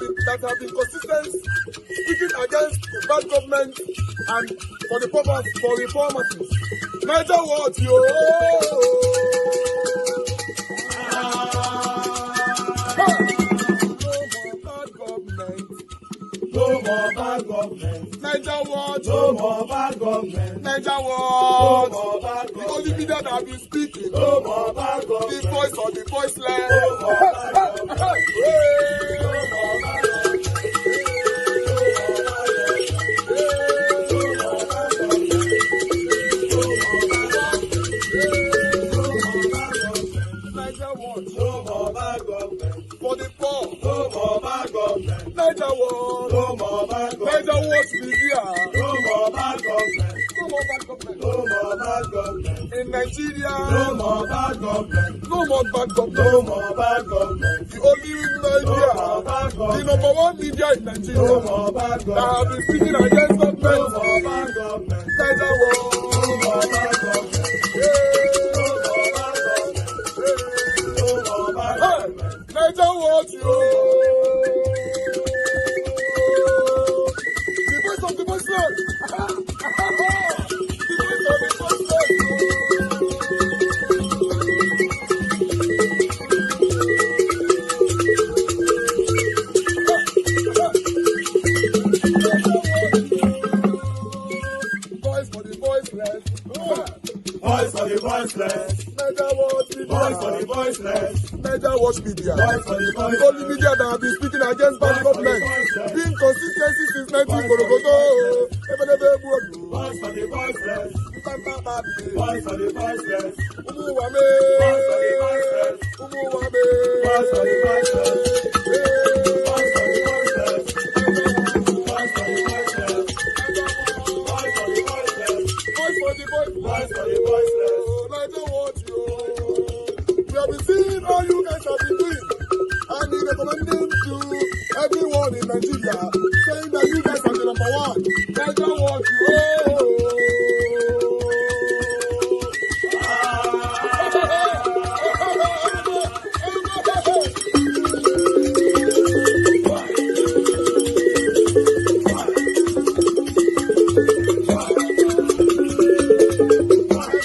have been consistent, speaking against the bad government and for the purpose for reformers. Niger what yo? No more bad government. Niger what? No more bad government. Niger what? No more bad government. The only media that have been speaking. No more bad government. The voice of the voiceless. No more bad government. No more bad government. Niger what? No more bad government. For the poor. No more bad government. Niger what? No more bad government. Niger what media? No more bad government. No more bad government. No more bad government. In Nigeria. No more bad government. No more bad government. No more bad government. The only media. No more bad government. The number one media in Nigeria. No more bad government. That have been speaking against government. No more bad government. Niger what? No more bad government. Niger what you? The voice of the voiceless. The voice of the voiceless. Voice for the voiceless. Voice for the voiceless. Niger what? Voice for the voiceless. Niger watch media. The only media that have been speaking against bad government. Being consistency since 1944. Voice for the voiceless. Voice for the voiceless. Umuwame. Voice for the voiceless. Umuwame. Voice for the voiceless. Voice for the voiceless. Voice for the voiceless. Voice for the voiceless. Voice for the voiceless. Voice for the voiceless. Niger watch you. We have been seeing all you guys have been doing, and we recommending to everyone in Nigeria, saying that you guys are the number one. Niger what you.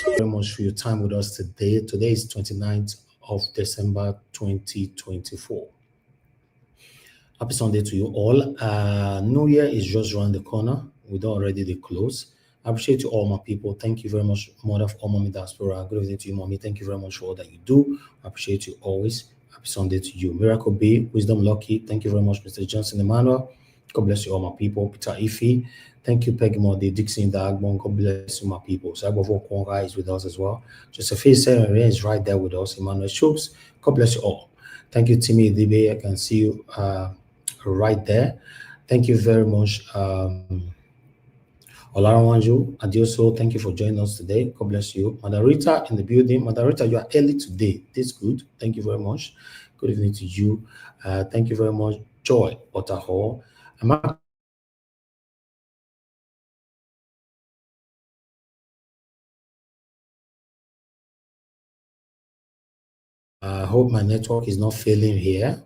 Very much for your time with us today. Today is 29th of December 2024. Happy Sunday to you all. New Year is just around the corner. We don't already the close. I appreciate you all, my people. Thank you very much, Mother of all Mommy Diaspora. Good evening to you, Mommy. Thank you very much for all that you do. I appreciate you always. Happy Sunday to you. Miracle B, Wisdom Lucky. Thank you very much, Mr. Johnson Emmanuel. God bless you all, my people. Peter Ife. Thank you, Peggy Modi, Dixon Dagbon. God bless you, my people. Sagbovo Kwonga is with us as well. Josephine Serenre is right there with us. Emmanuel Schultz. God bless you all. Thank you, Timmy Dibe. I can see you right there. Thank you very much. Olarawanju Adioso, thank you for joining us today. God bless you. Madarita in the building. Madarita, you are early today. This good. Thank you very much. Good evening to you. Thank you very much. Joy Otaho. I hope my network is not failing here.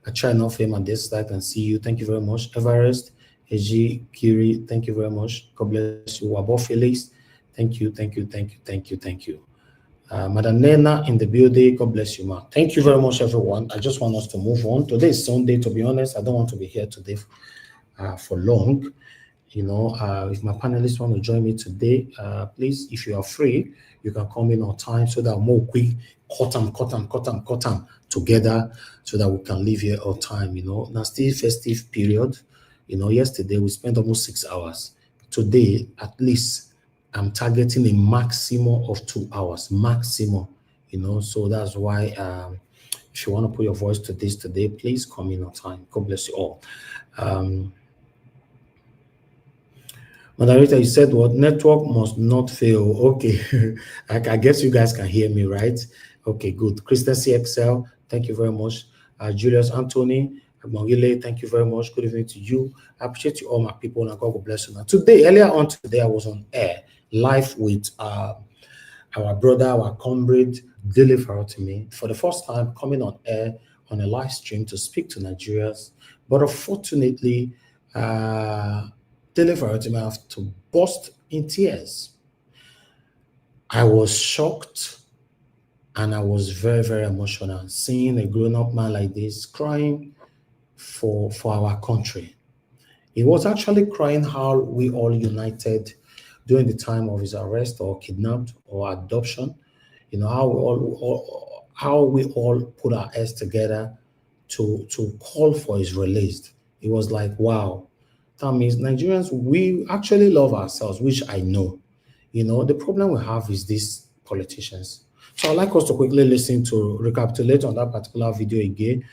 I try not fail on this side. I can see you. Thank you very much. Everest, Eji, Kiri, thank you very much. God bless you. Wabo Felix, thank you, thank you, thank you, thank you, thank you. Madam Nena in the building, God bless you, ma. Thank you very much, everyone. I just want us to move on. Today is Sunday, to be honest. I don't want to be here today for long. You know, if my panelists want to join me today, please, if you are free, you can come in on time so that more quick, cut them together so that we can leave here on time, you know. Now, still festive period. You know, yesterday we spent almost 6 hours. Today, at least, I'm targeting a maximum of 2 hours, maximum, you know. So that's why, if you want to put your voice to this today, please come in on time. God bless you all. Moderator, you said what? Network must not fail. Okay. I guess you guys can hear me, right? Okay, good. Kristen CXL, thank you very much. Julius Anthony, Mongile, thank you very much. Good evening to you. I appreciate you all, my people, and God will bless you. Now, earlier on today, I was on air, live with our brother, our comrade, Dele Farotimi, for the first time coming on air on a live stream to speak to Nigerians, but unfortunately, Dele Farotimi have to burst in tears. I was shocked and I was very, very emotional seeing a grown-up man like this crying for our country. He was actually crying how we all united during the time of his arrest or kidnapped or adoption. You know, how we all put our heads together to call for his release. It was like, wow, that means Nigerians, we actually love ourselves, which I know. You know, the problem we have is these politicians. So I'd like us to quickly listen to recapitulate on that particular video again.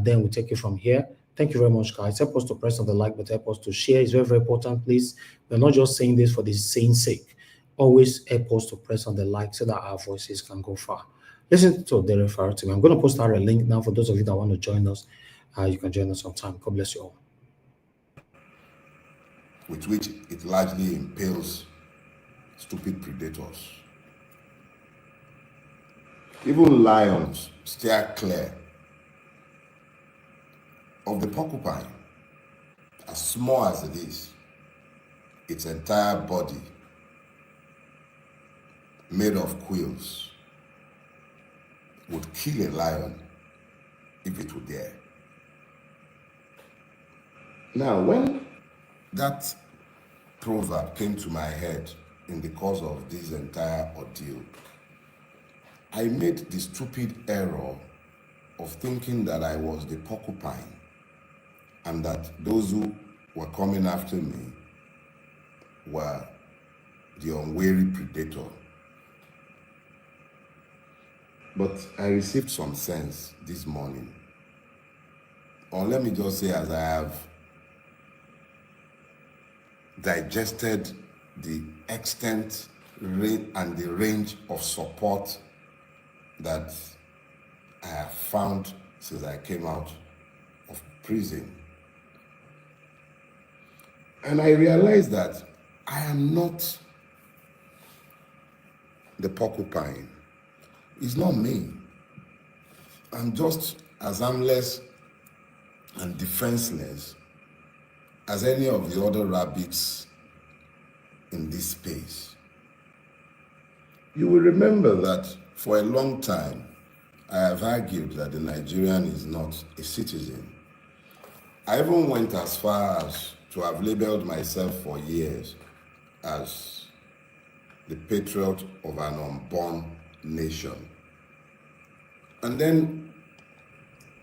Then we'll take it from here. Thank you very much, guys. Help us to press on the like button, help us to share. It's very, very important, please. We're not just saying this for the saying sake. Always help us to press on the like so that our voices can go far. Listen to Dele Farotimi. I'm going to post out a link now for those of you that want to join us. You can join us on time. God bless you all. With which it largely impales stupid predators. Even lions steer clear of the porcupine. As small as it is, its entire body made of quills would kill a lion if it would dare. Now, when that proverb came to my head in the course of this entire ordeal, I made the stupid error of thinking that I was the porcupine and that those who were coming after me were the unwary predator. But I received some sense this morning. Or let me just say, as I have digested the extent and the range of support that I have found since I came out of prison. And I realized that I am not the porcupine. It's not me. I'm just as harmless and defenseless as any of the other rabbits in this space. You will remember that for a long time, I have argued that the Nigerian is not a citizen. I even went as far as to have labeled myself for years as the patriot of an unborn nation. And then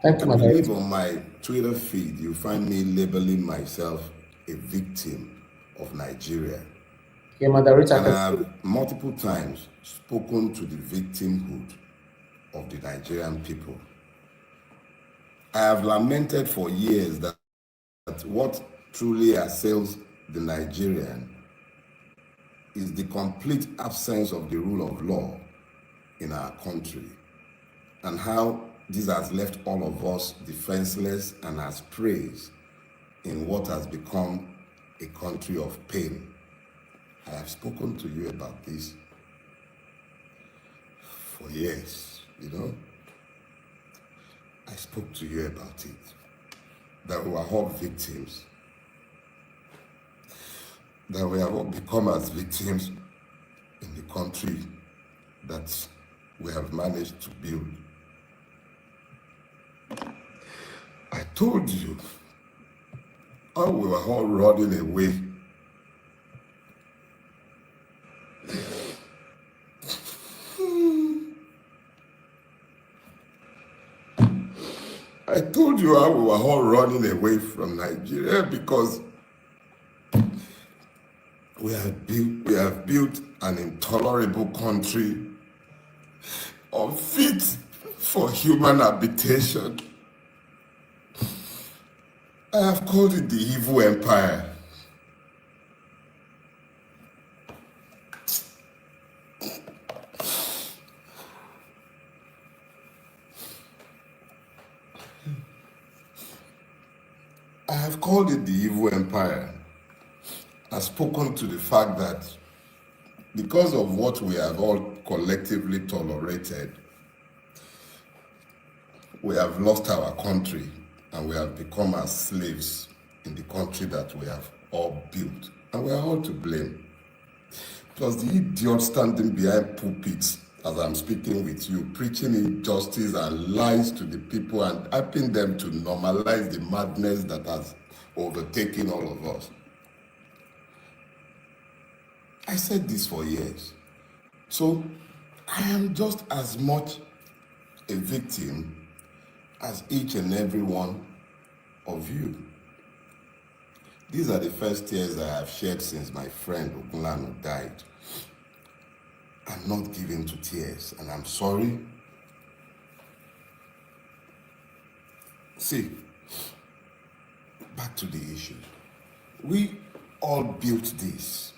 I believe on my Twitter feed, you find me labeling myself a victim of Nigeria. And I have multiple times spoken to the victimhood of the Nigerian people. I have lamented for years that what truly assails the Nigerian is the complete absence of the rule of law in our country, and how this has left all of us defenseless and as praise in what has become a country of pain. I have spoken to you about this for years, you know. I spoke to you about it, that we are all victims, that we have all become as victims in the country that we have managed to build. I told you how we were all running away. I told you how we were all running away from Nigeria because we have built an intolerable country unfit for human habitation. I have called it the evil empire. I have called it the evil empire. I've spoken to the fact that because of what we have all collectively tolerated, we have lost our country and we have become as slaves in the country that we have all built. And we are all to blame. Plus the idiot standing behind pulpits as I'm speaking with you, preaching injustice and lies to the people and helping them to normalize the madness that has overtaken all of us. I said this for years. So I am just as much a victim as each and every one of you. These are the first tears I have shed since my friend Ogunlanu died. I'm not given to tears, and I'm sorry. See, back to the issue. We all built this.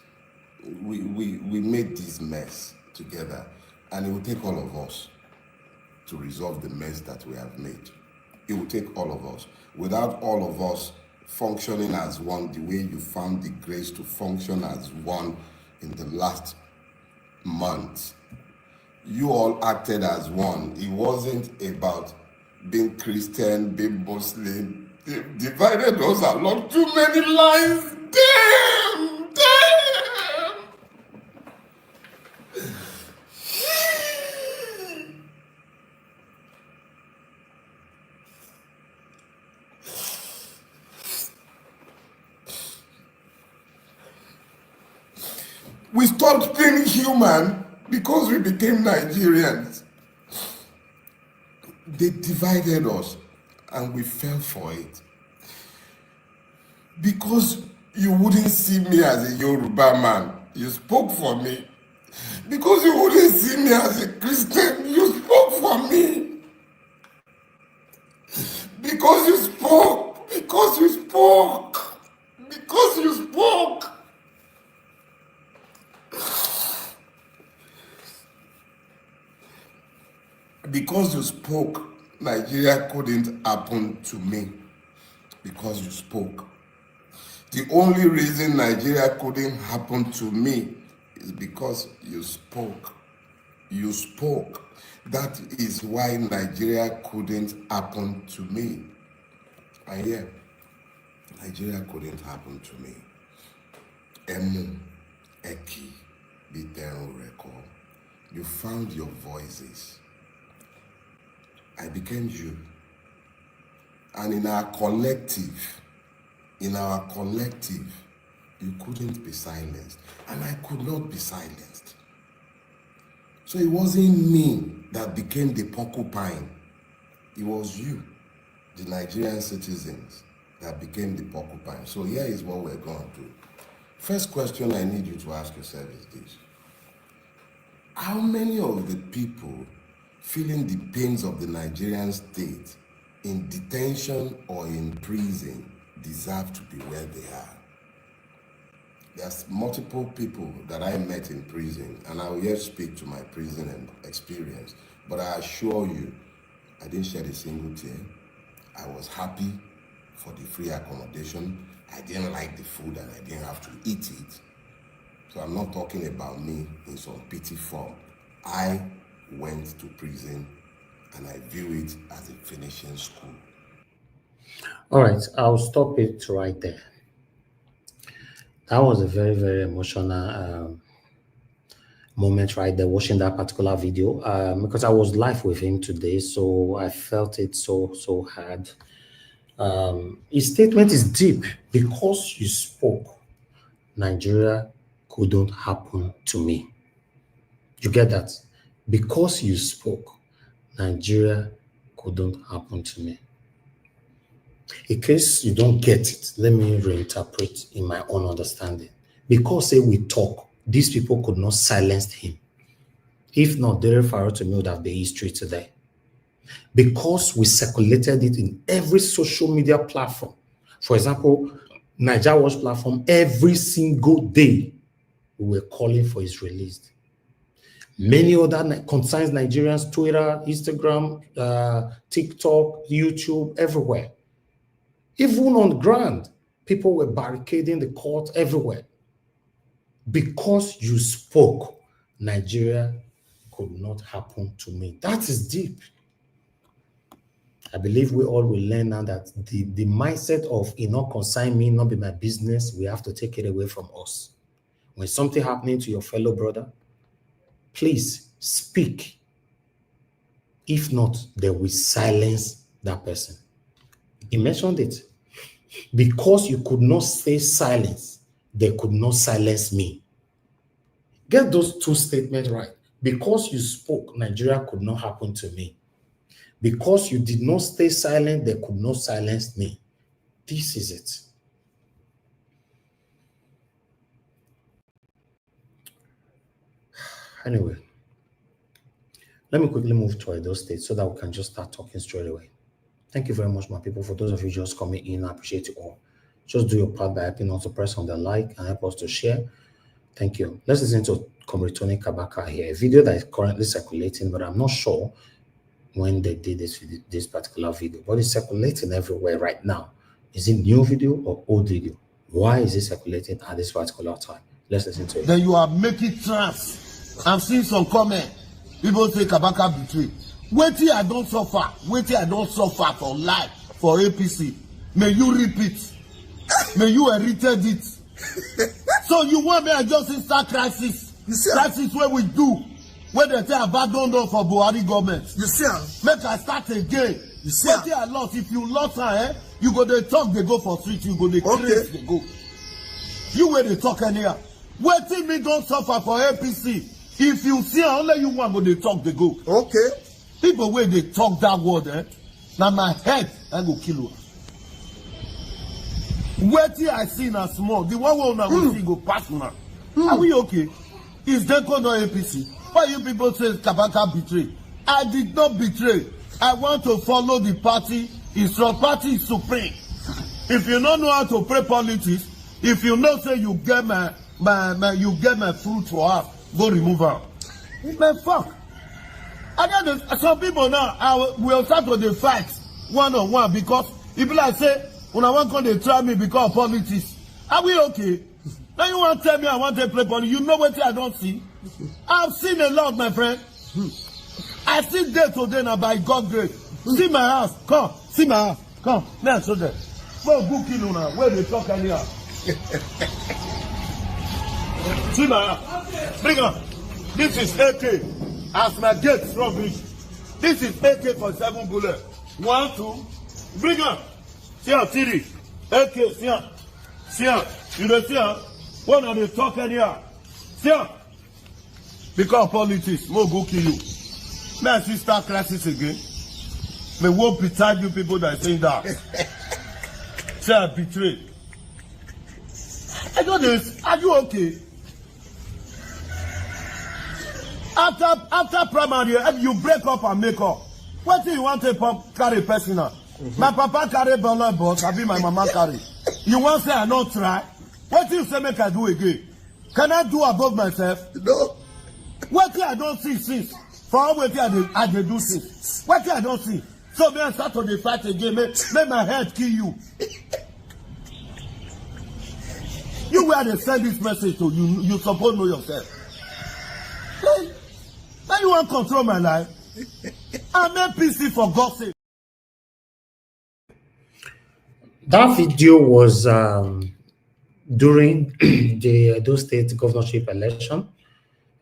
We made this mess together, and it will take all of us to resolve the mess that we have made. It will take all of us. Without all of us functioning as one, the way you found the grace to function as one in the last month, you all acted as one. It wasn't about being Christian, being Muslim. They divided us along too many lines. Damn! We stopped being human because we became Nigerians. They divided us and we fell for it. Because you wouldn't see me as a Yoruba man, you spoke for me. Because you wouldn't see me as a Christian, you spoke for me. Because you spoke, because you spoke, because you spoke. Because you spoke, Nigeria couldn't happen to me. Because you spoke. The only reason Nigeria couldn't happen to me is because you spoke. You spoke. That is why Nigeria couldn't happen to me. And yeah, Nigeria couldn't happen to me. Emu, Eki, Biteru Reko. You found your voices. I became you. And in our collective, you couldn't be silenced. And I could not be silenced. So it wasn't me that became the porcupine. It was you, the Nigerian citizens, that became the porcupine. So here is what we're going to do. First question I need you to ask yourself is this. How many of the people feeling the pains of the Nigerian state in detention or in prison deserve to be where they are? There's multiple people that I met in prison, and I will yet speak to my prison experience, but I assure you, I didn't shed a single tear. I was happy for the free accommodation. I didn't like the food and I didn't have to eat it. So I'm not talking about me in some pity form. I went to prison and I view it as a finishing school. All right, I'll stop it right there. That was a very, very emotional moment right there, watching that particular video, because I was live with him today, so I felt it so hard. His statement is deep. Because you spoke, Nigeria couldn't happen to me. You get that? Because you spoke, Nigeria couldn't happen to me. In case you don't get it, let me reinterpret in my own understanding. Because say we talk, these people could not silence him. If not, Dele Farotimi would have been history today. Because we circulated it in every social media platform. For example, Niger Watch platform, every single day, we were calling for his release. Many other concerns Nigerians, Twitter, Instagram, TikTok, YouTube, everywhere. Even on the ground, people were barricading the court everywhere. Because you spoke, Nigeria could not happen to me. That is deep. I believe we all will learn now that the mindset of it not concern me, not be my business, we have to take it away from us. When something happening to your fellow brother, please speak. If not, they will silence that person. He mentioned it. Because you could not stay silent, they could not silence me. Get those two statements right. Because you spoke, Nigeria could not happen to me. Because you did not stay silent, they could not silence me. This is it. Anyway, let me quickly move to Edo State so that we can just start talking straight away. Thank you very much, my people. For those of you just coming in, I appreciate you all. Just do your part by helping us to press on the like and help us to share. Thank you. Let's listen to Comrade Tony Kabaka here, a video that is currently circulating, but I'm not sure when they did this particular video, but it's circulating everywhere right now. Is it new video or old video? Why is it circulating at this particular time? Let's listen to it. Then you are making trans. I'm seeing some comment. People say Kabaka betray. Waiting I don't suffer. Waiting I don't suffer for life for APC. May you repeat. May you reiterate it. So you want me to just start crisis? Crisis where we do. When they say abandon us for Buhari government. You see, make I start again. You see, waiting I lost. If you lost her, you go they talk, they go for street, you go they craze, they go. You where they talk anyhow. Waiting me don't suffer for APC. If you see only you want, go they talk, they go. Okay. People where they talk that word, now my head I go kill you. Waiting I see now small. The one now we see go pass now. Are we okay? Is Denko not APC? Why you people say Kabaka betray? I did not betray. I want to follow the party. It's your party is supreme. If you don't know how to play politics, if you know say you get my fruit for her, go remove her. Man, fuck. I got some people now. Will start to the fight one-on-one because people like say when I want to try me because of politics. Are we okay? Now you want to tell me I want to play politics? You know what I don't see. I've seen a lot, my friend. I see day today now by God's grace. See my house. Come. See my house. Come. Now show them. Go kill you now. Where they talk anyhow. See my house. Bring on. This is AK. As my gate rubbish. This is AK for 7 bullets. 1, 2. Bring on. See how Siri. AK. See how. See how. You don't see how. One of the talk anyhow. See how. Because of politics, we'll go kill you. May I see start crisis again? May won't betide you people that are saying that. Say I betrayed. I got this. Are you okay? After primary, you break up and make up. What do you want to carry personal? My papa carry ball boss, I be my mama carry. You want to say I not try? What do you say make I do again? Can I do above myself? No. What I don't see since for all what I do since. What I don't see. So me I start to the fight again. Make my head kill you. You where they send this message to you. You suppose know yourself. Now you want to control my life. I'm APC for God's sake. That video was during the Edo State governorship election.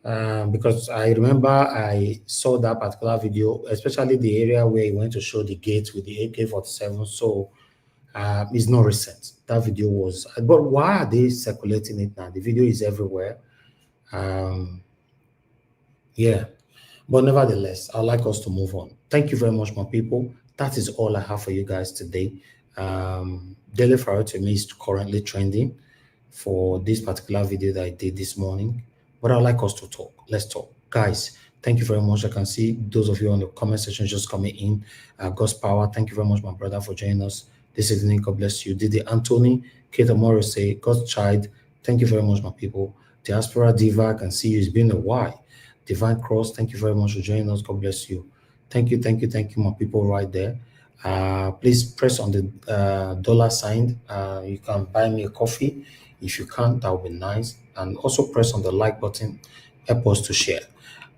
Because I remember I saw that particular video, especially the area where he went to show the gates with the AK-47. So it's not recent. That video was, but why are they circulating it now? The video is everywhere. Yeah, but nevertheless, I'd like us to move on. Thank you very much, my people. That is all I have for you guys today. Dele Farotimi is currently trending for this particular video that I did this morning. But I'd like us to talk. Let's talk. Guys, thank you very much. I can see those of you on the comment section just coming in. God's power. Thank you very much, my brother, for joining us this evening. God bless you. Didi Anthony, Kate Amoro say, God's child. Thank you very much, my people. Diaspora Diva, I can see you. It's been a while. Divine Cross, thank you very much for joining us. God bless you. Thank you, my people right there. Please press on the dollar sign. You can buy me a coffee. If you can't, that would be nice. And also press on the like button, help us to share.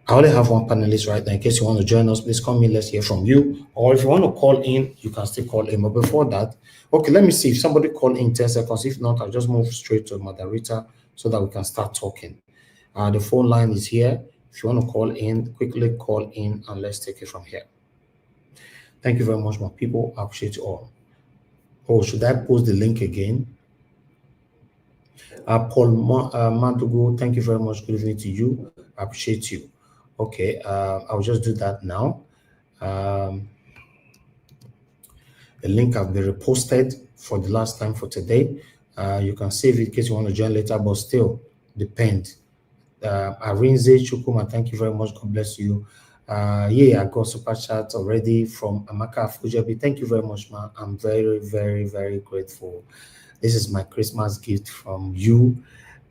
I only have one panelist right now. In case you want to join us, please come in. Let's hear from you. Or if you want to call in, you can still call in. But before that, okay, let me see if somebody call in 10 seconds. If not, I'll just move straight to moderator so that we can start talking. The phone line is here. If you want to call in, quickly call in and let's take it from here. Thank you very much, my people. I appreciate you all. Oh, should I post the link again? Paul Mandugo, thank you very much. Good evening to you. I appreciate you. Okay, I'll just do that now. The link has been reposted for the last time for today. You can save it in case you want to join later, but still depend. Arinze Chukuma, thank you very much. God bless you. Yeah, I got super chat already from Amaka Fujabi. Thank you very much, man. I'm very, very, very grateful. This is my Christmas gift from you.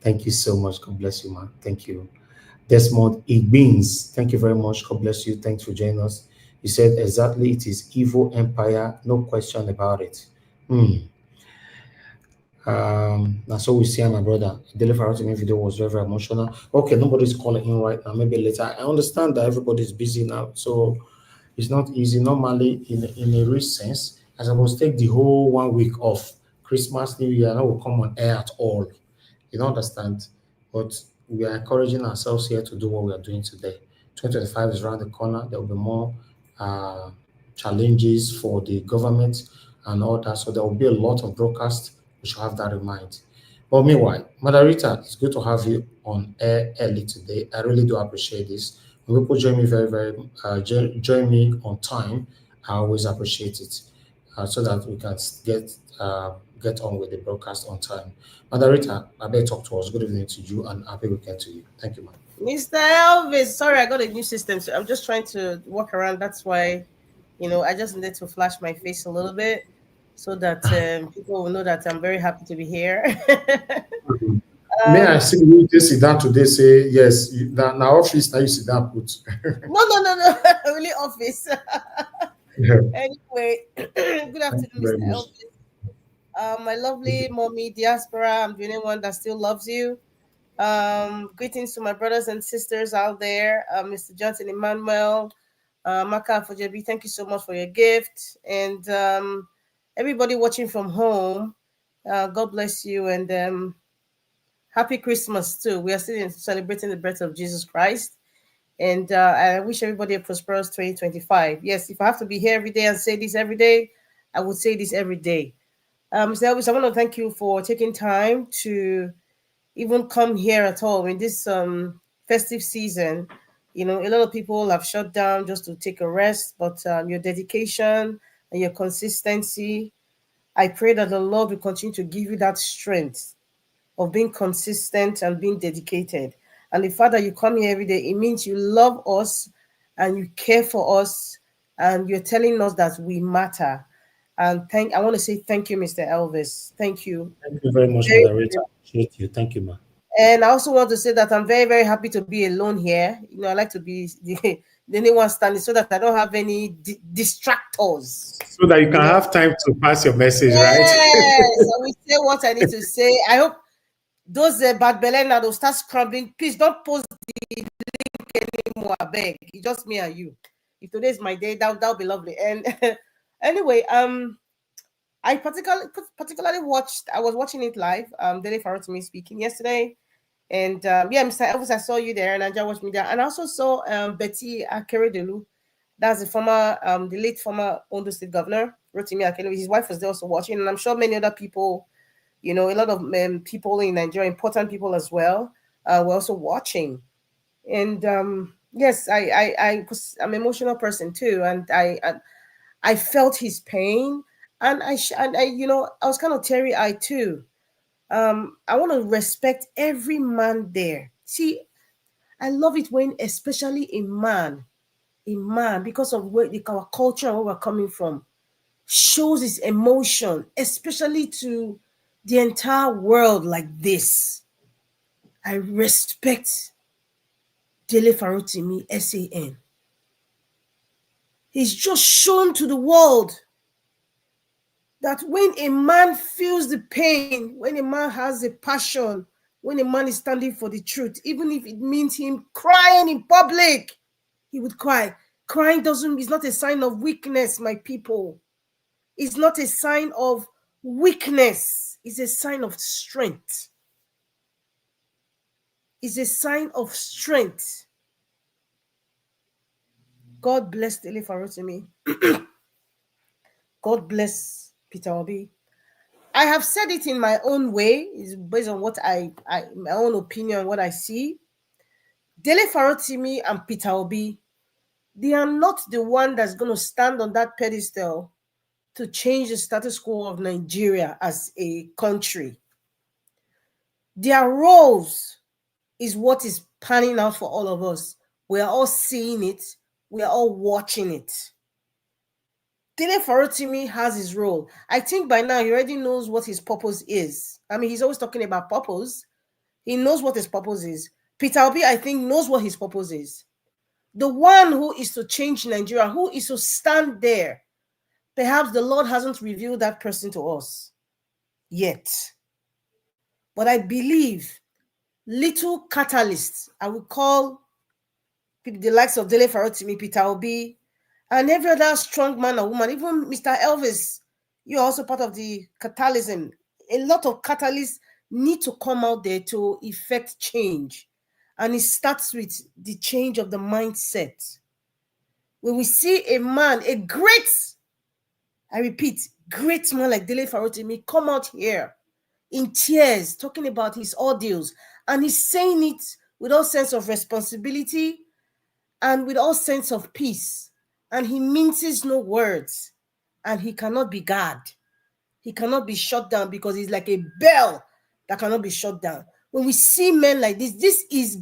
Thank you so much. God bless you, man. Thank you. Desmond Igbins, thank you very much. God bless you. Thanks for joining us. You said exactly it is evil empire, no question about it. That's what we see, my brother. Dele Farotimi video was very, very emotional. Okay, nobody's calling in right now. Maybe later. I understand that everybody's busy now, so it's not easy. Normally, in a real sense, I suppose take the whole 1 week off. Christmas, New Year, that will come on air at all. You don't understand, but we are encouraging ourselves here to do what we are doing today. 2025 is around the corner. There will be more challenges for the government and all that. So there will be a lot of broadcasts. We should have that in mind. But meanwhile, Margarita, it's good to have you on air early today. I really do appreciate this. When people join me join me on time, I always appreciate it, so that we can get on with the broadcast on time. Margarita, I better talk to us. Good evening to you and happy weekend to you. Thank you, man. Mr. Elvis, sorry, I got a new system, so I'm just trying to walk around. That's why, I just needed to flash my face a little bit so that people will know that I'm very happy to be here. May I see you just sit down today? Say yes. Now office now you sit down put. No, only office. Yeah. Anyway, good Thank you afternoon, very Mr. much. Elvis. My lovely mommy diaspora. I'm the only one that still loves you. Greetings to my brothers and sisters out there, Mr. Johnson Emmanuel, Maka Fojebi, thank you so much for your gift. And everybody watching from home, God bless you, and happy Christmas too. We are still celebrating the birth of Jesus Christ. And I wish everybody a prosperous 2025. Yes, if I have to be here every day and say this every day, I would say this every day. Mr. Elvis, I want to thank you for taking time to even come here at all in this festive season. A lot of people have shut down just to take a rest, but your dedication and your consistency, I pray that the Lord will continue to give you that strength of being consistent and being dedicated. And the fact that you come here every day, it means you love us and you care for us and you're telling us that we matter. And I want to say thank you, Mr. Elvis. Thank you. Thank you very much, Margarita. Appreciate you. Thank you, man. And I also want to say that I'm very, very happy to be alone here. I like to be the only one standing so that I don't have any distractors. So that you can have time to pass your message, right? Yes, I will say what I need to say. I hope those bad belly now will start scrubbing. Please don't post the link anymore. I beg. It's just me and you. If today is my day, that'll be lovely. And anyway, I particularly I was watching it live. Dele Farotimi speaking yesterday. And Mr. Elvis, I saw you there, and I just watched me there. And I also saw Betty Akeredolu. That's the late former Ondo State Governor, Rotimi Akeredolu. His wife was there also watching, and I'm sure many other people, a lot of people in Nigeria, important people as well, were also watching. And yes, I'm an emotional person too, and I felt his pain, and I was kind of teary-eyed too. I want to respect every man there. See, I love it when, especially a man, because of our culture and where we're coming from, shows his emotion, especially to the entire world like this. I respect Dele Farotimi, SAN. He's just shown to the world that when a man feels the pain, when a man has a passion, when a man is standing for the truth, even if it means him crying in public, he would cry. Crying is not a sign of weakness, my people. It's not a sign of weakness. It's a sign of strength. It's a sign of strength. God bless Dele Farotimi. God bless Peter Obi. I have said it in my own way. It's based on what my own opinion, what I see. Dele Farotimi and Peter Obi, they are not the one that's going to stand on that pedestal to change the status quo of Nigeria as a country. Their roles is what is panning out for all of us. We are all seeing it. We are all watching it. Dele Farotimi has his role. I think by now he already knows what his purpose is. I mean, he's always talking about purpose. He knows what his purpose is. Peter Obi, I think, knows what his purpose is. The one who is to change Nigeria, who is to stand there. Perhaps the Lord hasn't revealed that person to us yet. But I believe little catalysts, I would call the likes of Dele Farotimi, Peter Obi, and every other strong man or woman, even Mr. Elvis, you're also part of the catalysm. A lot of catalysts need to come out there to effect change. And it starts with the change of the mindset. When we see a man, a great, I repeat, great man like Dele Farotimi come out here in tears, talking about his ordeals, and he's saying it with all sense of responsibility and with all sense of peace. And he minces no words, and he cannot be guarded. He cannot be shut down because he's like a bell that cannot be shut down. When we see men like this is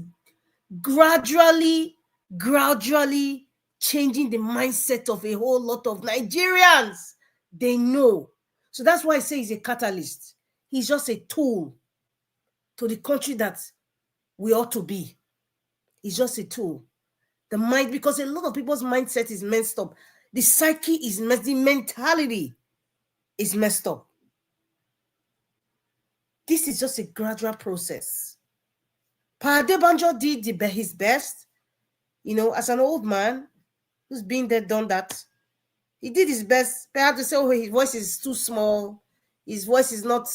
gradually changing the mindset of a whole lot of Nigerians. They know. So that's why I say he's a catalyst. He's just a tool to the country that we ought to be. He's just a tool. The mind, because a lot of people's mindset is messed up. The psyche is messed, the mentality is messed up. This is just a gradual process. Pa Adebanjo did his best, as an old man who's been there, done that. He did his best. Perhaps to say, oh, his voice is too small. His voice is not,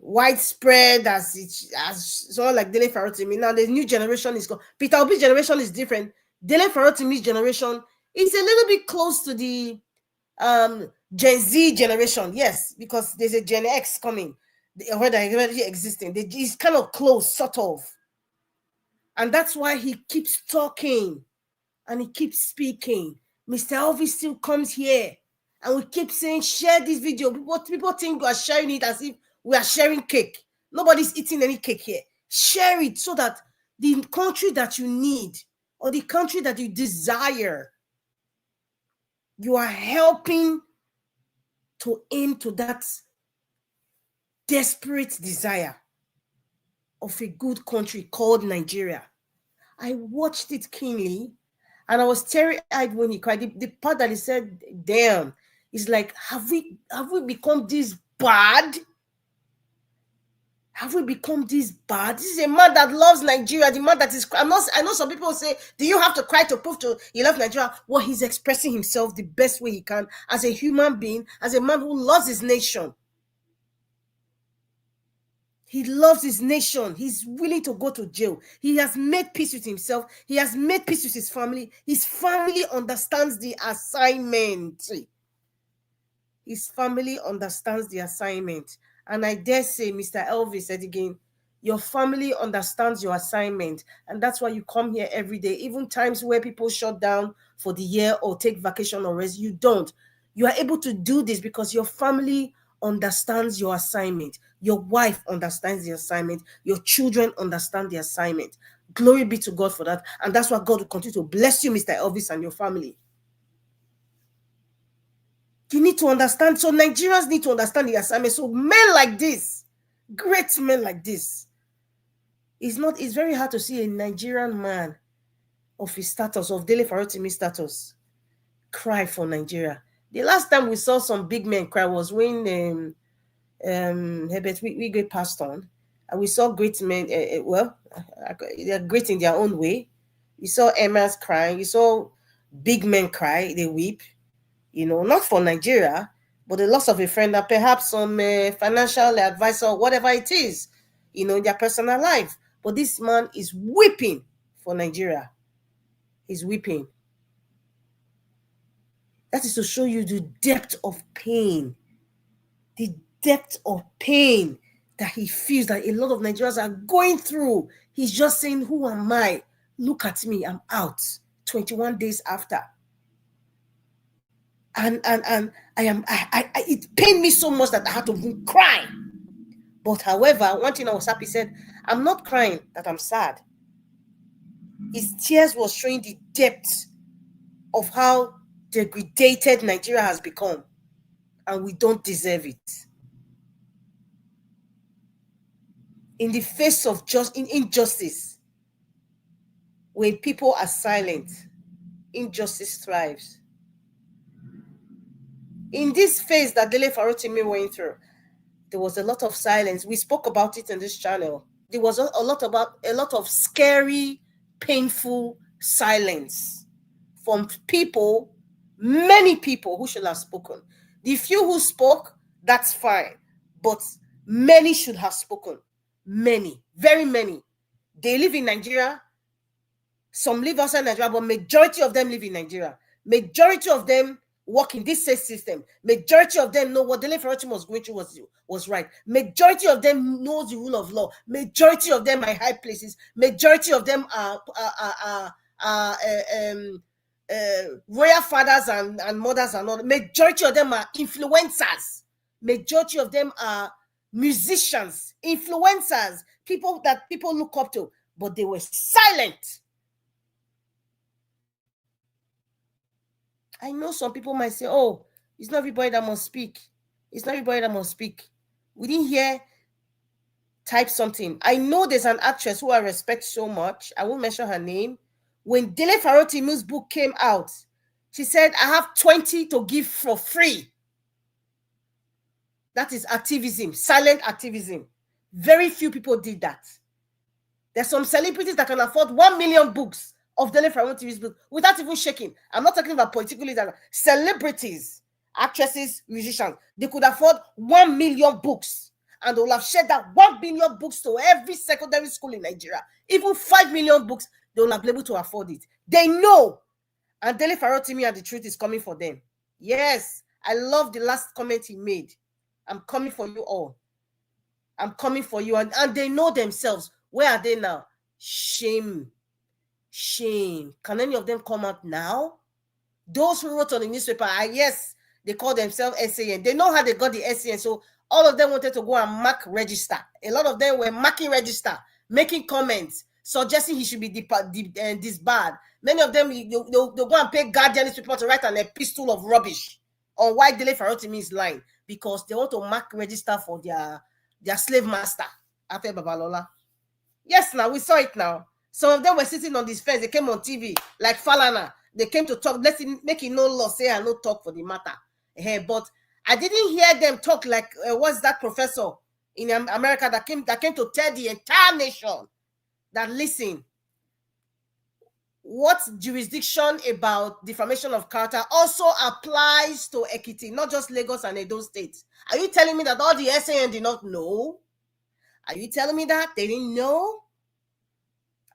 widespread as someone like Dele Farotimi. Now the new generation is gone. Peter Obi's generation is different. Dele Farotimi's generation is a little bit close to the Gen Z generation. Yes, because there's a Gen X coming, already existing. It's kind of close, sort of. And that's why he keeps talking and he keeps speaking. Mr. Elvis still comes here and we keep saying, share this video. People think we are sharing it as if we are sharing cake. Nobody's eating any cake here. Share it so that the country that you need or the country that you desire, you are helping to aim to that desperate desire of a good country called Nigeria. I watched it keenly and I was teary-eyed when he cried. The part that he said, damn, is like, have we become this bad? Have we become this bad? This is a man that loves Nigeria. The man that is, I know some people say, do you have to cry to prove to you love Nigeria? Well, he's expressing himself the best way he can as a human being, as a man who loves his nation. He loves his nation. He's willing to go to jail. He has made peace with himself. He has made peace with his family. His family understands the assignment. His family understands the assignment. And I dare say, Mr. Elvis said again, your family understands your assignment. And that's why you come here every day. Even times where people shut down for the year or take vacation or rest, you don't. You are able to do this because your family understands your assignment. Your wife understands the assignment. Your children understand the assignment. Glory be to God for that. And that's why God will continue to bless you, Mr. Elvis, and your family. You need to understand. So Nigerians need to understand the assignment. So men like this, great men like this, it's very hard to see a Nigerian man of his status, of Dele Farotimi status, cry for Nigeria. The last time we saw some big men cry was when Herbert we passed on, and we saw great men. They're great in their own way. You saw Emma's crying. You saw big men cry. They weep. Not for Nigeria, but the loss of a friend, and perhaps some financial advisor, whatever it is, in their personal life. But this man is weeping for Nigeria. He's weeping. That is to show you the depth of pain. The depth of pain that he feels that a lot of Nigerians are going through. He's just saying, who am I? Look at me, I'm out. 21 days after. And it pained me so much that I had to cry. But however, one thing I was happy, said, I'm not crying that I'm sad. His tears was showing the depth of how degraded Nigeria has become, and we don't deserve it. In the face of injustice, when people are silent, injustice thrives. In this phase that Dele Farotimi went through, there was a lot of silence. We spoke about it in this channel. There was a lot of scary, painful silence from people, many people who should have spoken. The few who spoke, that's fine, but many should have spoken. Many, very many. They live in Nigeria. Some live outside Nigeria, but majority of them live in Nigeria. Majority of them work in this system. Majority of them know what Dele Farotimi was going through was right. Majority of them knows the rule of law. Majority of them are in high places. Majority of them are royal fathers and mothers and all. Majority of them are influencers. Majority of them are musicians, influencers, people that people look up to, but they were silent. I know some people might say, oh, it's not everybody that must speak. It's not everybody that must speak. We didn't hear type something. I know there's an actress who I respect so much. I won't mention her name. When Dele Farotimi's book came out, she said, I have 20 to give for free. That is activism, silent activism. Very few people did that. There's some celebrities that can afford 1 million books of Dele Farotimi's book without even shaking. I'm not talking about political leaders. Celebrities, actresses, musicians, they could afford 1 million books, and they will have shared that 1 billion books to every secondary school in Nigeria. Even 5 million books, they will not be able to afford it. They know. And Dele Farotimi and the truth is coming for them. Yes, I love the last comment he made. I'm coming for you all. I'm coming for you. And they know themselves. Where are they now? Shame. Shame. Can any of them come out now? Those who wrote on the newspaper, yes, they call themselves SAN. They know how they got the SAN. So all of them wanted to go and mark register. A lot of them were marking register, making comments, suggesting he should be disbarred. Many of them, they'll go and pay guardians people to write an epistle of rubbish on why Dele Farotimi is lying, because they want to mark register for their slave master, Afe Babalola. Yes, now we saw it now. Some of them were sitting on this fence. They came on TV like Falana. They came to talk. Let's make it no law, say and no talk for the matter. But I didn't hear them talk like what's that professor in America that came to tell the entire nation that, listen, what jurisdiction about defamation of character also applies to Ekiti, not just Lagos and Edo states. Are you telling me that all the SAN did not know? Are you telling me that they didn't know?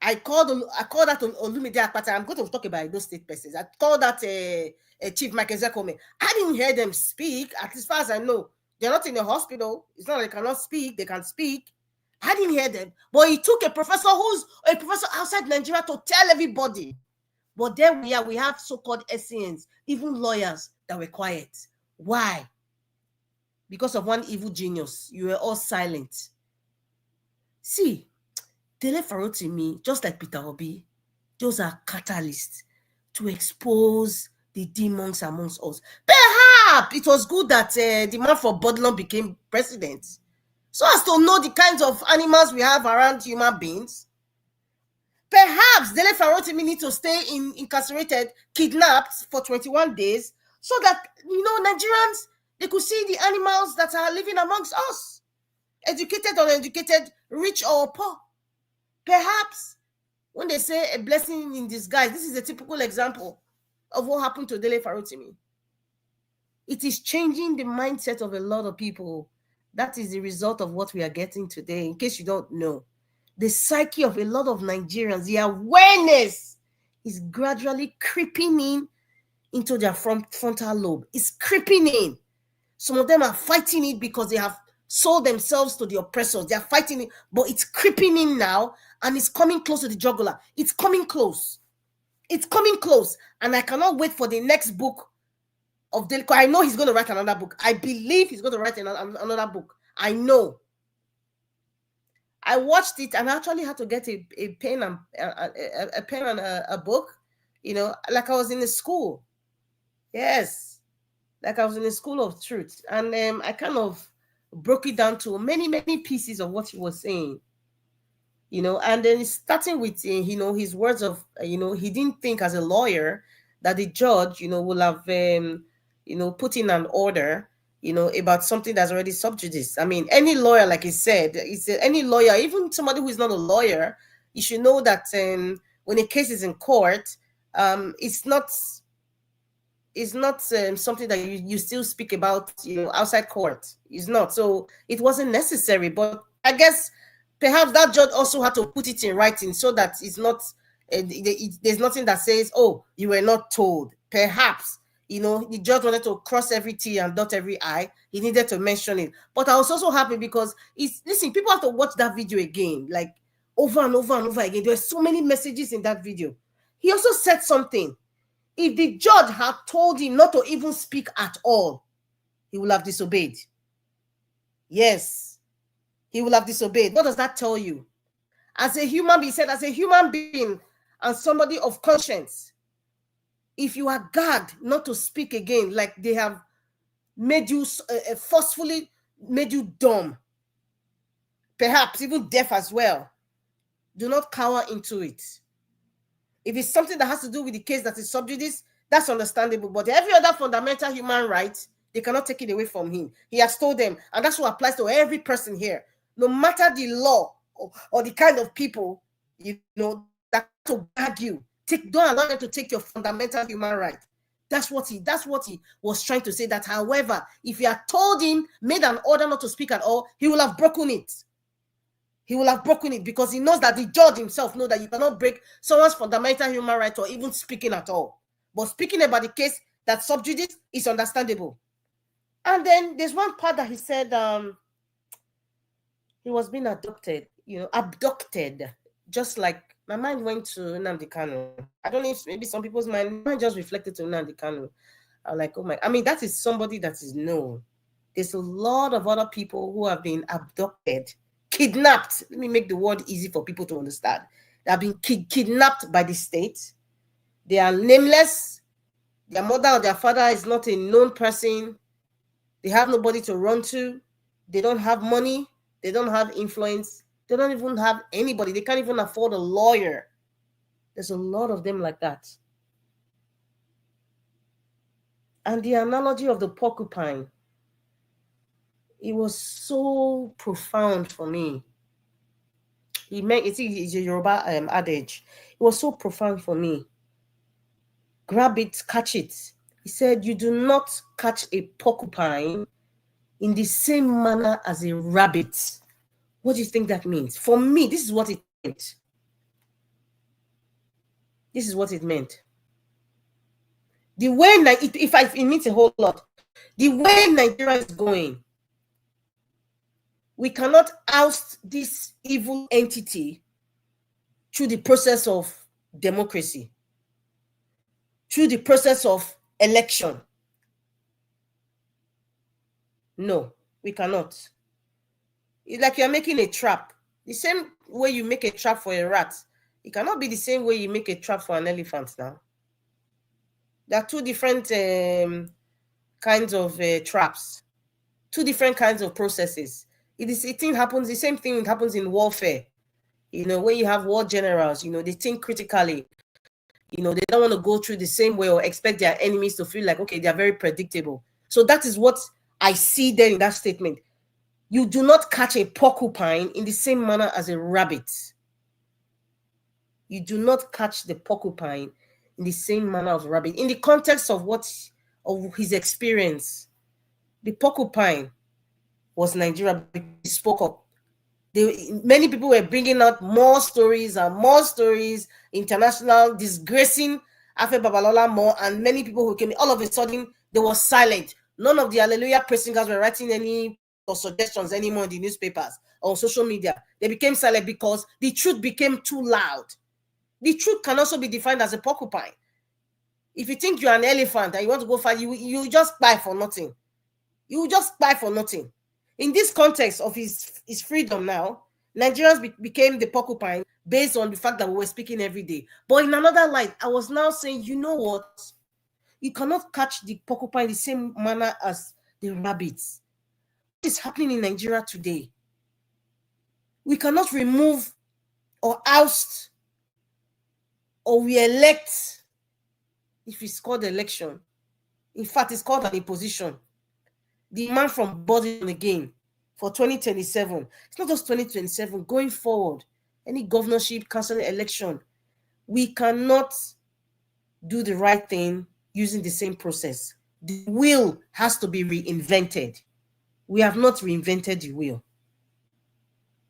I called that on Olumide Akpata. I'm going to talk about those state persons. I called that Chief Michael Zekome. I didn't hear them speak. At least as far as I know, they're not in the hospital. It's not like they cannot speak. They can speak. I didn't hear them. But he took a professor who's a professor outside Nigeria to tell everybody. But there we are. We have so-called SCNs, even lawyers that were quiet. Why? Because of one evil genius. You were all silent. See, Dele Farotimi, just like Peter Obi, those are catalysts to expose the demons amongst us. Perhaps it was good that the man for Bodlon became president, so as to know the kinds of animals we have around human beings. Perhaps Dele Farotimi need to stay incarcerated, kidnapped for 21 days, so that, Nigerians, They could see the animals that are living amongst us, educated or uneducated, rich or poor. Perhaps when they say a blessing in disguise, this is a typical example of what happened to Dele Farotimi. It is changing the mindset of a lot of people. That is the result of what we are getting today. In case you don't know, the psyche of a lot of Nigerians, the awareness is gradually creeping in into their frontal lobe. It's creeping in. Some of them are fighting it because they have sold themselves to the oppressors. They are fighting it, but it's creeping in now, and it's coming close to the jugular. It's coming close. It's coming close, and I cannot wait for the next book of Dele. I know he's going to write another book. I believe he's going to write another book. I know. I watched it, and I actually had to get a pen and a pen and a book, you know, like I was in a school. Yes, like I was in a school of truth, and I kind of broke it down to many pieces of what he was saying, you know, and then starting with you know, his words of you know, he didn't think as a lawyer that the judge, you know, will have you know, put in an order, you know, about something that's already sub judice. I mean, any lawyer, like he said, any lawyer, even somebody who is not a lawyer, you should know that when a case is in court, it's not something that you still speak about, you know, outside court. It's not. So it wasn't necessary. But I guess perhaps that judge also had to put it in writing so that it's not, there's nothing that says, oh, you were not told. Perhaps, you know, the judge wanted to cross every T and dot every I. He needed to mention it. But I was also happy because listen, people have to watch that video again, like over and over and over again. There are so many messages in that video. He also said something. If the judge had told him not to even speak at all, he would have disobeyed. Yes, he will have disobeyed. What does that tell you? As a human being, said, as a human being and somebody of conscience, if you are gagged not to speak again, like they have made you, forcefully made you dumb, perhaps even deaf as well, do not cower into it. If it's something that has to do with the case that is sub judice, that's understandable. But every other fundamental human right, they cannot take it away from him. He has told them, and that's what applies to every person here. No matter the law or the kind of people, you know, that to gag you, don't allow them to take your fundamental human right. That's what he was trying to say. That, however, if you had told him, made an order not to speak at all, he will have broken it. He will have broken it because he knows that the judge himself knows that you cannot break someone's fundamental human right or even speaking at all. But speaking about the case that's sub judice is understandable. And then there's one part that he said he was being adopted, you know, abducted. Just like my mind went to Nnamdi Kanu. I don't know if maybe some people's mind just reflected to Nnamdi Kanu. I'm like, oh my, I mean, that is somebody that is known. There's a lot of other people who have been abducted, kidnapped. Let me make the word easy for people to understand. They have been kidnapped by the state. They are nameless. Their mother or their father is not a known person. They have nobody to run to. They don't have money. They don't have influence. They don't even have anybody. They can't even afford a lawyer. There's a lot of them like that. And the analogy of the porcupine, it was so profound for me. It's a Yoruba adage. It was so profound for me. Grab it, catch it. He said, you do not catch a porcupine in the same manner as a rabbit. What do you think that means? For me, this is what it meant. This is what it meant. The way, it means a whole lot. The way Nigeria is going, we cannot oust this evil entity through the process of democracy, through the process of election. No, we cannot. It's like you're making a trap. The same way you make a trap for a rat, it cannot be the same way you make a trap for an elephant now. There are two different kinds of traps, two different kinds of processes. The same thing happens in warfare. You know, when you have war generals, you know, they think critically. You know, they don't want to go through the same way or expect their enemies to feel like, okay, they are very predictable. So that is what I see there in that statement. You do not catch a porcupine in the same manner as a rabbit. You do not catch the porcupine in the same manner of a rabbit. In the context of of his experience, the porcupine was Nigeria. He spoke up. Many people were bringing out more stories and more stories, international, disgracing Afe Babalola more, and many people who came, all of a sudden, they were silent. None of the Hallelujah praising guys were writing any or suggestions anymore in the newspapers or on social media. They became silent because the truth became too loud. The truth can also be defined as a porcupine. If you think you're an elephant and you want to go fight, you just buy for nothing. You just buy for nothing. In this context of his freedom now, Nigerians became the porcupine based on the fact that we were speaking every day. But in another light, I was now saying, you know what? You cannot catch the porcupine the same manner as the rabbits. What is happening in Nigeria today? We cannot remove or oust or re-elect, if it's called election. In fact, it's called an imposition. The man from body again for 2027. It's not just 2027, going forward. Any governorship, council election, we cannot do the right thing using the same process. The wheel has to be reinvented. We have not reinvented the wheel.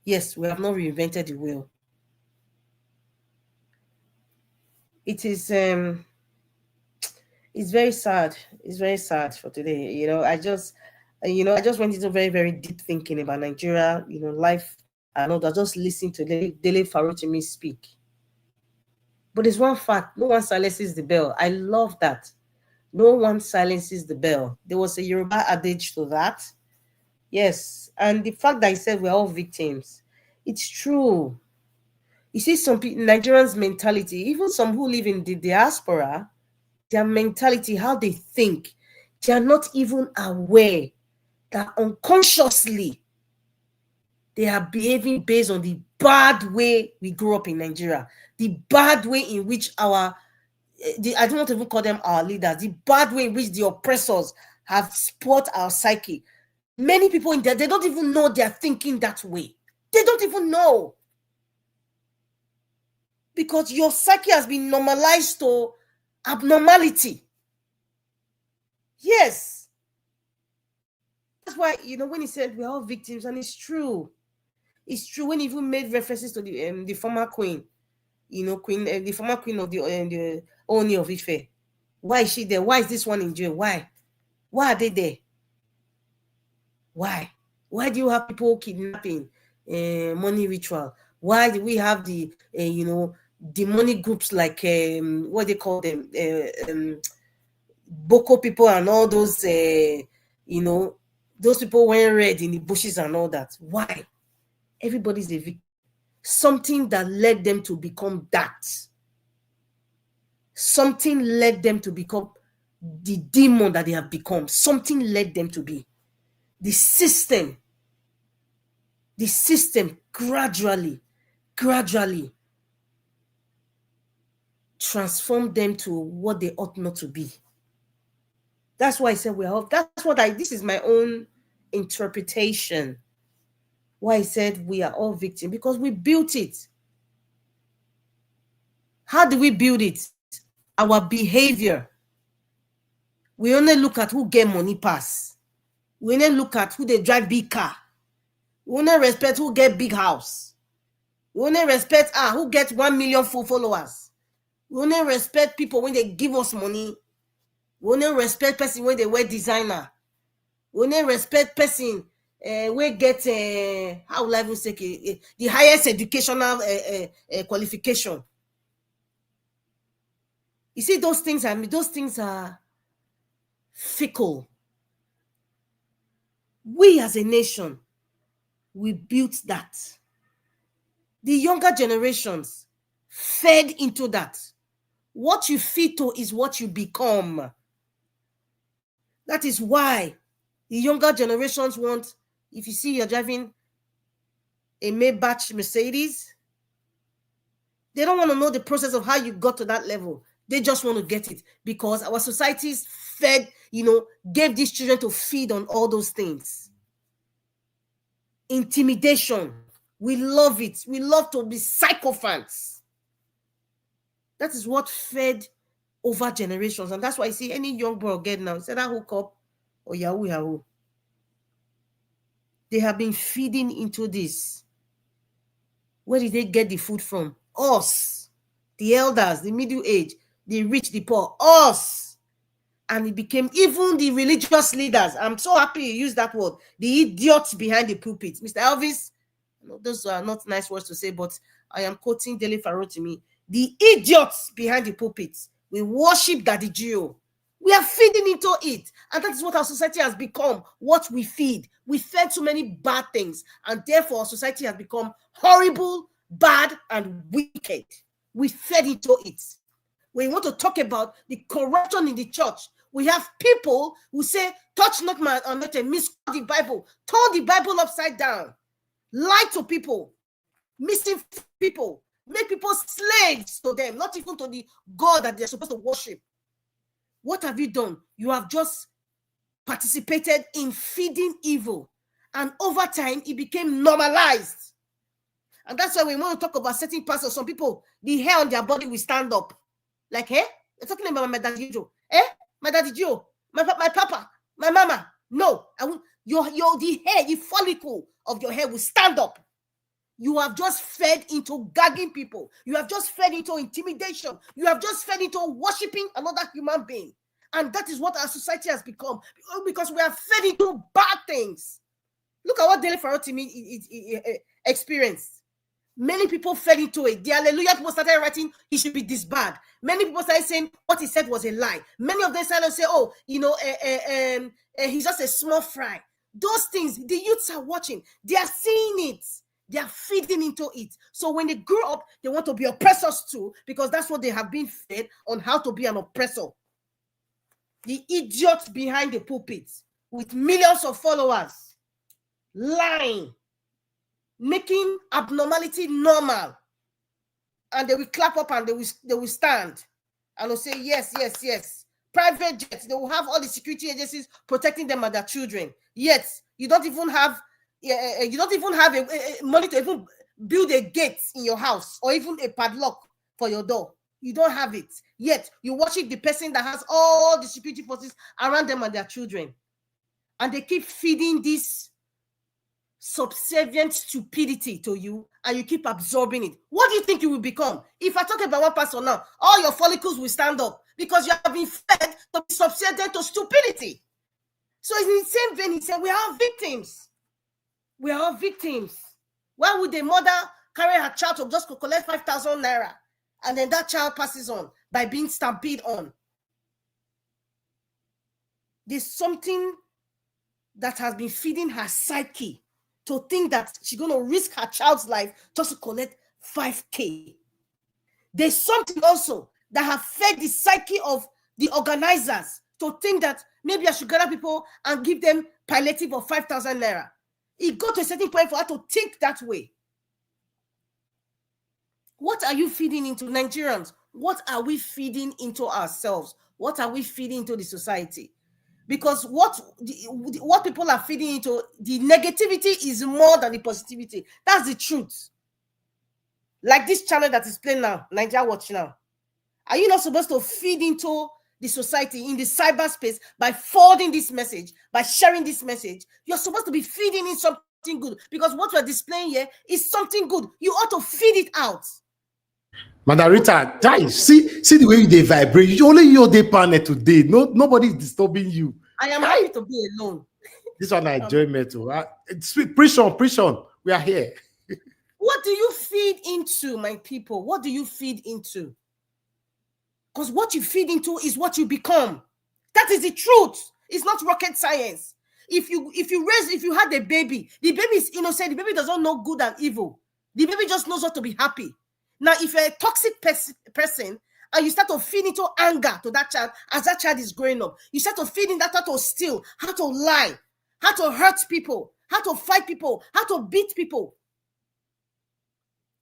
Yes, we have not reinvented the wheel. It is it's very sad. It's very sad for today. I just went into very, very deep thinking about Nigeria, life and all that. Just listen to Dele Farotimi speak. But there's one fact: no one silences the bell. I love that. No one silences the bell. There was a Yoruba adage to that. Yes, and the fact that he said we're all victims, it's true. You see, some people, Nigerians' mentality, even some who live in the diaspora, their mentality, how they think, they are not even aware that unconsciously they are behaving based on the bad way we grew up in Nigeria, the bad way in which I don't want to even call them our leaders, the bad way in which the oppressors have spoiled our psyche. Many people in there, they don't even know they're thinking that way. They don't even know. Because your psyche has been normalized to abnormality. Yes. That's why, when he said we're all victims, and it's true. It's true when he even made references to the former queen, the former queen of the Oni of Ife. Why is she there? Why is this one in jail? Why? Why are they there? Why? Why do you have people kidnapping, money ritual? Why do we have the, demonic groups like, what they call them, Boko people and all those, those people wearing red in the bushes and all that? Why? Everybody's a victim. Something that led them to become that. Something led them to become the demon that they have become. Something led them to be. The system gradually transformed them to what they ought not to be. That's why I said this is my own interpretation. Why I said we are all victims, because we built it. How do we build it? Our behavior. We only look at who get money pass. We only look at who they drive big car. We only respect who get big house. We only respect who get 1 million full followers. We only respect people when they give us money. We only respect person when they wear designer. We only respect person we get how will I even say the highest educational qualification. You see, those things are fickle. We as a nation, we built that. The younger generations fed into that. What you feed to is what you become. That is why the younger generations want, if you see you're driving a Maybach Mercedes, they don't want to know the process of how you got to that level. They just want to get it because our societies fed, gave these children to feed on all those things. Intimidation. We love it. We love to be sycophants. That is what fed over generations. And that's why I see any young boy or girl now, say that hook up or Yahoo. They have been feeding into this. Where did they get the food from? Us. The elders, the middle age, the rich, the poor. Us. And it became even the religious leaders. I'm so happy you used that word. The idiots behind the pulpit. Mr. Elvis, those are not nice words to say, but I am quoting Dele Farotimi. The idiots behind the pulpit. We worship Daddy Gio. We are feeding into it. And that is what our society has become. What we feed. We fed too many bad things. And therefore, our society has become horrible, bad, and wicked. We fed into it. When we want to talk about the corruption in the church, we have people who say, touch not my anointed, misquote the Bible, turn the Bible upside down, lie to people, missing people, make people slaves to them, not even to the God that they're supposed to worship. What have you done? You have just participated in feeding evil. And over time, it became normalized. And that's why we want to talk about certain pastors. Some people, the hair on their body will stand up. Like, hey, you're talking about my daddy Joe. My daddy Joe, my papa, my mama. No, the hair, the follicle of your hair will stand up. You have just fed into gagging people. You have just fed into intimidation. You have just fed into worshiping another human being. And that is what our society has become. Because we are fed into bad things. Look at what Dele Farotimi experienced. Many people fell into it. The Hallelujah people started writing, he should be this bad. Many people started saying what he said was a lie. Many of them started to say, oh, he's just a small fry. Those things, the youths are watching. They are seeing it. They are feeding into it. So when they grow up, they want to be oppressors too, because that's what they have been fed on, how to be an oppressor. The idiots behind the pulpit with millions of followers, lying, making abnormality normal, and they will clap up and they will stand and will say yes. Private jets, they will have all the security agencies protecting them and their children. Yet you don't even have money to even build a gate in your house or even a padlock for your door. You don't have it. Yet you worship the person that has all the security forces around them and their children, and they keep feeding this subservient stupidity to you, and you keep absorbing it. What do you think you will become? If I talk about one person now, all your follicles will stand up because you have been fed to be subservient to stupidity. So in the same vein, he said, we are victims. We are victims. Why would a mother carry her child to just collect 5,000 naira, and then that child passes on by being stampeded on? There's something that has been feeding her psyche to think that she's going to risk her child's life just to collect 5K. There's something also that have fed the psyche of the organizers to think that maybe I should gather people and give them palliative of 5,000 naira. It got to a certain point for her to think that way. What are you feeding into, Nigerians? What are we feeding into ourselves? What are we feeding into the society? Because what people are feeding into, the negativity is more than the positivity. That's the truth. Like this channel that is playing now, Nigeria Watch Now. Are you not supposed to feed into the society in the cyberspace by forwarding this message, by sharing this message? You're supposed to be feeding in something good, because what we're displaying here is something good. You ought to feed it out. Madam Rita, see the way they vibrate. You only your day panel today. Nobody is disturbing you. I am happy to be alone. This one I enjoy me too. Preach on. We are here. What do you feed into, my people? What do you feed into? Because what you feed into is what you become. That is the truth. It's not rocket science. If you had a baby, the baby is innocent. The baby doesn't know good and evil. The baby just knows how to be happy. Now, if you're a toxic person and you start to feed into anger to that child as that child is growing up, you start to feed in that, how to steal, how to lie, how to hurt people, how to fight people, how to beat people.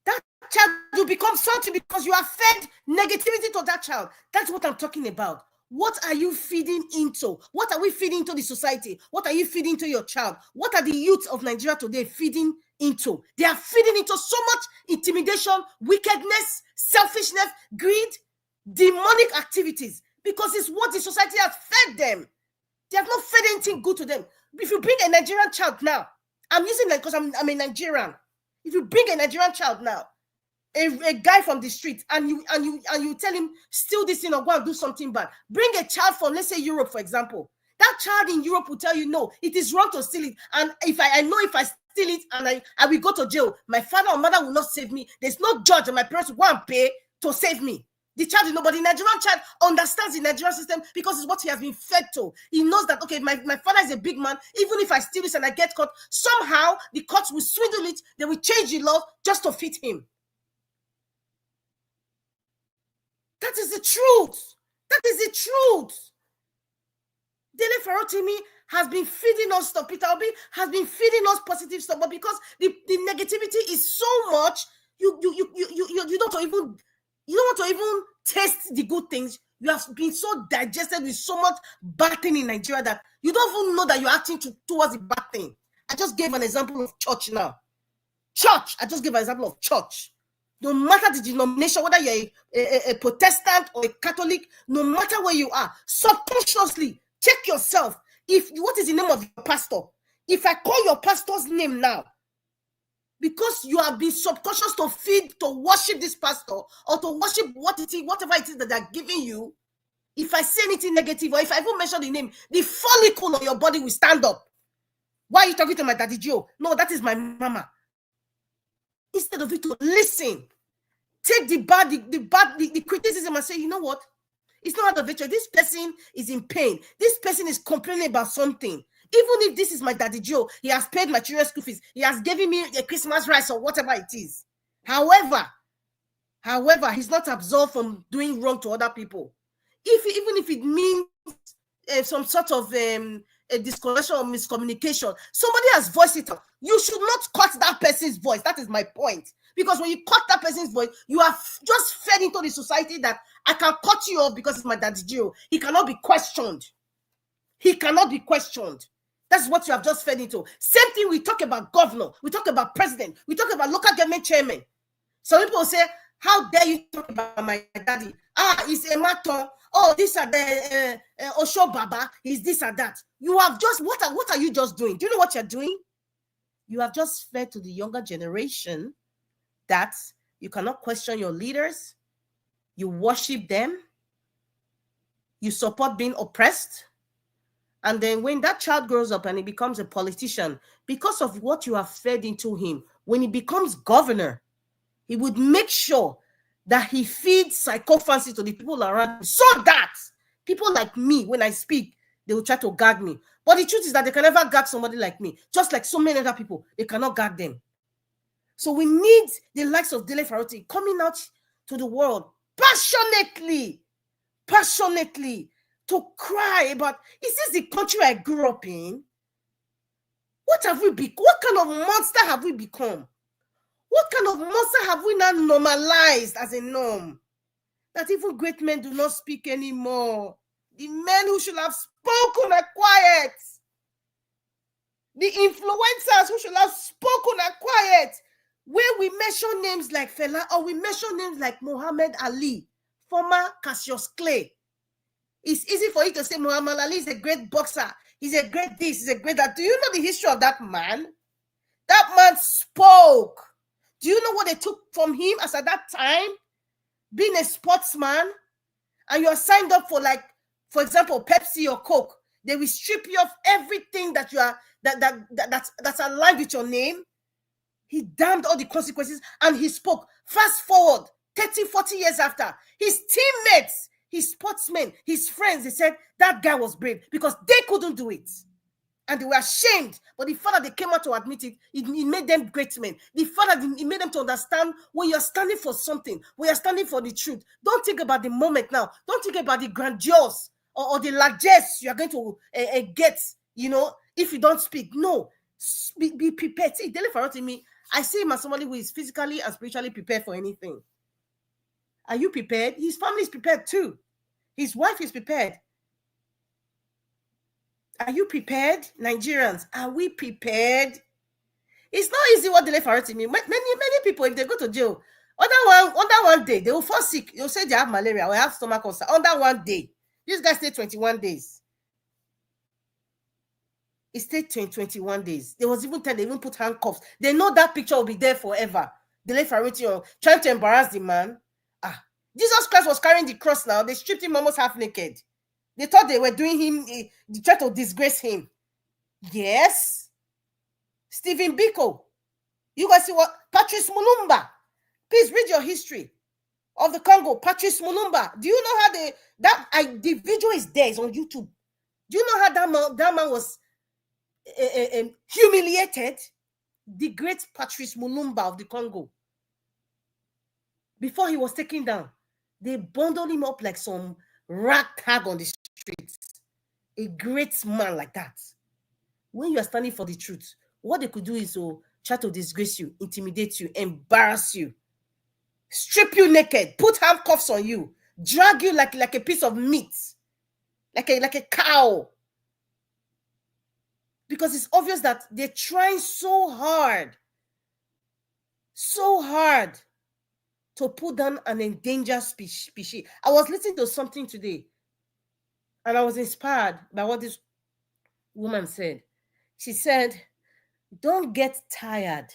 That child you become something because you have fed negativity to that child. That's what I'm talking about. What are you feeding into? What are we feeding into the society? What are you feeding to your child? What are the youth of Nigeria today feeding into? They are feeding into so much intimidation, wickedness, selfishness, greed, demonic activities, because it's what the society has fed them. They have not fed anything good to them. If you bring a Nigerian child now, I'm using that because I'm a Nigerian. If you bring a Nigerian child now, a guy from the street, and you tell him steal this thing or go and do something bad. Bring a child from, let's say, Europe, for example. That child in Europe will tell you, no, it is wrong to steal it. And if I know if I steal it and I will go to jail, my father or mother will not save me. There's no judge and my parents will go and pay to save me. The child is nobody. Nigerian child understands the Nigerian system because it's what he has been fed to. He knows that, okay, my father is a big man. Even if I steal this and I get caught, somehow the courts will swindle it. They will change the law just to fit him. That is the truth. That is the truth. Dele Farotimi has been feeding us stuff. Peter Obi has been feeding us positive stuff, but because the negativity is so much, you don't want to even taste the good things. You have been so digested with so much bad thing in Nigeria that you don't even know that you're acting towards the bad thing. I just gave an example of church now. Church. I just gave an example of church. No matter the denomination, whether you're a Protestant or a Catholic, no matter where you are, subconsciously check yourself. What is the name of your pastor? If I call your pastor's name now, because you have been subconscious to feed, to worship this pastor, or to worship whatever it is that they're giving you, if I say anything negative, or if I even mention the name, the follicle on your body will stand up. Why are you talking to my daddy Joe? No, that is my mama. Instead of you to listen, take the criticism and say, you know what? It's not out of hatred. This person is in pain. This person is complaining about something. Even if this is my daddy Joe, he has paid my children's school fees. He has given me a Christmas rice or whatever it is. However, he's not absolved from doing wrong to other people. Even if it means some sort of a disconnection or miscommunication, somebody has voiced it out. You should not cut that person's voice. That is my point. Because when you cut that person's voice, you have just fed into the society that I can cut you off because it's my daddy Joe. He cannot be questioned. He cannot be questioned. That's what you have just fed into. Same thing, we talk about governor, we talk about president, we talk about local government chairman. Some people say, how dare you talk about my daddy? He's a matter. Oh, this are the Osho Baba, he's this or that. You have just, what are you just doing? Do you know what you're doing? You have just fed to the younger generation that you cannot question your leaders, you worship them, you support being oppressed, and then when that child grows up and he becomes a politician, because of what you have fed into him, when he becomes governor, he would make sure that he feeds psychophancy to the people around him, so that people like me, when I speak, they will try to gag me. But the truth is that they can never gag somebody like me. Just like so many other people, they cannot gag them. So we need the likes of Dele Farotimi coming out to the world passionately to cry about, is this the country I grew up in? What have we become? What kind of monster have we become? What kind of monster have we now normalized as a norm? That even great men do not speak anymore. The men who should have spoken are quiet. The influencers who should have spoken are quiet. Where we mention names like Fela, or we mention names like Muhammad Ali, former Cassius Clay. It's easy for you to say Muhammad Ali is a great boxer. He's a great this, he's a great that. Do you know the history of that man? That man spoke. Do you know what they took from him as at that time? Being a sportsman, and you're signed up for, like, for example, Pepsi or Coke. They will strip you of everything that you are that's aligned with your name. He damned all the consequences and he spoke. Fast forward 30, 40 years after, his teammates, his sportsmen, his friends, they said that guy was brave because they couldn't do it. And they were ashamed. But the fact that they came out to admit it, it made them great men. The fact that it made them to understand when you're standing for something, when you're standing for the truth. Don't think about the moment now. Don't think about the grandiose or the largesse you're going to get, if you don't speak. No. Be prepared. See, Dele Farotimi, I see him as somebody who is physically and spiritually prepared for anything. Are you prepared? His family is prepared too. His wife is prepared. Are you prepared? Nigerians, are we prepared? It's not easy what Dele Farotimi. Many people, if they go to jail, under one day, they will fall sick. They'll say they have malaria or have stomach ulcer. Under one day. This guy stayed 21 days. He stayed 21 days. There was even time they even put handcuffs. They know that picture will be there forever. Dele Farotimi trying to embarrass the man. Jesus Christ was carrying the cross now. They stripped him almost half naked. They thought they were doing him, they tried to disgrace him. Yes. Stephen Biko. You guys see what? Patrice Mulumba. Please read your history of the Congo. Patrice Mulumba. Do you know how the video is there? It's on YouTube. Do you know how that man was humiliated? The great Patrice Mulumba of the Congo. Before he was taken down, they bundled him up like some ragtag on the streets. A great man like that. When you are standing for the truth, what they could do is to try to disgrace you, intimidate you, embarrass you, strip you naked, put handcuffs on you, drag you like a piece of meat, like a cow. Because it's obvious that they're trying so hard to put down an endangered species. I was listening to something today, and I was inspired by what this woman said. She said, don't get tired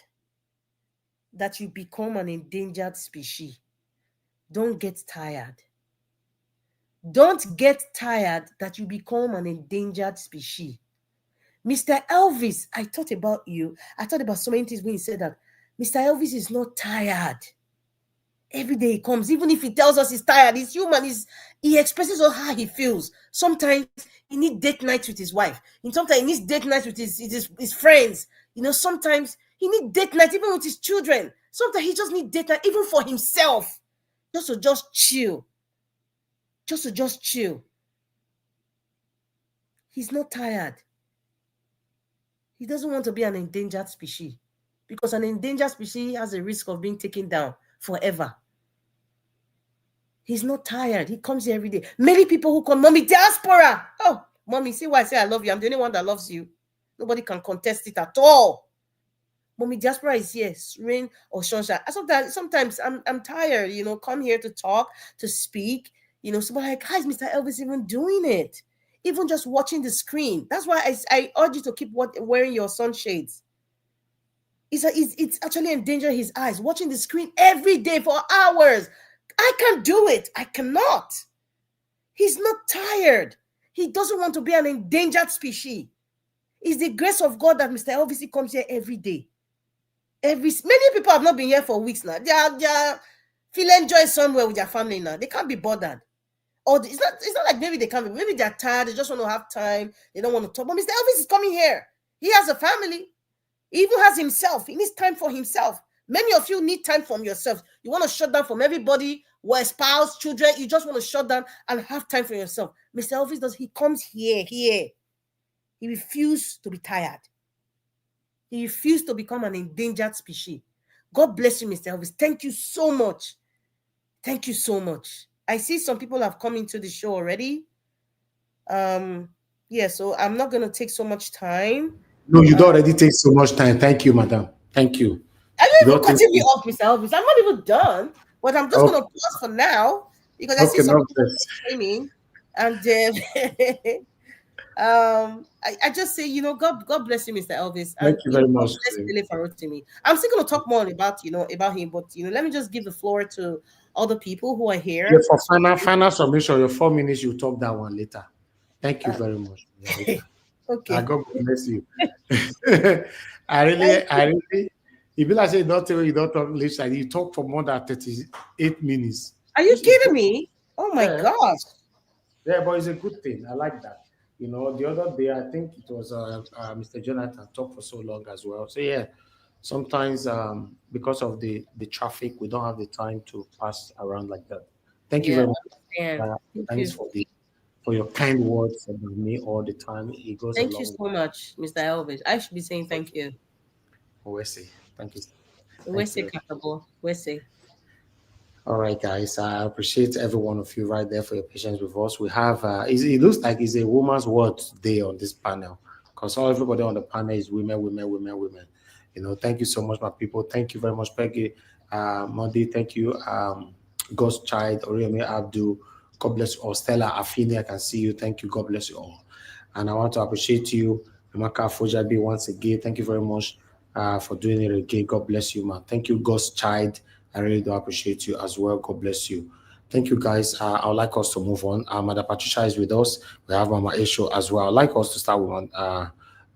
that you become an endangered species. Don't get tired. Don't get tired that you become an endangered species. Mr. Elvis, I thought about you. I thought about so many things when he said that. Mr. Elvis is not tired. Every day he comes, even if he tells us he's tired, he's human. He expresses how he feels. Sometimes he needs date nights with his wife. And sometimes he needs date nights with his friends. Sometimes he needs date nights even with his children. Sometimes he just needs date night even for himself. Just to chill. Just chill. He's not tired. He doesn't want to be an endangered species. Because an endangered species has a risk of being taken down forever. He's not tired. He comes here every day. Many people who come, Mommy, diaspora. Oh, Mommy, see why I say I love you. I'm the only one that loves you. Nobody can contest it at all. Mommy, diaspora is here, rain or sunshine. Sometimes I'm tired, come here to talk, to speak. Somebody like, how is Mr. Elvis even doing it? Even just watching the screen. That's why I urge you to keep wearing your sunshades. It's actually endangering his eyes, watching the screen every day for hours. I can't do it. I cannot. He's not tired. He doesn't want to be an endangered species. It's the grace of God that Mr. Elvis comes here every day. Many people have not been here for weeks now. They are feeling joy somewhere with their family now. They can't be bothered. Or it's not like maybe they can't be. Maybe they're tired. They just want to have time. They don't want to talk. But Mr. Elvis is coming here. He has a family. He even has himself. He needs time for himself. Many of you need time from yourself. You want to shut down from everybody, spouse, children. You just want to shut down and have time for yourself. Mr. Elvis he comes here. He refuses to be tired. He refused to become an endangered species. God bless you, Mr. Elvis. Thank you so much. Thank you so much. I see some people have come into the show already. So I'm not going to take so much time. No, you don't already take so much time. Thank you, madam. Thank you. I don't even cutting me off, Mr. Elvis. I'm not even done, but I'm just going to pause for now because I see some people screaming. And I just say, God bless you, Mr. Elvis. Thank you very much. God bless Dele Farotimi. I'm still going to talk more about him, but let me just give the floor to other people who are here. Yeah, for final submission, your 4 minutes, you talk that one later. Thank you very much. Okay. God bless you. I really, if you say you don't talk later, you talk for more than 38 minutes. Are you kidding me? Oh my gosh. Yeah, but it's a good thing. I like that. The other day, I think it was Mr. Jonathan talked for so long as well. So yeah, sometimes because of the traffic, we don't have the time to pass around like that. Thank you very much. Thanks for your kind words about me all the time. It goes Thank you so much, Mr. Elvis. I should be saying thank you. We'll see. Thank you. We Thank you say very much. Katabo. We say. All right, guys. I appreciate every one of you right there for your patience with us. We have, it looks like it's a woman's word day on this panel because all everybody on the panel is women, women, women, women. Thank you so much, my people. Thank you very much, Peggy. Monday, thank you. Ghost Child, Oriemi Abdul. God bless you all. Stella Afini, I can see you. Thank you. God bless you all. And I want to appreciate you, Amaka Fojabi, once again. Thank you very much for doing it again. God bless you, man. Thank you, God's child. I really do appreciate you as well. God bless you. Thank you, guys. I would like us to move on. Madam Patricia is with us. We have Mama Esho as well. I'd like us to start with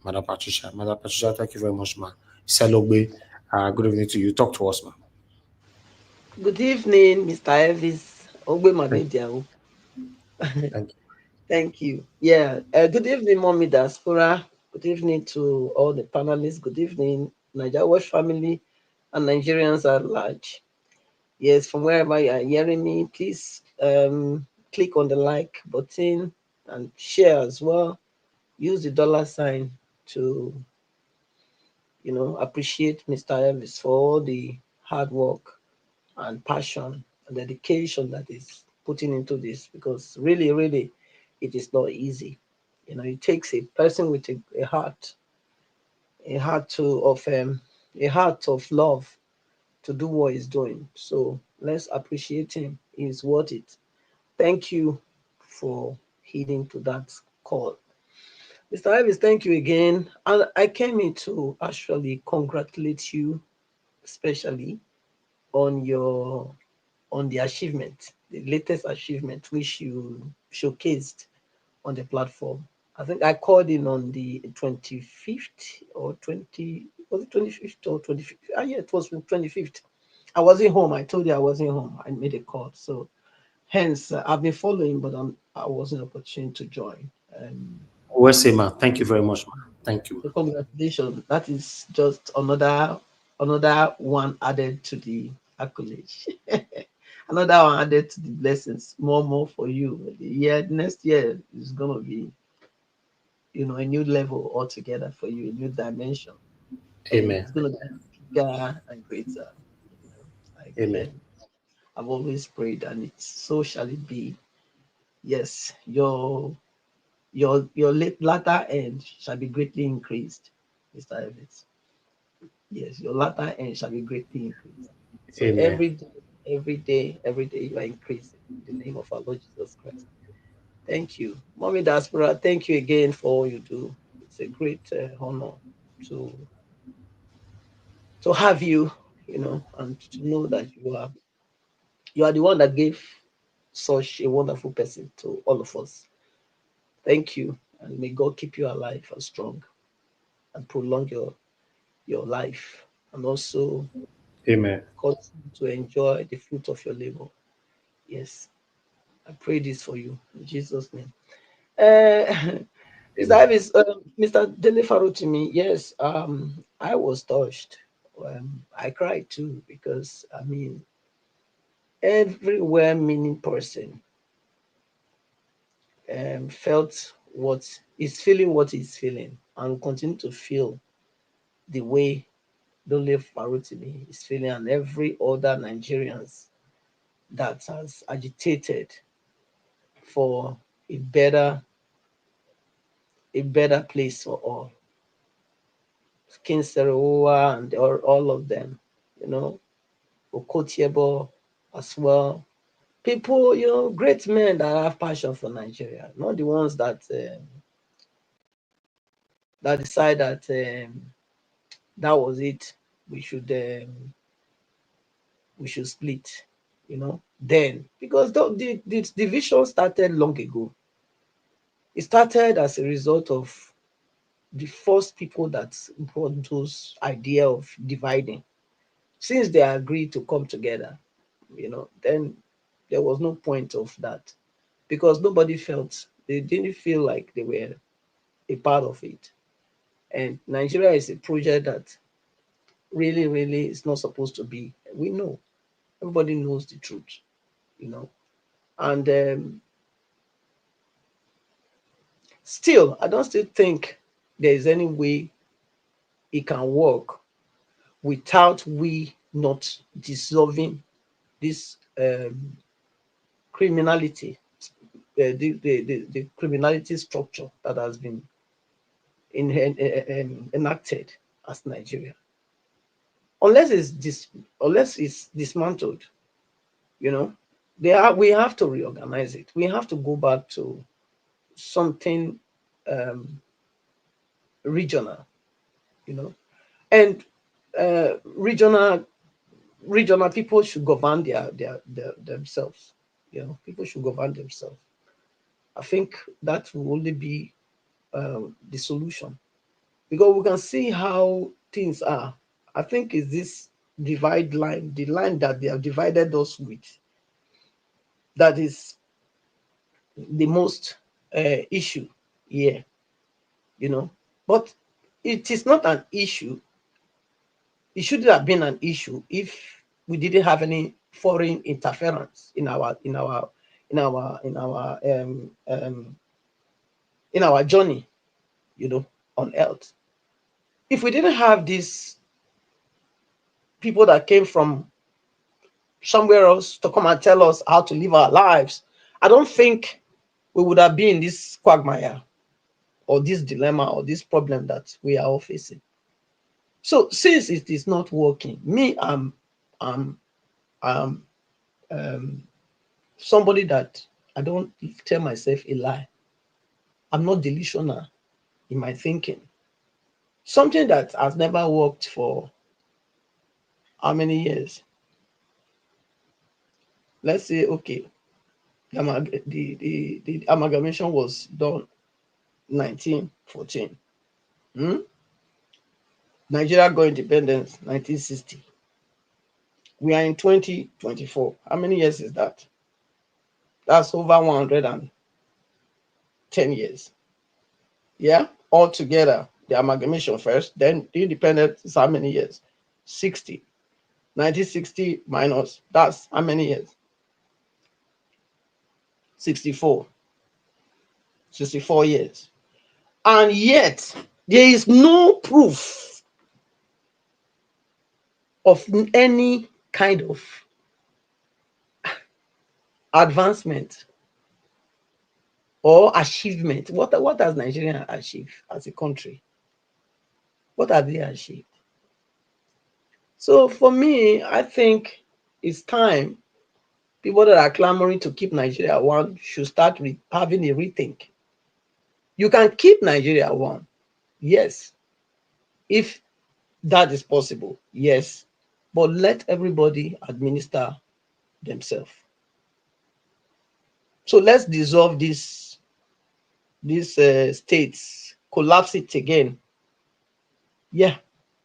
Madam Patricia. Madam Patricia, thank you very much, ma. Selogbe, good evening to you. Talk to us, ma. Good evening, Mr. Elvis. Ogbe Thank, Mabedia. thank Thank you. Yeah. Good evening, Mommy Diaspora. Good evening to all the panelists. Good evening, Nigeria Watch family and Nigerians at large. Yes, from wherever you are hearing me, please click on the like button and share as well. Use the dollar sign to, appreciate Mr. Elvis for all the hard work and passion and dedication that is putting into this, because really, really, it is not easy. It takes a person with a heart a heart of love to do what he's doing. So let's appreciate him. He's worth it. Thank you for heeding to that call. Mr. Ivis, thank you again. And I came in to actually congratulate you, especially on your on the achievement, the latest achievement which you showcased on the platform. I think I called in on the 25th or 20, was it 25th or 25th? Ah, yeah, it was 25th. I wasn't home. I told you I wasn't home. I made a call. So hence, I've been following, but I wasn't opportune to join. Well, say, ma. Thank you very much, ma. Thank you. So congratulations. That is just another one added to the accolade. Another one added to the blessings. More for you. Next year is gonna be, a new level altogether for you, a new dimension, and Amen. it's gonna get bigger and greater. You know, like Amen. I've always prayed, and it's so shall it be. Yes, your late latter end shall be greatly increased, Mr. Evans. Yes, your latter end shall be greatly increased. So Amen. every day you are increasing in the name of our Lord Jesus Christ. Thank you. Mommy Diaspora, thank you again for all you do. It's a great honor to have you, and to know that you are the one that gave such a wonderful person to all of us. Thank you, and may God keep you alive and strong and prolong your life, and also Amen. continue to enjoy the fruit of your labor. Yes, I pray this for you in Jesus' name. Uh, Mr. Amen. Ivis, Mr. Dele Farotimi, yes, I was touched. I cried too because I mean, every well-meaning person felt what is feeling, what he's feeling, and continue to feel the way Dele Farotimi is feeling, and every other Nigerians that has agitated for a better place for all. King Serowa and all of them, you know, Okotiebo as well. People, great men that have passion for Nigeria, not the ones that decide that that was it. We should split, Then because the division started long ago. It started as a result of the first people that brought those idea of dividing. Since they agreed to come together, then there was no point of that, because they didn't feel like they were a part of it. And Nigeria is a project that really, really is not supposed to be. We know, everybody knows the truth, you know. And still, I don't still think there is any way it can work without we not dissolving this criminality, the criminality structure that has been enacted as Nigeria. Unless it's dismantled, you know, we have to reorganize it. We have to go back to something regional, you know, and regional people should govern themselves. You know, people should govern themselves. I think that will only be the solution, because we can see how things are. I think it's this divide line, the line that they have divided us with, that is the most issue here, you know. But it is not an issue. It shouldn't have been an issue if we didn't have any foreign interference in our journey, you know, on earth. If we didn't have these people that came from somewhere else to come and tell us how to live our lives, I don't think we would have been in this quagmire or this dilemma or this problem that we are all facing. So since it is not working, me, I'm somebody that I don't tell myself a lie. I'm not delusional in my thinking. Something that has never worked for how many years? Let's say, okay, the amalgamation was done 1914. Nigeria got independence 1960. We are in 2024. How many years is that? That's over 110 years. Yeah, all together, the amalgamation first, then the independence is how many years? 60. 1960 minus, that's how many years? 64. 64 years. And yet, there is no proof of any kind of advancement or achievement. What has Nigeria achieved as a country? What have they achieved? So for me, I think it's time people that are clamoring to keep Nigeria one should start having a rethink. You can keep Nigeria one, yes, if that is possible, yes, but let everybody administer themselves. So let's dissolve these states, collapse it again. Yeah,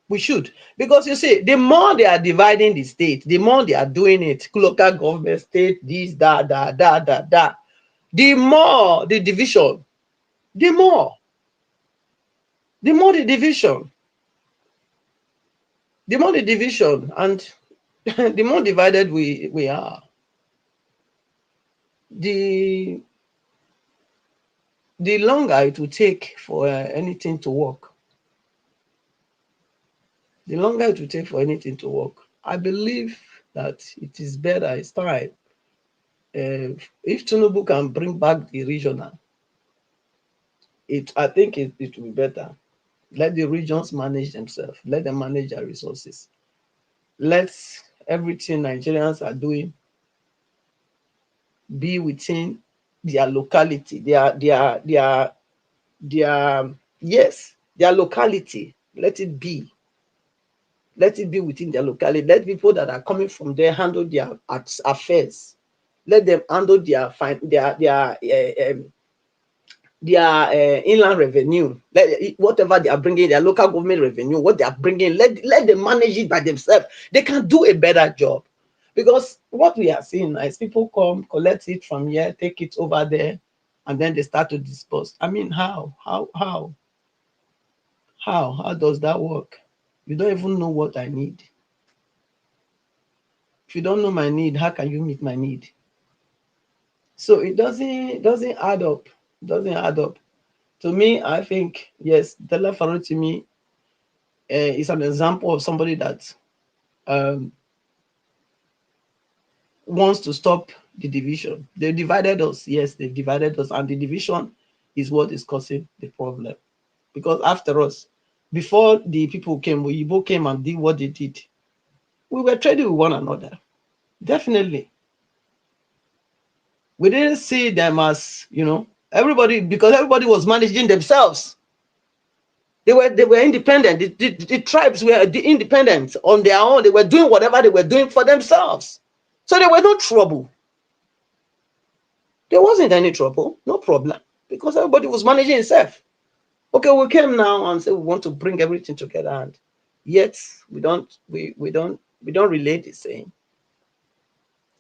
we should, because you see, the more they are dividing the state, the more they are doing it, local government, state, this, that, the more the division, the more the division, and the more divided we are, the longer it will take for anything to work. The longer it will take for anything to work. I believe that it is better, it's time. If Tinubu can bring back the regional, I think it will be better. Let the regions manage themselves. Let them manage their resources. Let everything Nigerians are doing be within their locality, their locality. Let it be within their locality. Let people that are coming from there handle their affairs. Let them handle their inland revenue. Whatever they are bringing, their local government revenue, what they are bringing, let them manage it by themselves. They can do a better job, because what we are seeing is people come, collect it from here, take it over there, and then they start to disperse. I mean, how does that work? You don't even know what I need. If you don't know my need, how can you meet my need? So it doesn't add up. It doesn't add up. To me, I think, yes, Dele Farotimi is an example of somebody that wants to stop the division. They divided us. Yes, they divided us, and the division is what is causing the problem. Because after us, before the people came, Oyibo came and did what they did, we were trading with one another. Definitely. We didn't see them as, everybody, because everybody was managing themselves. They were independent. The tribes were independent on their own. They were doing whatever they were doing for themselves. So there was no trouble. There wasn't any trouble, no problem, because everybody was managing himself. Okay, we came now and said we want to bring everything together, and yet we don't relate the same.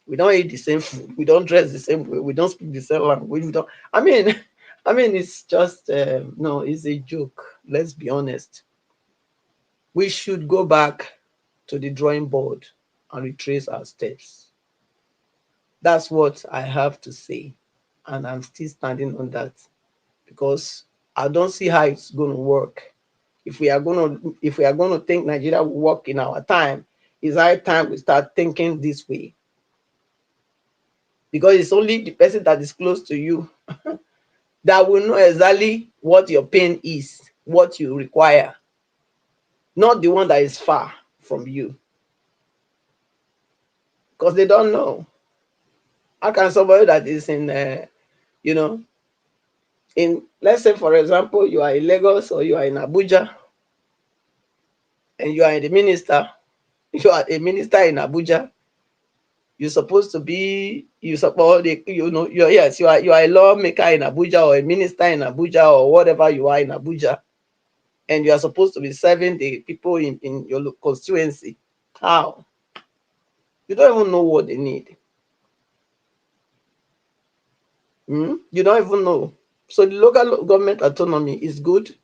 We don't eat the same food. We don't dress the same way. We don't speak the same language. We don't. I mean, it's just no. It's a joke. Let's be honest. We should go back to the drawing board and retrace our steps. That's what I have to say, and I'm still standing on that, because I don't see how it's going to work. If we are going to think Nigeria will work in our time, it's high time we start thinking this way. Because it's only the person that is close to you that will know exactly what your pain is, what you require, not the one that is far from you. Because they don't know. How can somebody that is in, let's say, for example, you are in Lagos or you are in Abuja, and you are the minister, you are a minister in Abuja, you're supposed to be, you are a lawmaker in Abuja, or a minister in Abuja, or whatever you are in Abuja, and you are supposed to be serving the people in your constituency. How? You don't even know what they need. You don't even know. So the local government autonomy is good,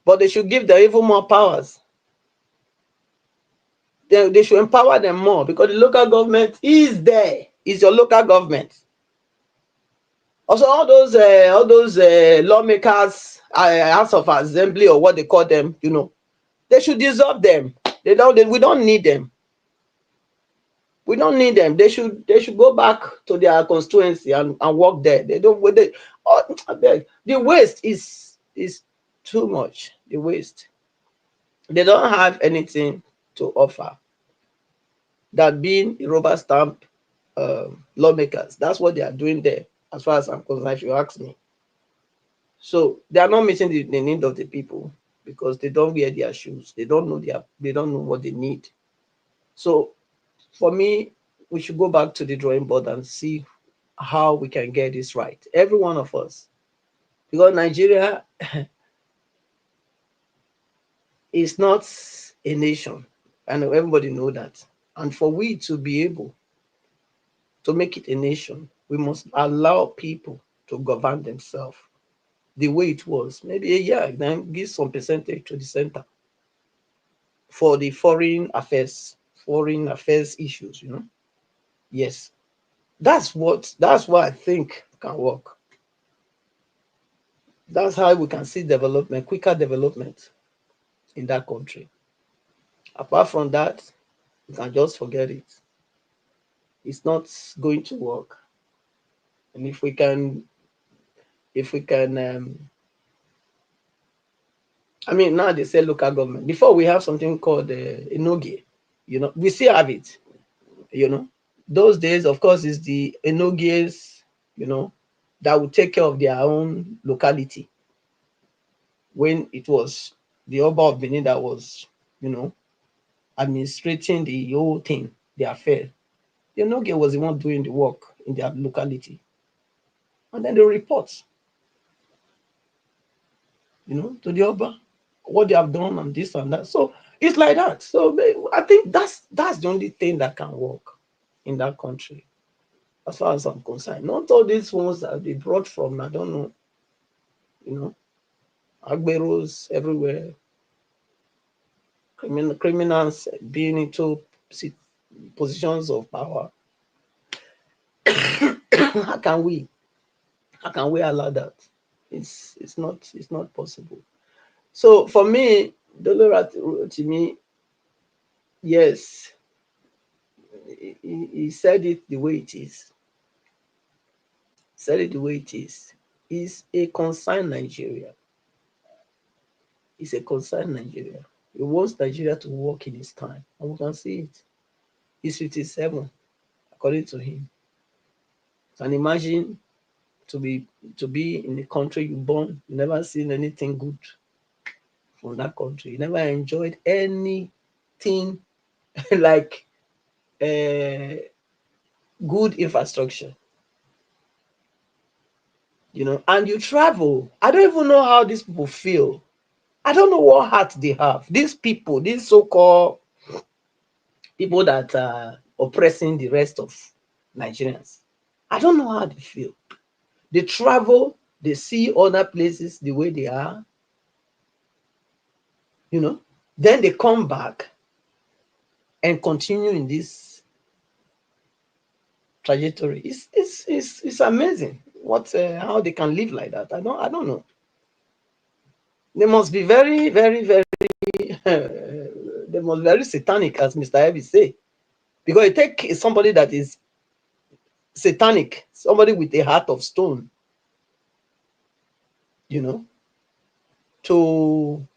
but they should give them even more powers. They should empower them more, because the local government is there. It's your local government. Also, all those lawmakers, House of Assembly, or what they call them, they should dissolve them. We don't need them. We don't need them. They should go back to their constituency and work there. They don't. The waste is too much. The waste. They don't have anything to offer. That being rubber stamp lawmakers. That's what they are doing there, as far as I'm concerned, if you ask me. So they are not meeting the need of the people, because they don't wear their shoes. They don't know what they need. So for me, we should go back to the drawing board and see how we can get this right. Every one of us. Because Nigeria is not a nation. And everybody knows that. And for we to be able to make it a nation, we must allow people to govern themselves the way it was. Maybe a year, then give some percentage to the center for the foreign affairs issues, Yes. That's what I think can work. That's how we can see development, quicker development in that country. Apart from that, you can just forget it. It's not going to work. And if we can, now they say local government. Before, we have something called Enogie. We still have it. Those days, of course, is the Enogies, that will take care of their own locality. When it was the Oba of Benin that was, administrating the whole thing, the affair. The Enogie was the one doing the work in their locality. And then they report, to the Oba, what they have done and this and that. So it's like that. So I think that's the only thing that can work in that country, as far as I'm concerned. Not all these ones that they brought from, I don't know, Agberos everywhere, criminals being into positions of power. How can we allow that? It's not possible. So for me, Dele Farotimi, yes, he said it the way it is. Said it the way it is. It's a concerned Nigeria. It's a concerned Nigeria. He wants Nigeria to work in his time, and we can see it. He's 57, according to him. And imagine to be in the country you born, you never seen anything good from that country. You never enjoyed anything like good infrastructure. You know, and you travel. I don't even know how these people feel. I don't know what heart they have. These people, these so-called people that are oppressing the rest of Nigerians. I don't know how they feel. They travel, they see other places the way they are, you know, then they come back and continue in this trajectory. It's amazing how they can live like that. I don't know. They must be very, very, very they must be very satanic, as Mr. Evie say. Because it takes somebody that is satanic, somebody with a heart of stone, you know, to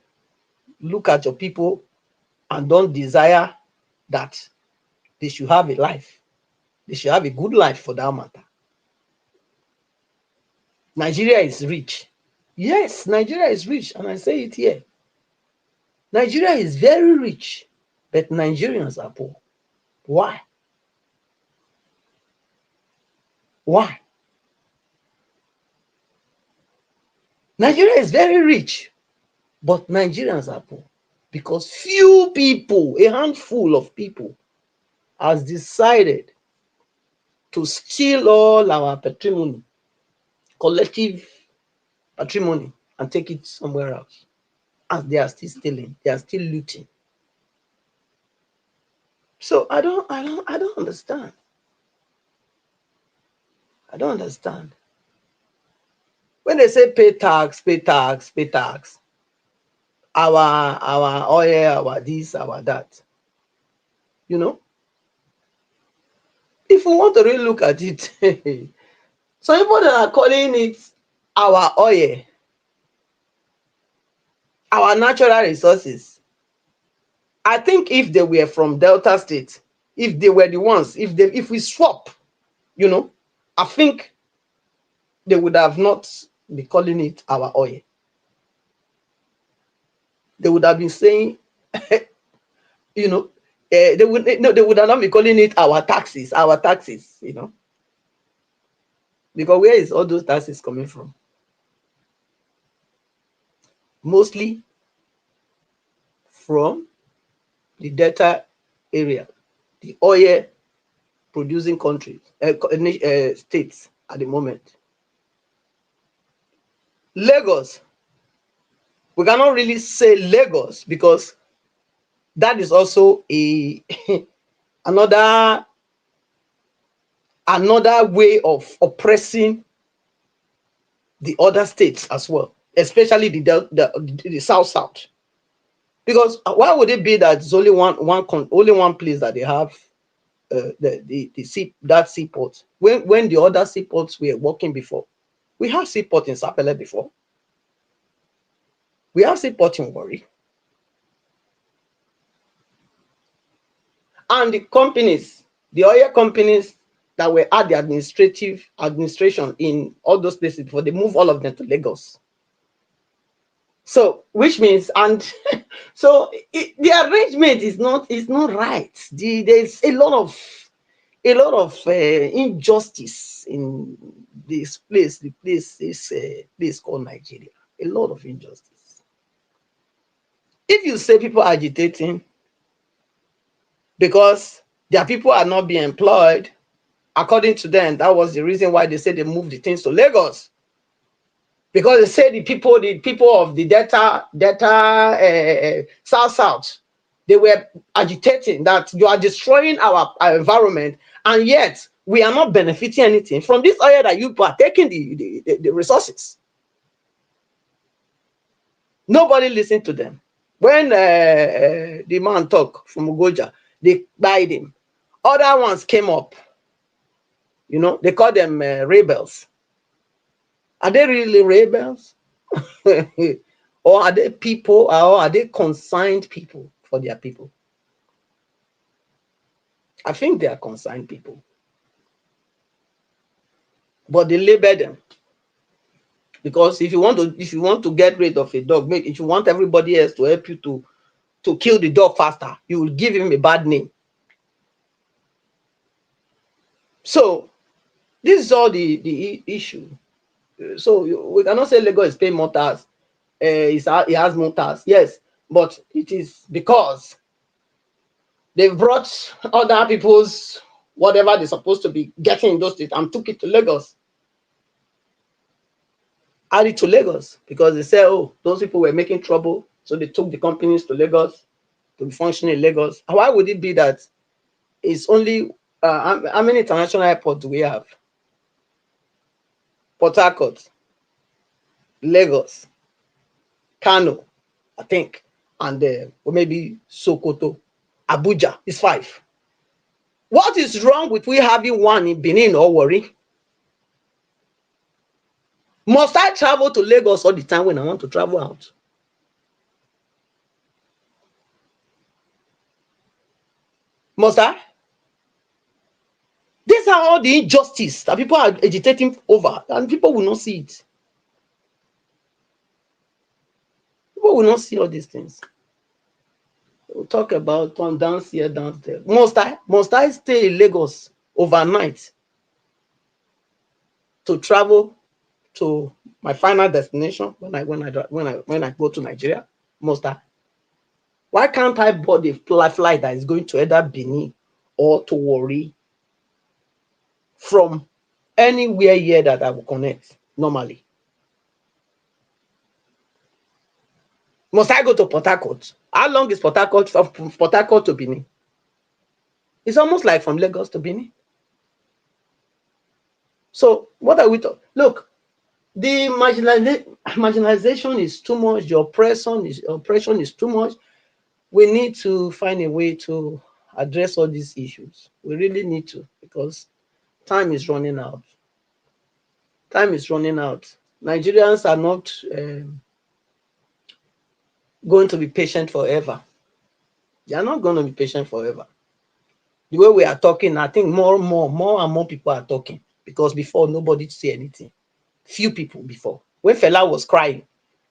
look at your people and don't desire that they should have a life. They should have a good life for that matter. Nigeria is rich. Yes, Nigeria is rich, and I say it here. Nigeria is very rich, but Nigerians are poor. Why? Why? Nigeria is very rich, but Nigerians are poor because few people, a handful of people, has decided to steal all our patrimony, collective patrimony, and take it somewhere else. And they are still stealing, they are still looting. So I don't understand. I don't understand. When they say pay tax, pay tax, pay tax, our oil, our this, our that, you know, if we want to really look at it, some people that are calling it our oil, our natural resources, I think if they were from Delta State, if they were the ones, if we swap, you know, I think they would have not be calling it our oil. They would have been saying, you know, they would have not be calling it our taxes, you know. Because where is all those taxes coming from? Mostly from the Delta area, the oil producing countries, states at the moment. Lagos, we cannot really say Lagos because that is also a another way of oppressing the other states as well, especially the south. Because why would it be that it's only one place that they have that seaport when the other seaports were working before? We have seaport in Sapele before. We have seaport in Warri. And the companies, the oil companies that were at the administration in all those places before, they move all of them to Lagos. So, which means, and so the arrangement is not right. There's a lot of injustice in this place. The place is a place called Nigeria. A lot of injustice. If you say people are agitating because their people are not being employed, according to them, that was the reason why they said they moved the things to Lagos. Because they say the people of the Delta South, they were agitating that you are destroying our environment, and yet we are not benefiting anything from this oil that you are taking the resources. Nobody listened to them. When the man talk from Ugoja, they bite him. Other ones came up. You know, they call them rebels. Are they really rebels? Or are they people, or are they consigned people for their people? I think they are consigned people. But they label them. Because if you want to get rid of a dog, if you want everybody else to help you to kill the dog faster, you will give him a bad name. So this is all the issue. So we cannot say Lagos is paying more tax. It has more tax, yes, but it is because they've brought other people's whatever they're supposed to be getting in those states and took it to Lagos. Add it to Lagos because they say, oh, those people were making trouble, so they took the companies to Lagos to be functioning in Lagos. Why would it be that it's only how many international airports do we have? Port Harcourt, Lagos, Kano, I think, and or maybe Sokoto, Abuja is 5. What is wrong with we having one in Benin or Warri? Must I travel to Lagos all the time when I want to travel out? Must I? These are all the injustice that people are agitating over, and people will not see it. People will not see all these things. We'll talk about turn dance here, dance there. Must I stay in Lagos overnight to travel to my final destination when I go to Nigeria? Must I? Why can't I board a flight that is going to either Benin or to Warri from anywhere here that I will connect normally? Must I go to Port Harcourt? How long is Port Harcourt from Port Harcourt to Benin? It's almost like from Lagos to Benin. So what are we talking? Look, the marginalization is too much. The oppression is too much. We need to find a way to address all these issues. We really need to, because time is running out. Time is running out. Nigerians are not going to be patient forever. They are not going to be patient forever. The way we are talking, I think more and more people are talking, because before nobody say anything. Few people before. When Fela was crying,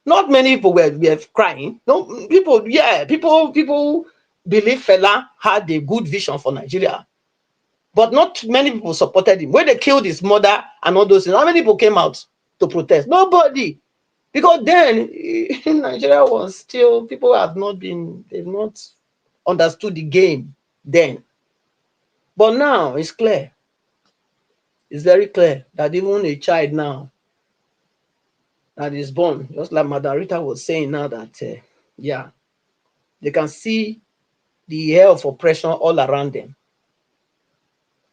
not many people were crying. No people, people believe Fela had a good vision for Nigeria, but not many people supported him. When they killed his mother and all those things, how many people came out to protest? Nobody. Because then Nigeria was still, people they've not understood the game then. But now it's clear. It's very clear that even a child now that is born, just like Madam Rita was saying now, that yeah, they can see the air of oppression all around them,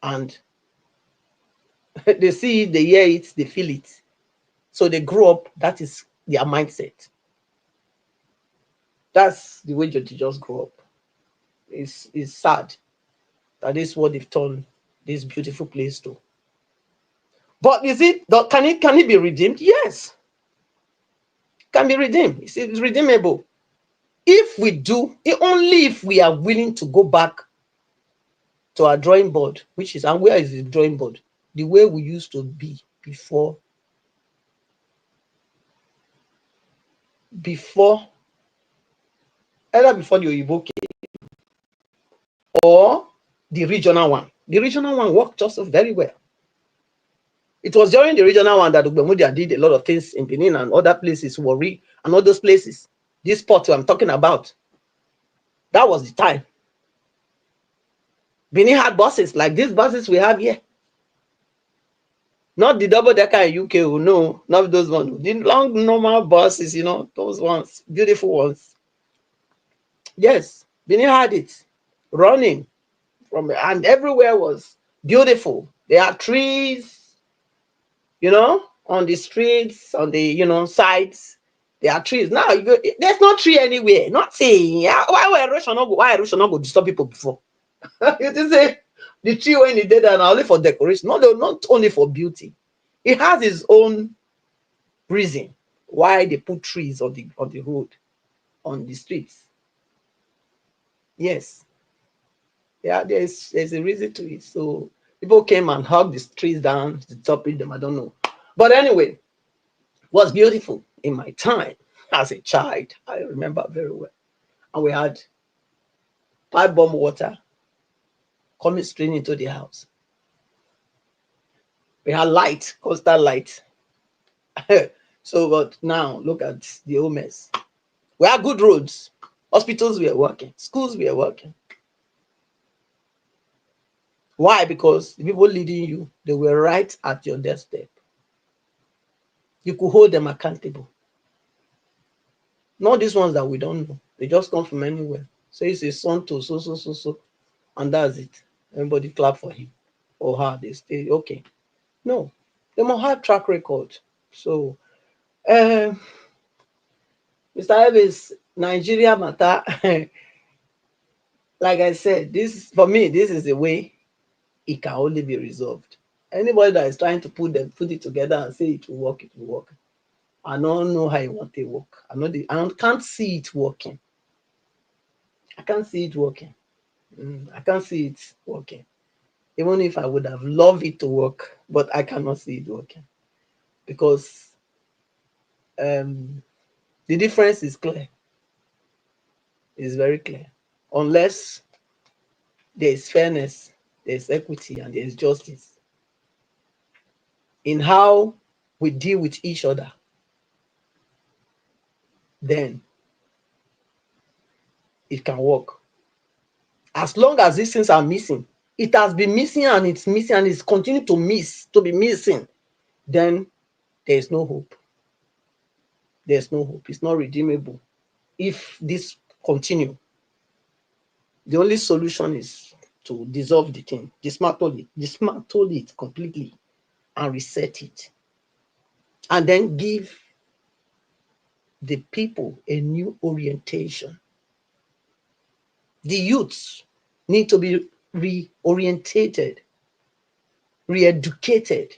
and they see it, they hear it, they feel it. So they grow up. That is their mindset. That's the way they just grow up. It's sad that is what they've turned this beautiful place to. But is it? Can it be redeemed? Yes, can be redeemed. It's redeemable. If we do, only if we are willing to go back to our drawing board, which is, and where is the drawing board? The way we used to be before either before the Oyibo came or the regional one. The regional one worked just very well. It was during the regional one that Ugbemudia did a lot of things in Benin and other places, Warri and all those places. This spot I'm talking about, that was the time. Benin had buses like these buses we have here. Not the double decker in UK, no, not those ones. The long normal buses, those ones, beautiful ones. Yes, Benin had it running and everywhere was beautiful. There are trees, on the streets, on the sides. There are trees. Now there's no tree anywhere. Nothing. Why erosion not go disturb people before? You just say The tree when he did that only for decoration, not only for beauty. It has its own reason why they put trees on the road, on the streets. Yes. Yeah, there's a reason to it. So people came and hugged the trees down to top it them. I don't know. But anyway, it was beautiful in my time as a child. I remember very well. And we had pipe bomb water coming straight into the house. We had light, constant light. So, but now look at the whole mess. We had good roads. Hospitals were working. Schools were working. Why? Because the people leading you, they were right at your doorstep. You could hold them accountable. Not these ones that we don't know. They just come from anywhere. So it's a son to so, and that's it. Everybody clap for him or her. They stay okay. No, they must have track record. So, Mr. Evans, Nigeria matter. Like I said, this for me, this is the way it can only be resolved. Anybody that is trying to put it together and say it will work, it will work. I don't know how you want it to work. I can't see it working. I can't see it working. I can't see it working. Even if I would have loved it to work, but I cannot see it working because the difference is clear. It's very clear. Unless there is fairness, there is equity, and there is justice in how we deal with each other, then it can work. As long as these things are missing, it has been missing and it's continuing to be missing, then there is no hope. There's no hope. It's not redeemable. If this continue, the only solution is to dissolve the thing, dismantle it completely and reset it. And then give the people a new orientation. The youths need to be reorientated, re-educated.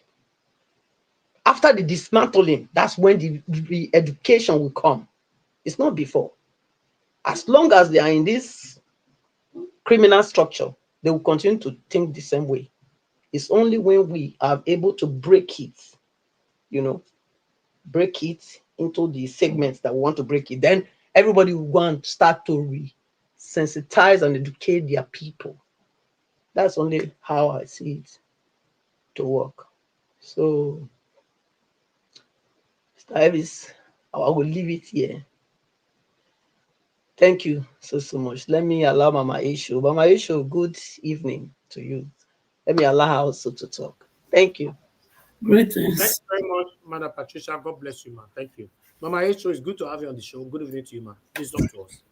After the dismantling, that's when the re-education will come. It's not before. As long as they are in this criminal structure, they will continue to think the same way. It's only when we are able to break it, break it into the segments that we want to break it, then everybody will want to start to re-sensitize and educate their people. That's only how I see it to work. So, Mr. Elvis, I will leave it here. Thank you so much. Let me allow Mama Isho. Mama Isho, good evening to you. Let me allow her also to talk. Thank you. Greetings. Thanks very much, Madam Patricia. God bless you, ma. Thank you. Mama H, it's good to have you on the show. Good evening to you, ma. Please talk to us.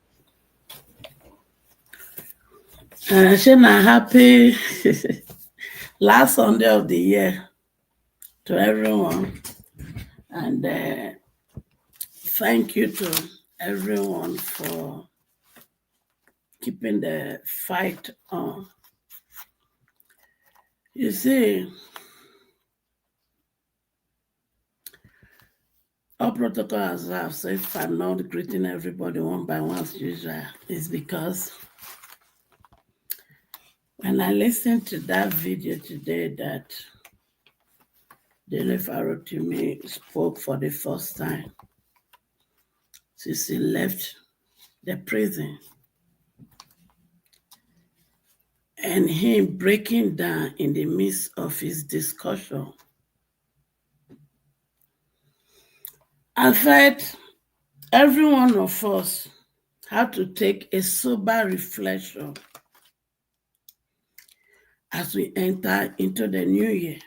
Shana, happy last Sunday of the year to everyone. And thank you to everyone for keeping the fight on. You see, our protocol, as I've said, if I'm not greeting everybody one by one as usual, is because when I listened to that video today that Dele Farotimi spoke for the first time since he left the prison, and him breaking down in the midst of his discussion, I felt every one of us have to take a sober reflection as we enter into the new year.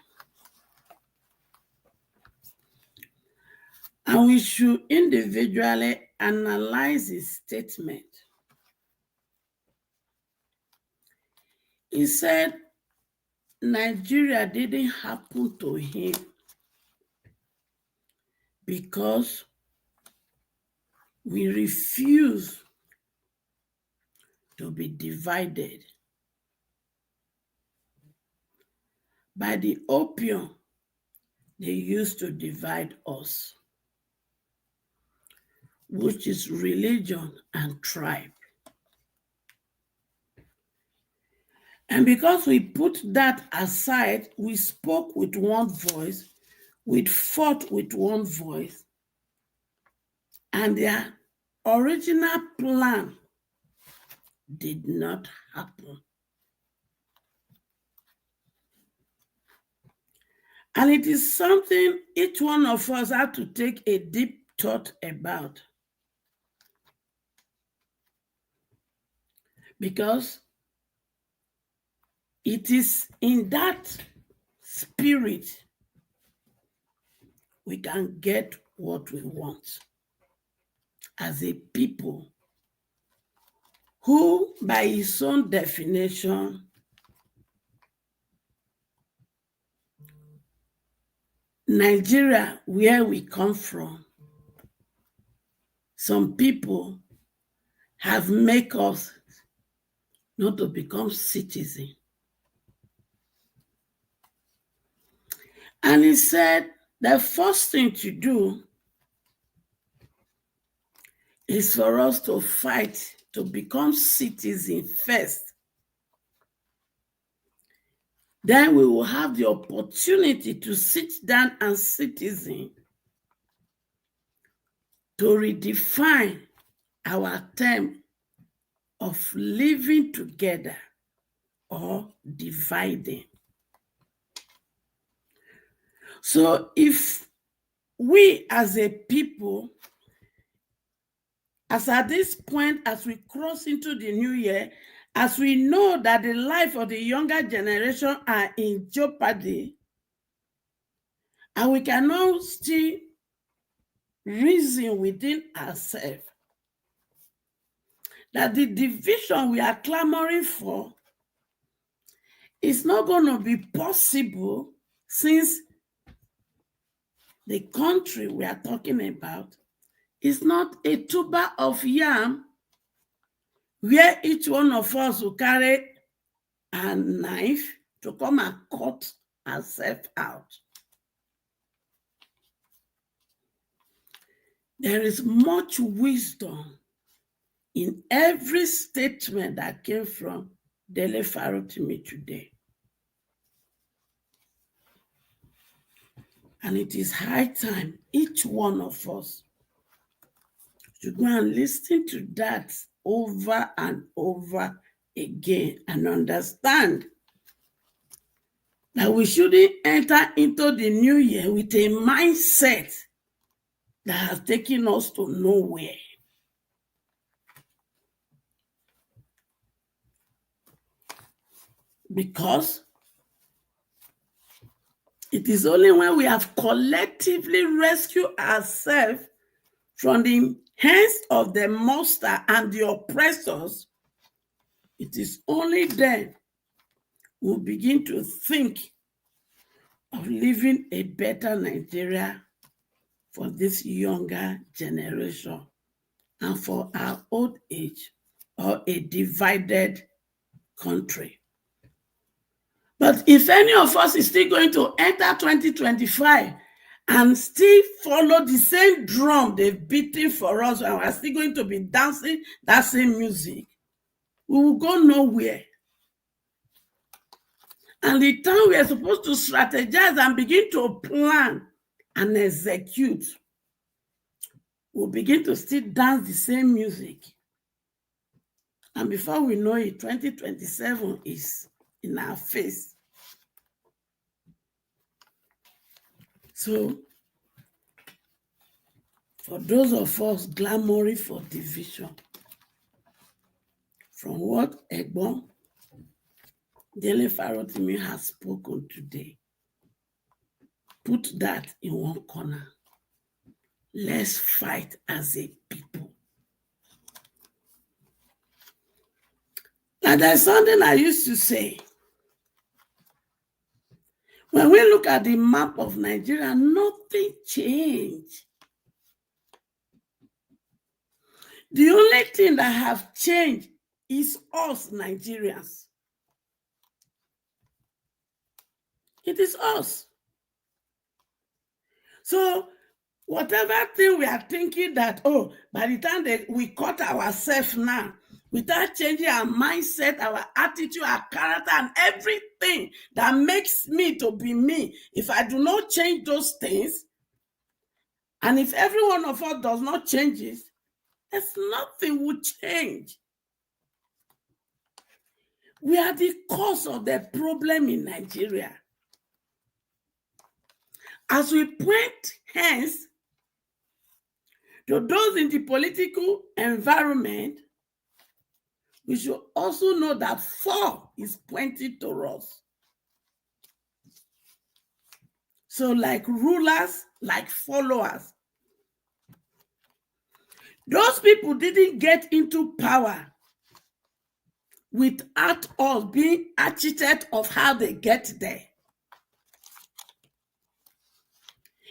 And we should individually analyze his statement. He said Nigeria didn't happen to him because we refuse to be divided. by the opium they used to divide us, which is religion and tribe. And because we put that aside, we spoke with one voice, we fought with one voice, and their original plan did not happen. And it is something each one of us have to take a deep thought about. Because it is in that spirit we can get what we want as a people who, by his own definition, Nigeria, where we come from, some people have made us not to become citizens. And he said the first thing to do is for us to fight to become citizens first. Then we will have the opportunity to sit down as citizens to redefine our term of living together or dividing. So if we as a people, as at this point, as we cross into the new year, as we know that the life of the younger generation are in jeopardy, and we cannot still reason within ourselves that the division we are clamoring for is not going to be possible, since the country we are talking about is not a tuber of yam where each one of us will carry a knife to come and cut ourselves out. There is much wisdom in every statement that came from Dele Farotimi today. And it is high time each one of us should go and listen to that over and over again and understand that we shouldn't enter into the new year with a mindset that has taken us to nowhere. Because it is only when we have collectively rescued ourselves from the hands of the monster and the oppressors, it is only then we'll begin to think of living a better Nigeria for this younger generation and for our old age or a divided country. But if any of us is still going to enter 2025 and still follow the same drum they've beaten for us, and we're still going to be dancing that same music, we will go nowhere. And the time we are supposed to strategize and begin to plan and execute, we'll begin to still dance the same music. And before we know it, 2027 is in our face. So, for those of us clamoring for division, from what Egbon Dele Farotimi has spoken today, put that in one corner. Let's fight as a people. Now, there's something I used to say. When we look at the map of Nigeria, nothing changed. The only thing that have changed is us Nigerians. It is us. So whatever thing we are thinking that, oh, by the time we cut ourselves now, without changing our mindset, our attitude, our character, and everything that makes me to be me, if I do not change those things, and if every one of us does not change it, there's nothing will change. We are the cause of the problem in Nigeria. As we point hands to those in the political environment, we should also know that 4 is pointing to us. So like rulers, like followers, those people didn't get into power without us being architect of how they get there.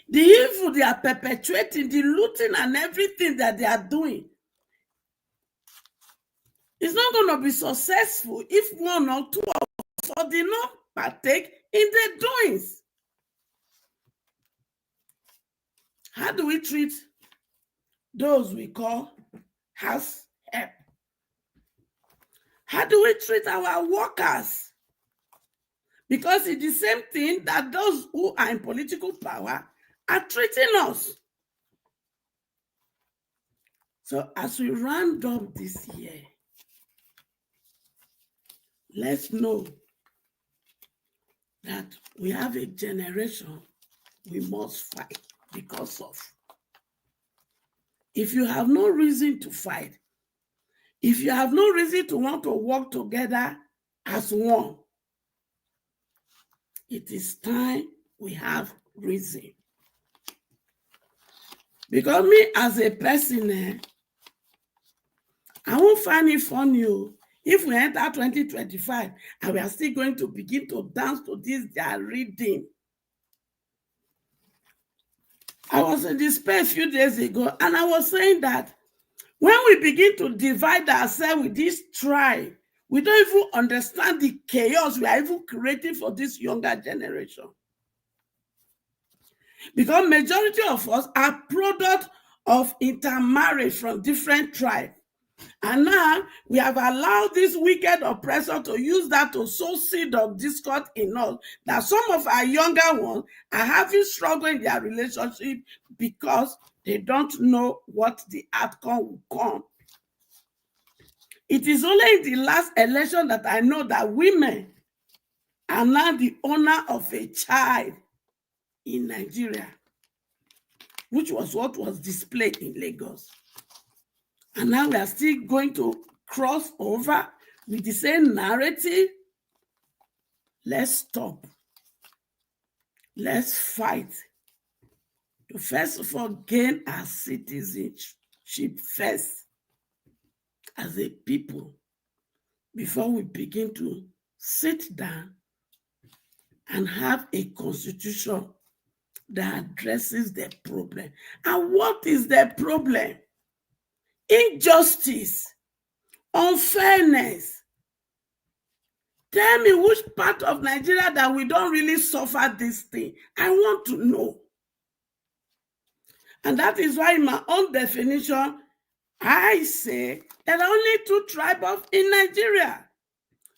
The evil they are perpetuating, the looting and everything that they are doing, is not going to be successful if 1 or 2 of us did not partake in their doings. How do we treat those we call house help? How do we treat our workers? Because it's the same thing that those who are in political power are treating us. So as we round up this year, let's know that we have a generation we must fight because of. If you have no reason to fight, if you have no reason to want to work together as one, it is time we have reason. Because me as a person, I won't find it funny if we enter 2025 and we are still going to begin to dance to this their reading. I was in this space a few days ago and I was saying that when we begin to divide ourselves with this tribe, we don't even understand the chaos we are even creating for this younger generation. Because majority of us are product of intermarriage from different tribes. And now we have allowed this wicked oppressor to use that to sow seed of discord in us, that some of our younger ones are having struggle in their relationship because they don't know what the outcome will come. It is only in the last election that I know that women are now the owner of a child in Nigeria, which was what was displayed in Lagos. And now we are still going to cross over with the same narrative. Let's stop. Let's fight to first of all gain our citizenship first as a people before we begin to sit down and have a constitution that addresses the problem. And what is the problem? Injustice, unfairness. Tell me which part of Nigeria that we don't really suffer this thing. I want to know. And that is why in my own definition, I say there are only 2 tribes in Nigeria.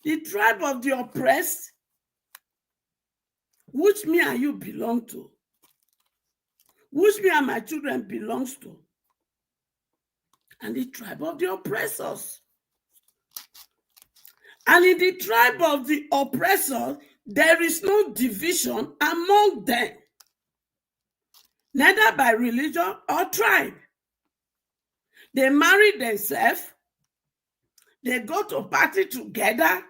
The tribe of the oppressed, which me and you belong to, which me and my children belongs to, and the tribe of the oppressors. And in the tribe of the oppressors, there is no division among them, neither by religion or tribe. They marry themselves, they go to party together.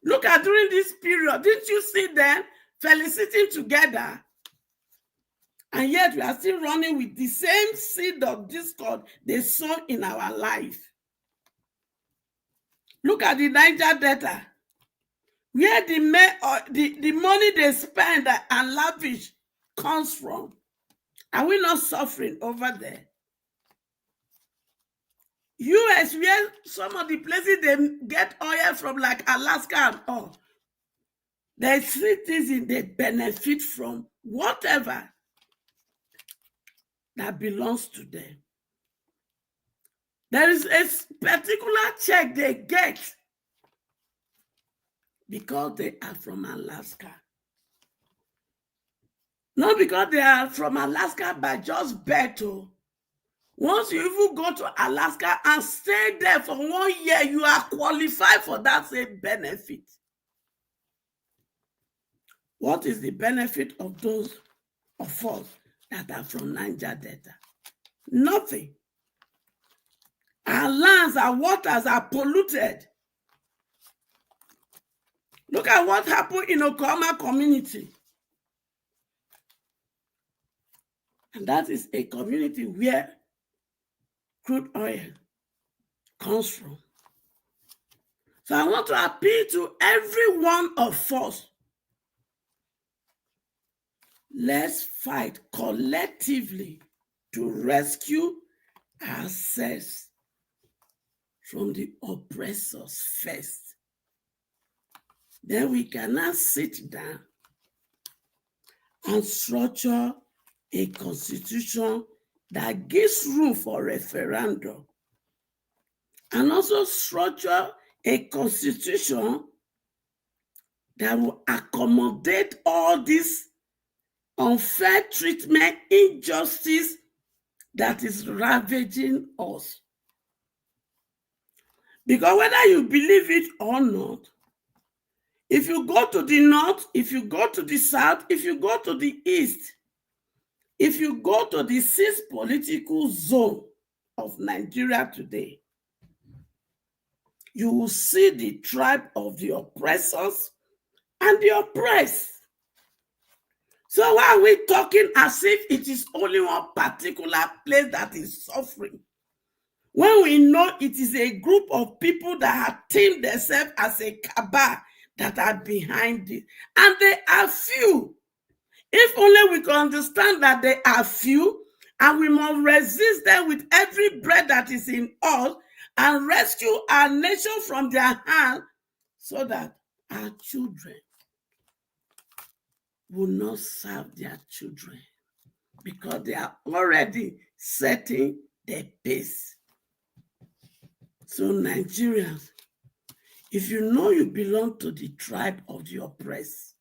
Look at during this period, didn't you see them felicitating together? And yet we are still running with the same seed of discord they sow in our life. Look at the Niger Delta, where the money they spend and lavish comes from. Are we not suffering over there? US, where some of the places they get oil from, like Alaska and all, There's citizens they benefit from whatever that belongs to them. There is a particular check they get because they are from Alaska. Not because they are from Alaska by just birth. Once you even go to Alaska and stay there for 1 year, you are qualified for that same benefit. What is the benefit of those of us that are from Niger Delta? Nothing. Our lands, our waters are polluted. Look at what happened in Oklahoma community. And that is a community where crude oil comes from. So I want to appeal to every one of us. Let's fight collectively to rescue ourselves from the oppressors first. Then we cannot sit down and structure a constitution that gives room for referendum, and also structure a constitution that will accommodate all this unfair treatment, injustice that is ravaging us. Because whether you believe it or not, if you go to the north, if you go to the south, if you go to the east, if you go to the sixth political zone of Nigeria today, you will see the tribe of the oppressors and the oppressed. So why are we talking as if it is only one particular place that is suffering, when we know it is a group of people that have teamed themselves as a cabal that are behind it, and they are few. If only we can understand that they are few, and we must resist them with every breath that is in us, and rescue our nation from their hand, so that our children will not serve their children, because they are already setting the pace. So Nigerians, if you know you belong to the tribe of the oppressed,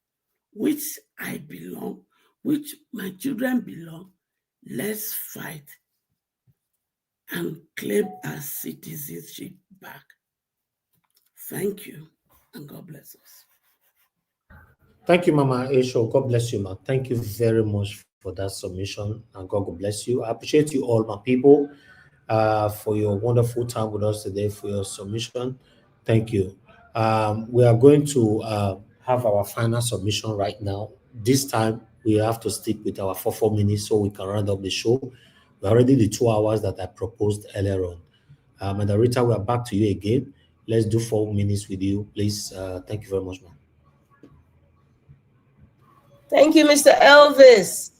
which I belong, which my children belong, let's fight and claim our citizenship back. Thank you, and God bless us. Thank you, Mama Esho. God bless you, ma. Thank you very much for that submission, and God will bless you. I appreciate you all, my people, for your wonderful time with us today, for your submission. Thank you. We are going to have our final submission right now. This time, we have to stick with our 4 minutes so we can round up the show. We're already the 2 hours that I proposed earlier on. And Rita, we are back to you again. Let's do 4 minutes with you, please. Thank you very much, ma'am. Thank you, Mr. Elvis.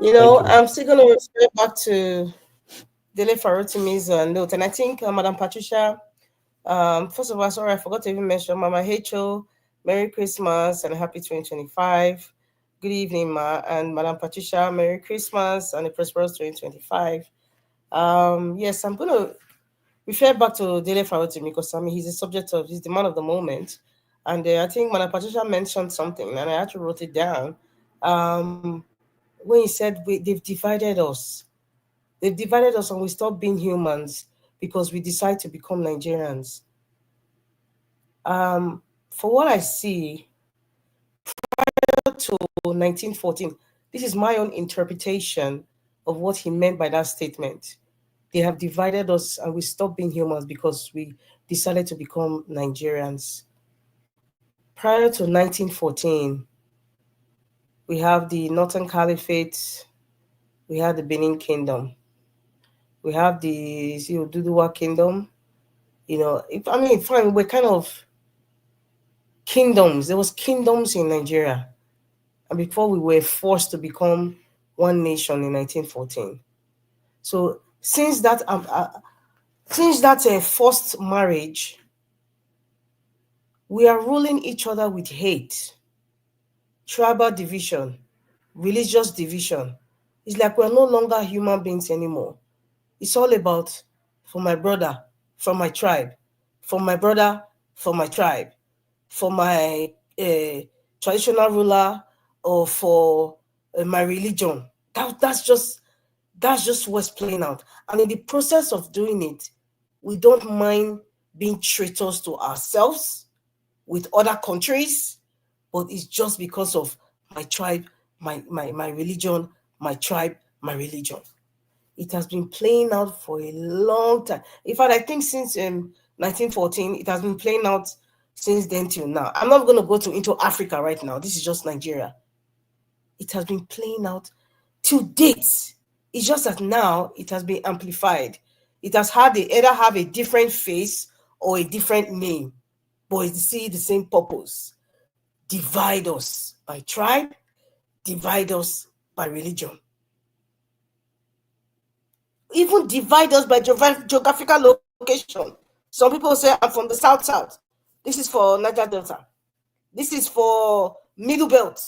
I'm still going to refer back to Dele Farotimi's note. And I think Madam Patricia, first of all, sorry, I forgot to even mention Mama Hecho, Merry Christmas and Happy 2025. Good evening, Ma. And Madam Patricia, Merry Christmas and a prosperous 2025. Yes, I'm going to refer back to Dele Farotimi because, he's he's the man of the moment. And I think Madam Patricia mentioned something, and I actually wrote it down. When he said they've divided us. They've divided us and we stop being humans because we decide to become Nigerians. For what I see, prior to 1914, this is my own interpretation of what he meant by that statement. They have divided us and we stop being humans because we decided to become Nigerians. Prior to 1914, we have the Northern Caliphate, we have the Benin Kingdom, we have the Oduduwa Kingdom. Fine, we're kind of kingdoms. There was kingdoms in Nigeria, and before we were forced to become one nation in 1914. So since that forced marriage, we are ruling each other with hate. tribal division, religious division. It's like we're no longer human beings anymore. It's all about for my brother, for my tribe, for my brother, for my tribe, for my traditional ruler, or for my religion. That's just what's playing out. And in the process of doing it, we don't mind being traitors to ourselves with other countries, but it's just because of my tribe, my religion, my tribe, my religion. It has been playing out for a long time. In fact, I think since 1914, it has been playing out since then till now. I'm not going to go into Africa right now. This is just Nigeria. It has been playing out to date. It's just that now it has been amplified. It has had either have a different face or a different name, but it's still the same purpose. Divide us by tribe, divide us by religion. Even divide us by geographical location. Some people say, I'm from the South. This is for Niger Delta. This is for Middle Belt.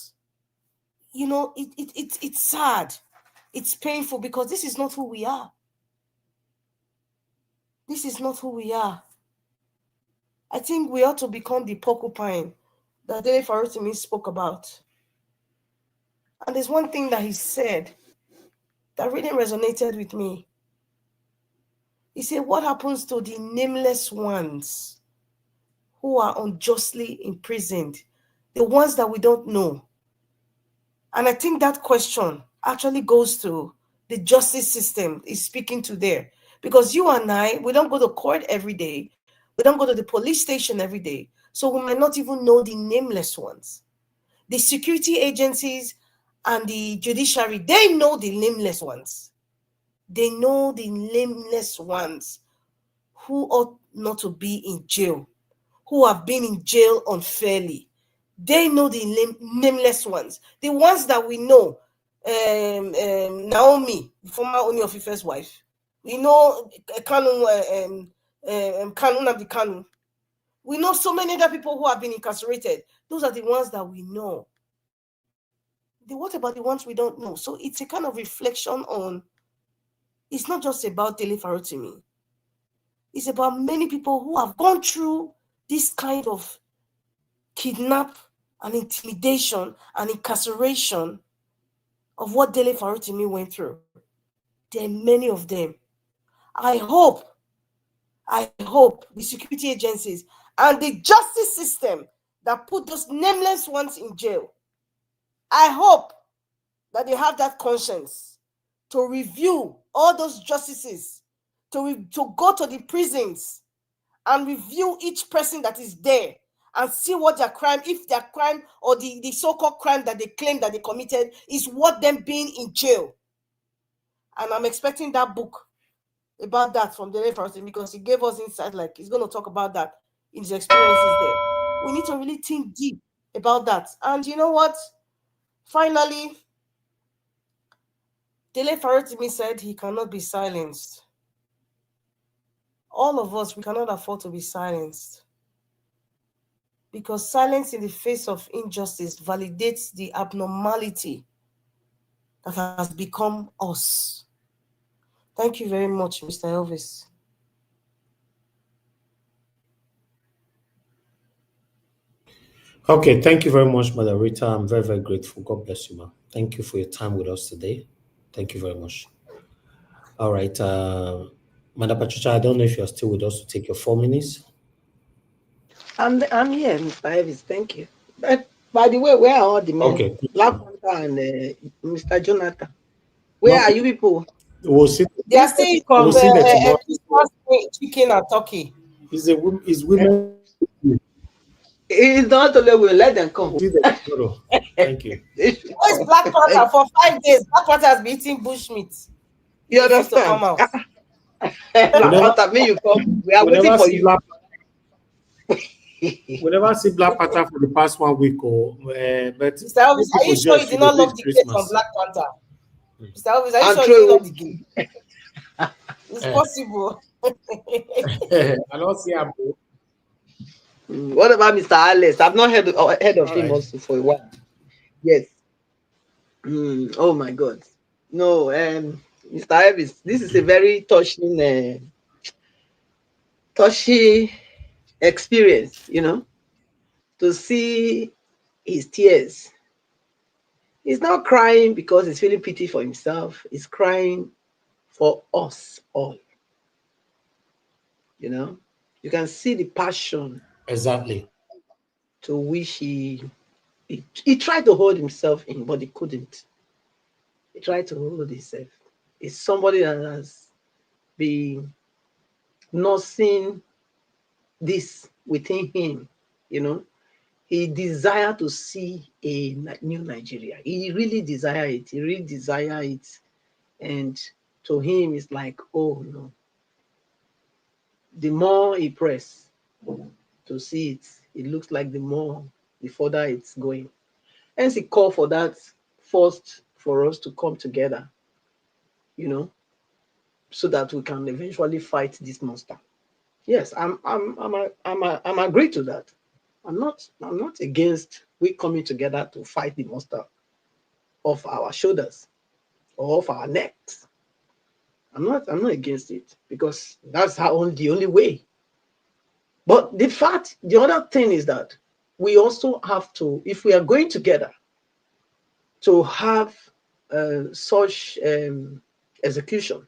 You know, it's sad. It's painful because this is not who we are. This is not who we are. I think we ought to become the porcupine that Dele Farotimi spoke about. And there's one thing that he said that really resonated with me. He said, what happens to the nameless ones who are unjustly imprisoned? The ones that we don't know. And I think that question actually goes to the justice system is speaking to there. Because you and I, we don't go to court every day. We don't go to the police station every day. So we might not even know the nameless ones. The security agencies and the judiciary, they know the nameless ones. They know the nameless ones who ought not to be in jail, who have been in jail unfairly. They know the nameless ones. The ones that we know, Naomi, former Oni of Ife's wife. We know Kanu Nnamdi. We know so many other people who have been incarcerated. Those are the ones that we know. What about the ones we don't know? So it's a kind of reflection on, it's not just about Dele Farotimi. It's about many people who have gone through this kind of kidnap and intimidation and incarceration of what Dele Farotimi went through. There are many of them. I hope the security agencies and the justice system that put those nameless ones in jail, I hope that they have that conscience to review all those justices, to go to the prisons and review each person that is there and see what their crime, if their crime or the so-called crime that they claim that they committed is worth them being in jail. And I'm expecting that book about that from Dele Farotimi, because he gave us insight, like he's going to talk about that in his experiences there. We need to really think deep about that. And you know what? Finally, Dele Farotimi said he cannot be silenced. All of us, we cannot afford to be silenced, because silence in the face of injustice validates the abnormality that has become us. Thank you very much, Mr. Elvis. Okay, thank you very much, Mother Rita. I'm very, very grateful. God bless you, ma. Thank you for your time with us today. Thank you very much. All right, Mother Patricia, I don't know if you're still with us to take your 4 minutes. I'm here, Mr. Elvis. Thank you. But by the way, where are all the men? Okay. Black Panther and Mr. Jonathan. Where are you people? We'll see. They are still We'll see that tomorrow. Chicken and turkey. Is women. It's not only we let them come. Thank you. Where's Black Panther for 5 days? Black Panther has been eating bushmeat. You understand? Black Panther, me you come. We are waiting for you. We never see Black Panther for the past 1 week, but Mr. Elvis, are you sure you did not love the case on Black Panther? Mr. Elvis, are you sure you love the game? It's possible. I don't see him. What about Mr. Alex? I've not heard of him also for a while. Yes. Oh my God. No, Mr. Elvis, this is a very touchy experience, to see his tears. He's not crying because he's feeling pity for himself. He's crying for us all. You can see the passion Exactly. to which he tried to hold himself in, but he couldn't. He tried to hold himself. It's somebody that has been nursing this within him. He desired to see a new Nigeria. He really desire it. He really desire it. And to him, it's like, oh no. The more he press to see it, it looks like the further it's going. Hence, he called for that first for us to come together, so that we can eventually fight this monster. Yes, I'm agree to that. I'm not against we coming together to fight the monster off our shoulders or off our necks. I'm not against it, because that's the only way. But the other thing is that we also have to, if we are going together to have such execution,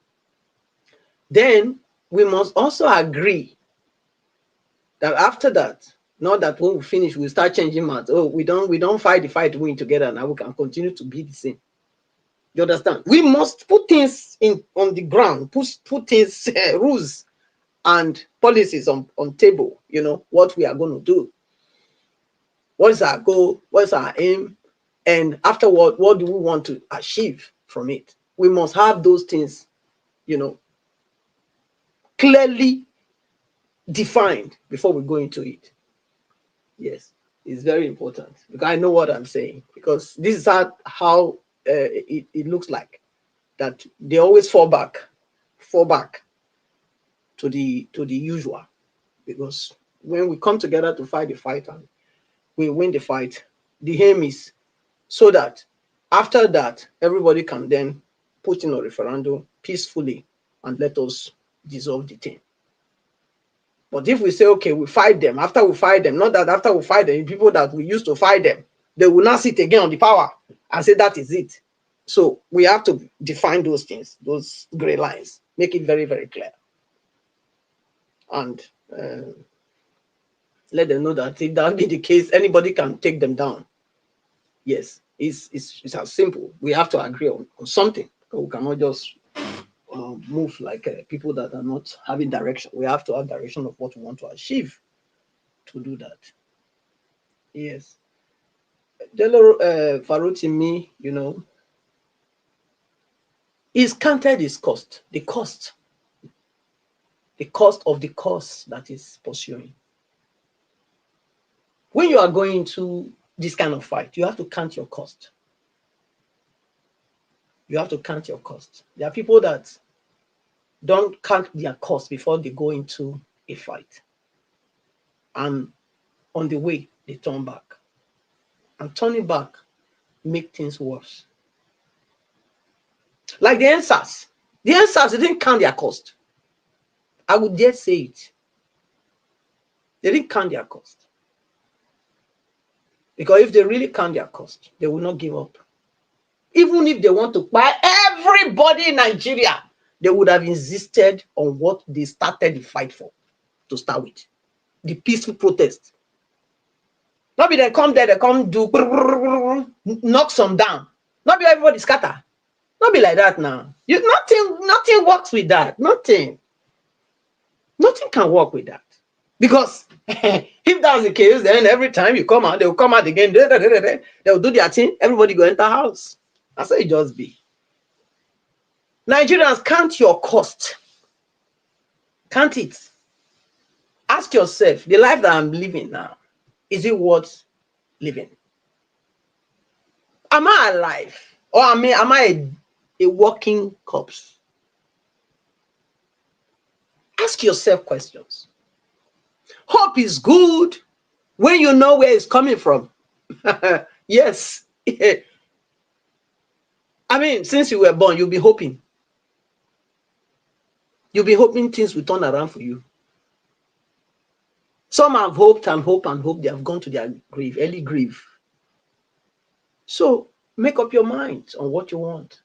then we must also agree that after that, not that when we finish, we start changing maths. Oh, we don't fight the fight, win together. Now we can continue to be the same. You understand? We must put things on the ground, put things, rules and policies on table. What we are going to do. What is our goal? What is our aim? And afterward, what do we want to achieve from it? We must have those things, clearly defined before we go into it. Yes, it's very important, because I know what I'm saying, because this is how it looks like that they always fall back to the usual, because when we come together to fight the fight and we win the fight, the aim is so that after that everybody can then put in a referendum peacefully and let us dissolve the thing. But if we say, okay, we fight them, after we fight them, not that after we fight them, people that we used to fight them, they will not sit again on the power and say that is it. So we have to define those things, those gray lines, make it very, very clear. And let them know that if that be the case, anybody can take them down. Yes, it's as simple. We have to agree on something. We cannot just move like people that are not having direction. We have to have direction of what we want to achieve to do that. Yes. Dele Farotimi, he's counted his cost, the cost of the course that is pursuing. When you are going to this kind of fight, you have to count your cost. You have to count your cost. There are people that don't count their cost before they go into a fight. And on the way, they turn back. And turning back make things worse. Like the answers. The answers, they didn't count their cost. I would dare say it. They didn't count their cost. Because if they really count their cost, they will not give up. Even if they want to buy everybody in Nigeria, they would have insisted on what they started the fight for to start with. The peaceful protest. Not be they come there, they come do, knock some down. Not be everybody scatter. Not be like that now. Nothing works with that. Nothing can work with that. Because if that's the case, then every time you come out, they'll come out again. They'll do their thing. Everybody go enter house. That's how it just be. Nigerians, count your cost. Count it. Ask yourself, the life that I'm living now, is it worth living? Am I alive? Or am I a walking corpse? Ask yourself questions. Hope is good when you know where it's coming from. Yes, I mean, since you were born, you'll be hoping. You'll be hoping things will turn around for you. Some have hoped and hoped and hoped. They have gone to their grave, early grave. So make up your mind on what you want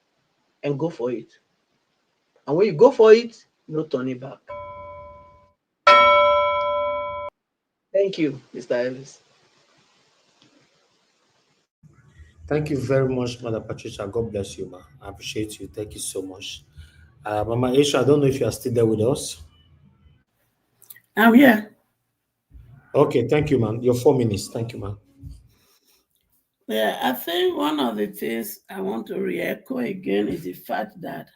and go for it. And when you go for it, no turning back. Thank you, Mr. Ellis. Thank you very much, Mother Patricia. God bless you, ma. I appreciate you. Thank you so much. Mama Aisha, I don't know if you are still there with us. I'm here. Okay, thank you, man. Your 4 minutes. Thank you, man. Yeah, I think one of the things I want to re-echo again is the fact that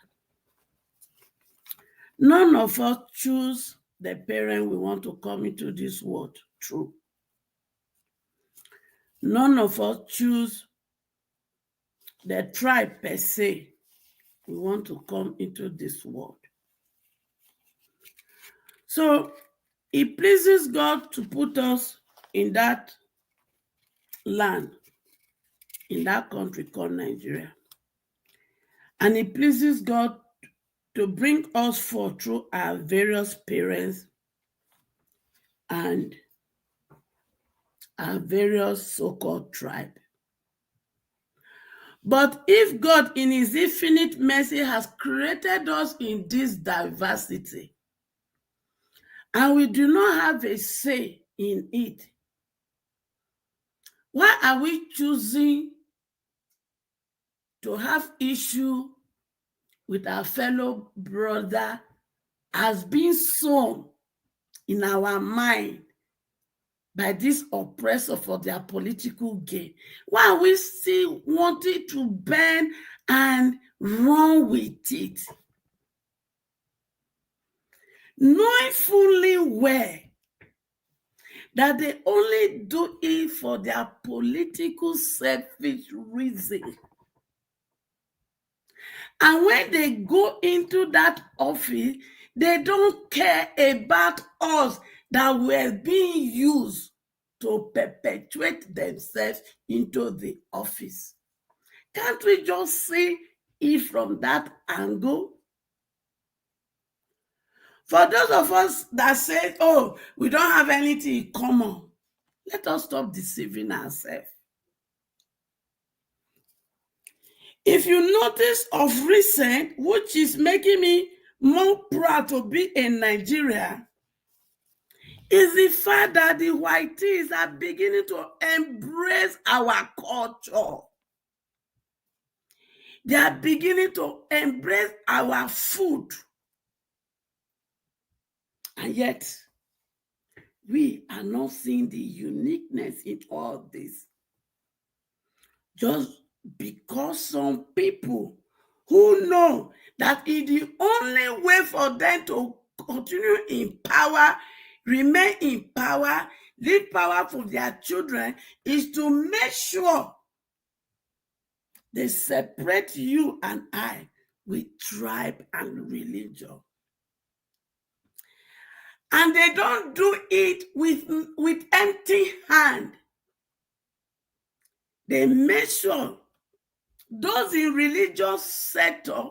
none of us choose the parent we want to come into this world through. None of us choose the tribe per se we want to come into this world. So it pleases God to put us in that land, in that country called Nigeria. And it pleases God to bring us forth through our various parents and our various so-called tribe. But if God in his infinite mercy has created us in this diversity, and we do not have a say in it, why are we choosing to have issue with our fellow brother as being sown in our mind by this oppressor for their political gain? Why are we still wanting to bend and run with it? Knowing fully well that they only do it for their political selfish reason. And when they go into that office, they don't care about us that were being used to perpetuate themselves into the office. Can't we just see it from that angle? For those of us that say, oh, we don't have anything in common, let us stop deceiving ourselves. If you notice of recent, which is making me more proud to be in Nigeria, is the fact that the whiteys are beginning to embrace our culture. They are beginning to embrace our food. And yet, we are not seeing the uniqueness in all this. Just because some people who know that it is the only way for them to continue in power, remain in power, leave power for their children, is to make sure they separate you and I with tribe and religion. And they don't do it with empty hand. They make sure those in religious sector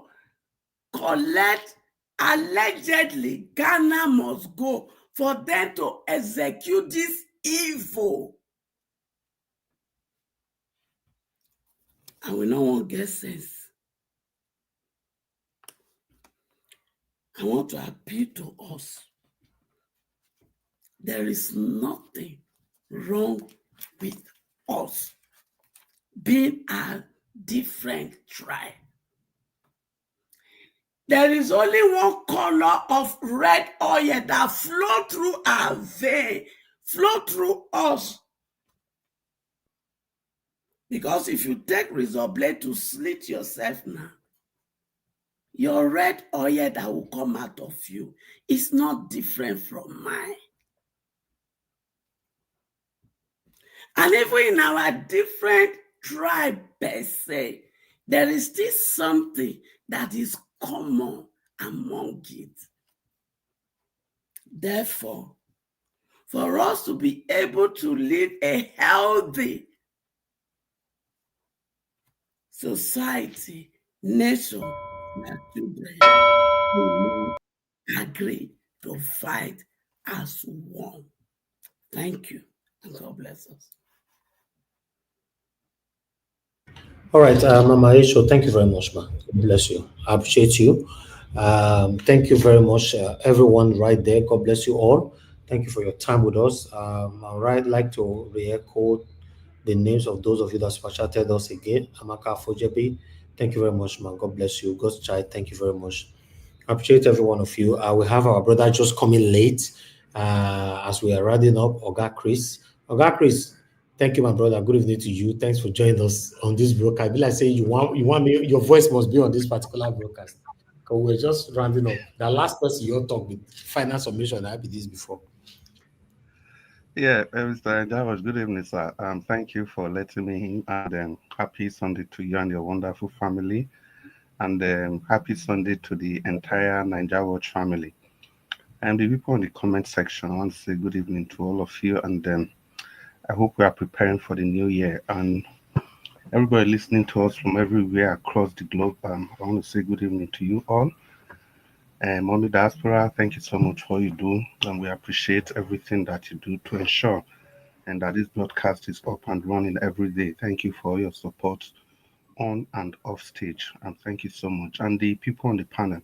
collect allegedly Ghana must go for them to execute this evil. And we no one get sense. I want to appeal to us. There is nothing wrong with us being a different tribe. There is only one color of red oil that flow through our vein, flow through us. Because if you take razor blade to slit yourself now, your red oil that will come out of you is not different from mine. And even in our different tribe per se, there is still something that is common among it. Therefore, for us to be able to live a healthy society, nation, their children will not agree to fight as one. Thank you, and God bless us. All right, Mama Aisho, thank you very much, ma. God bless you. I appreciate you. Thank you very much, everyone right there. God bless you all. Thank you for your time with us. All right, like to re-echo the names of those of you that chatted us again. Amaka Fojebi, thank you very much, man. God bless you. God's child, thank you very much. I appreciate every one of you. We have our brother just coming late as we are rounding up. Oga Chris. Oga Chris, thank you, my brother. Good evening to you. Thanks for joining us on this broadcast. I be like saying you want me, your voice must be on this particular broadcast. Because we're just rounding up. The last person you talk with final submission, I be this before. Yeah, Mr. Javas, good evening, sir. Thank you for letting me in, and happy Sunday to you and your wonderful family, and happy Sunday to the entire Niger Watch family. And the people in the comment section, I want to say good evening to all of you, and I hope we are preparing for the new year. And everybody listening to us from everywhere across the globe, I want to say good evening to you all. And Mommy Diaspora, thank you so much for what you do, and we appreciate everything that you do to ensure and that this broadcast is up and running every day. Thank you for your support on and off stage, and thank you so much. And the people on the panel,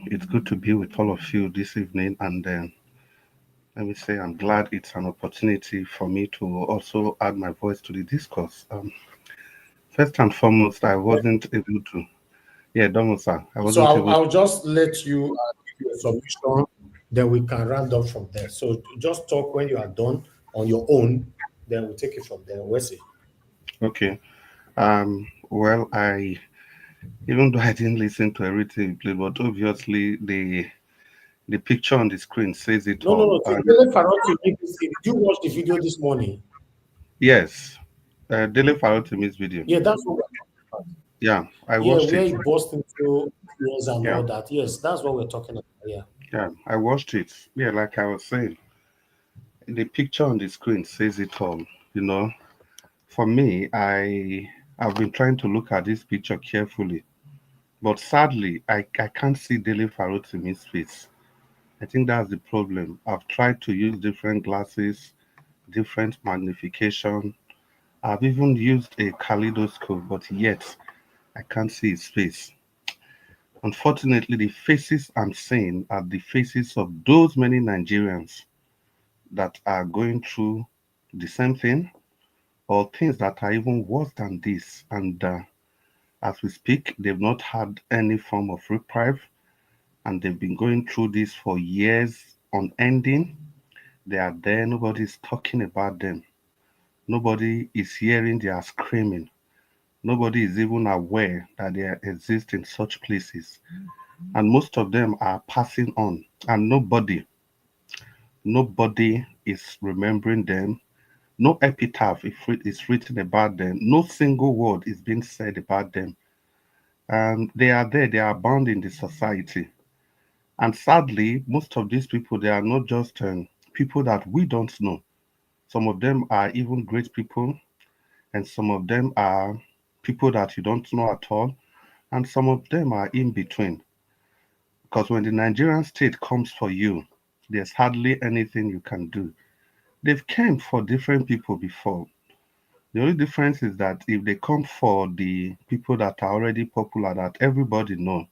it's good to be with all of you this evening, and let me say I'm glad it's an opportunity for me to also add my voice to the discourse. First and foremost, I wasn't able to. Yeah, Domo sir, I So wasn't able. I'll just let you give your submission, then we can round up from there. So just talk when you are done on your own, then we'll take it from there. Wesley. Okay. Well, I even though I didn't listen to everything you played, but obviously the picture on the screen says it No, no, all. no. Dele Farotimi, did you watch the video this morning? Yes, Dele Farotimi's video. Yeah, that's what we're talking about. Yeah, I Yeah, watched where it. he burst into tears and Yeah, all that. Yes, that's what we're talking about. Yeah. yeah, I watched it. Yeah, like I was saying, the picture on the screen says it all. You know, for me, I've been trying to look at this picture carefully, but sadly, I can't see Dele Farotimi's face. I think that's the problem. I've tried to use different glasses, different magnification. I've even used a kaleidoscope, but yet I can't see his face. Unfortunately, the faces I'm seeing are the faces of those many Nigerians that are going through the same thing or things that are even worse than this. And as we speak, they've not had any form of reprieve and they've been going through this for years unending. They are there, nobody's talking about them. Nobody is hearing their screaming. Nobody is even aware that they exist in such places. And most of them are passing on. And nobody is remembering them. No epitaph is written about them. No single word is being said about them. They are there, they are bound in the society. And sadly, most of these people, they are not just people that we don't know. Some of them are even great people, and some of them are people that you don't know at all, and some of them are in between. Because when the Nigerian state comes for you, there's hardly anything you can do. They've came for different people before. The only difference is that if they come for the people that are already popular, that everybody know,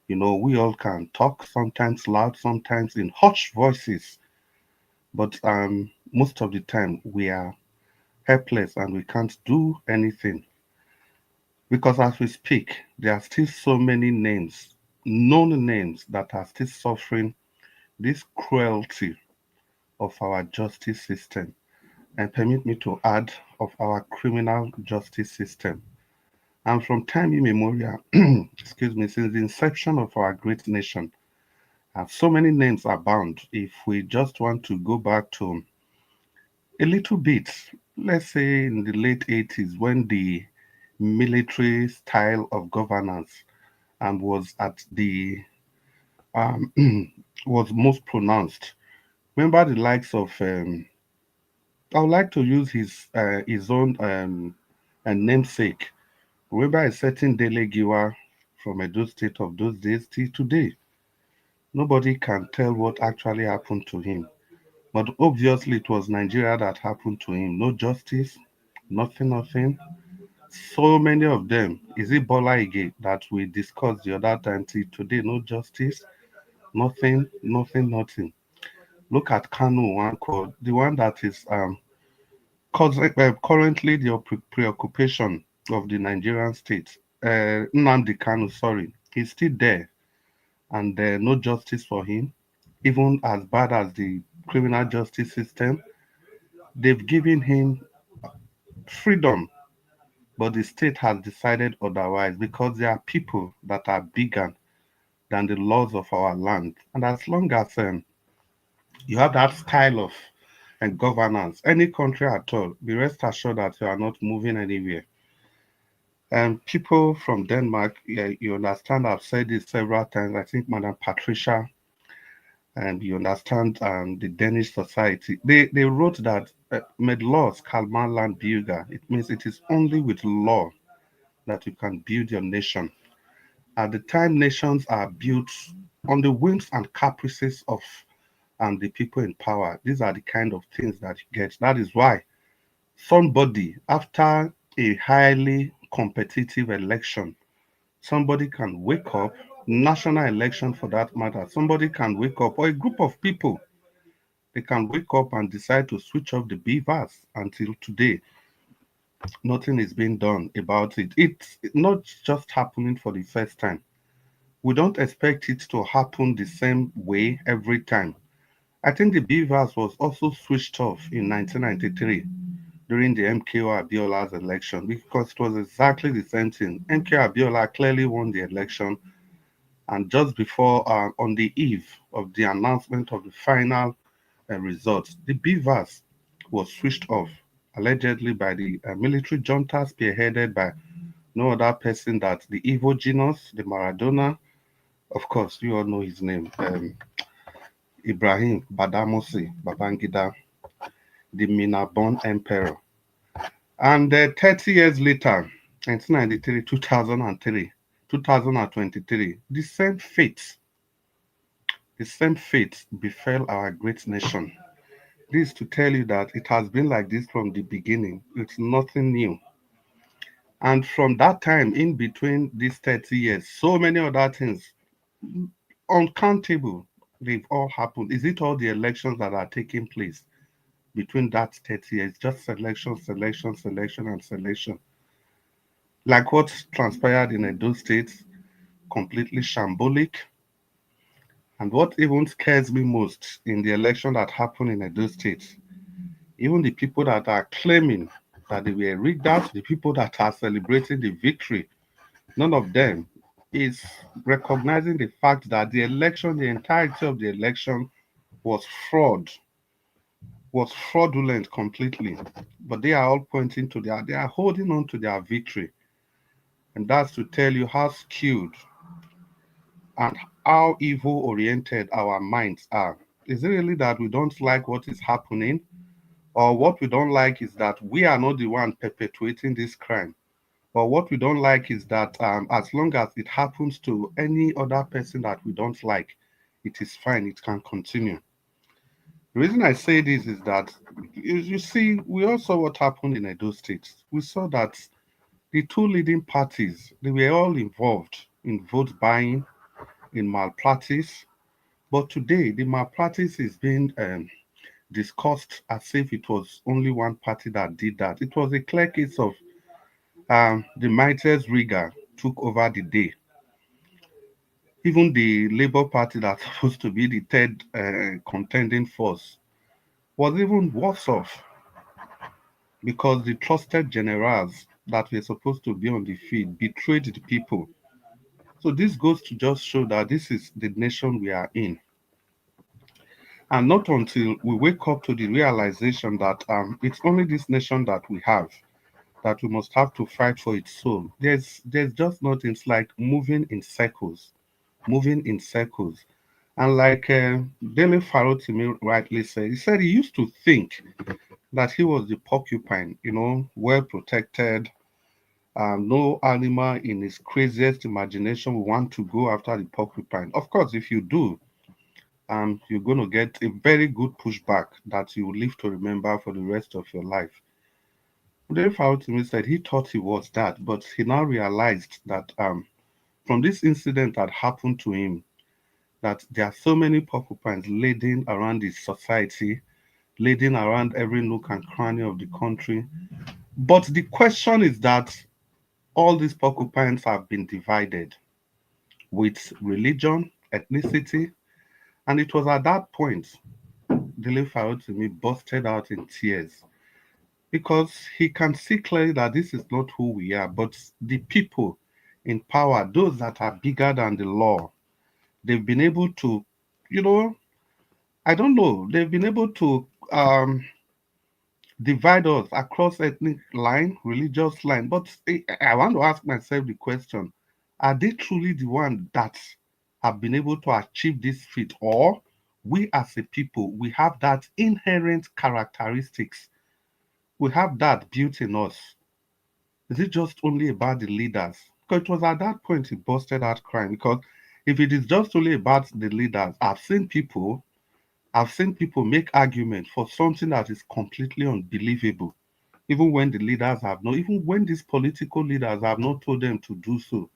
we all can talk, sometimes loud, sometimes in hushed voices. But most of the time we are helpless and we can't do anything. Because as we speak, there are still so many names, known names, that are still suffering this cruelty of our justice system. And permit me to add, of our criminal justice system. And from time immemorial, excuse me, since the inception of our great nation, so many names are bound. If we just want to go back to a little bit, let's say in the late 80s, when the military style of governance was at the um, was most pronounced. Remember the likes of I would like to use his own namesake, Remember a certain Dele Giwa from Edo State of those days till today. Nobody can tell what actually happened to him. But obviously it was Nigeria that happened to him. No justice, nothing, nothing. So many of them. Is it Bola Ige that we discussed the other time till today? No justice, nothing, nothing, nothing. Look at Kanu Wanko, the one that is currently the preoccupation of the Nigerian state. Nnamdi Kanu, sorry, he's still there, and no justice for him. Even as bad as the criminal justice system, they've given him freedom, but the state has decided otherwise because there are people that are bigger than the laws of our land. And as long as you have that style of governance, any country at all, be rest assured that you are not moving anywhere. And people from Denmark, yeah, you understand, I've said this several times. I think Madam Patricia, and you understand the Danish society, they wrote that med laws kalmar land bygger. It means it is only with law that you can build your nation. At the time, nations are built on the whims and caprices of the people in power. These are the kind of things that you get. That is why somebody, after a highly competitive election, somebody can wake up, national election for that matter, somebody can wake up, or a group of people, they can wake up and decide to switch off the beavers. Until today, nothing is being done about it. It's not just happening for the first time. We don't expect it to happen the same way every time. I think the beavers was also switched off in 1993 during the MKO Abiola's election because it was exactly the same thing. MKO Abiola clearly won the election, and just before, on the eve of the announcement of the final results, the beavers was switched off, allegedly by the military junta spearheaded by no other person that the evil genius, the Maradona. Of course, you all know his name, Ibrahim Badamasi Babangida, the Mina-born emperor. And 30 years later, 1993, 2003, 2023, the same fate befell our great nation. This is to tell you that it has been like this from the beginning. It's nothing new. And from that time, in between these 30 years, so many other things, uncountable, they've all happened. Is it all the elections that are taking place between that 30 years? Just selection, selection, selection, and selection. Like what transpired in Edo State, completely shambolic. And what even scares me most in the election that happened in Edo State, even the people that are claiming that they were rigged out, the people that are celebrating the victory, none of them is recognizing the fact that the election, the entirety of the election was was fraudulent completely. But they are all pointing to they are holding on to their victory. And that's to tell you how skewed and how evil oriented our minds are. Is it really that we don't like what is happening? Or what we don't like is that we are not the one perpetuating this crime? Or what we don't like is that as long as it happens to any other person that we don't like, it is fine, it can continue. The reason I say this is that you see, we all saw what happened in Edo State. We saw that the two leading parties, they were all involved in vote buying, in malpractice. But today, the malpractice is being discussed as if it was only one party that did that. It was a clear case of the mightiest rigor took over the day. Even the Labour Party that's supposed to be the third contending force was even worse off because the trusted generals that were supposed to be on the field betrayed the people. So this goes to just show that this is the nation we are in. And not until we wake up to the realization that it's only this nation that we have, that we must have to fight for its soul. There's just nothing. It's like moving in circles, moving in circles. And like Dele Farotimi rightly said, he said he used to think that he was the porcupine, well protected, No animal in his craziest imagination will want to go after the porcupine. Of course, if you do, you're going to get a very good pushback that you will live to remember for the rest of your life. Dele Farotimi said he thought he was that, but he now realized that from this incident that happened to him, that there are so many porcupines laden around the society, laden around every nook and cranny of the country. But the question is that all these porcupines have been divided with religion, ethnicity, and it was at that point Dele Farotimi busted out in tears because he can see clearly that this is not who we are, but the people in power, those that are bigger than the law, they've been able to, you know, I don't know, they've been able to divide us across ethnic line, religious line. But I want to ask myself the question, are they truly the ones that have been able to achieve this feat? Or we as a people, we have that inherent characteristics, we have that built in us? Is it just only about the leaders? Because it was at that point he busted out crying. Because if it is just only about the leaders, I've seen people make argument for something that is completely unbelievable, even when the leaders have not, even when these political leaders have not told them to do so.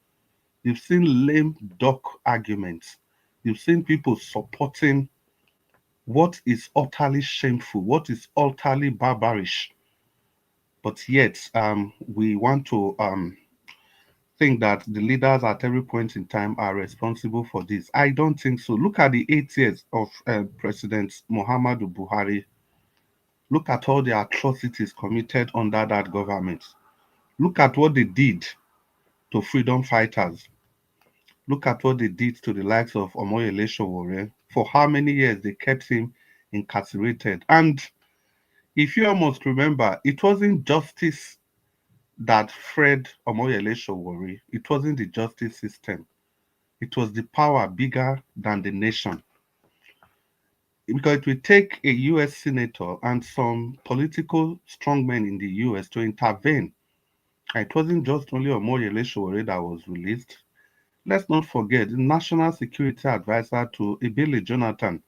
You've seen lame duck arguments. You've seen people supporting what is utterly shameful, what is utterly barbarish. But yet, we want to think that the leaders at every point in time are responsible for this. I don't think so. Look at the 8 years of President Muhammadu Buhari. Look at all the atrocities committed under that government. Look at what they did to freedom fighters. Look at what they did to the likes of Omoyele Sowore. For how many years they kept him incarcerated. And if you almost remember, it wasn't justice that freed Omoyele Sowore. It wasn't the justice system. It was the power bigger than the nation. Because it will take a US senator and some political strongmen in the US to intervene. And it wasn't just only Omoyele Sowore that was released. Let's not forget the National Security Advisor to Ebele Jonathan.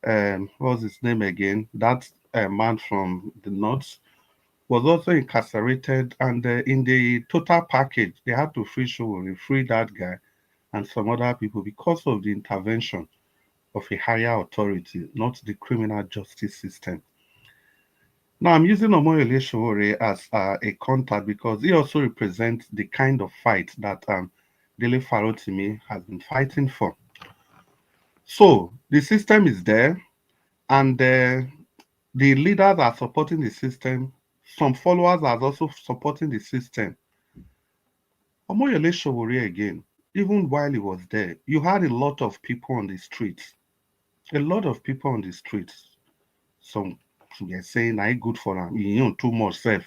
What was his name again? That man from the north was also incarcerated, and in the total package, they had to free Sowore, free that guy, and some other people because of the intervention of a higher authority, not the criminal justice system. Now, I'm using Omoyele Sowore as a contact because he also represents the kind of fight that Dele Farotimi has been fighting for. So, the system is there, and the leaders are supporting the system. Some followers are also supporting the system. Omoyele Sowore again, even while he was there, you had a lot of people on the streets. A lot of people on the streets. Some were saying, "I good for him. You know, too much self.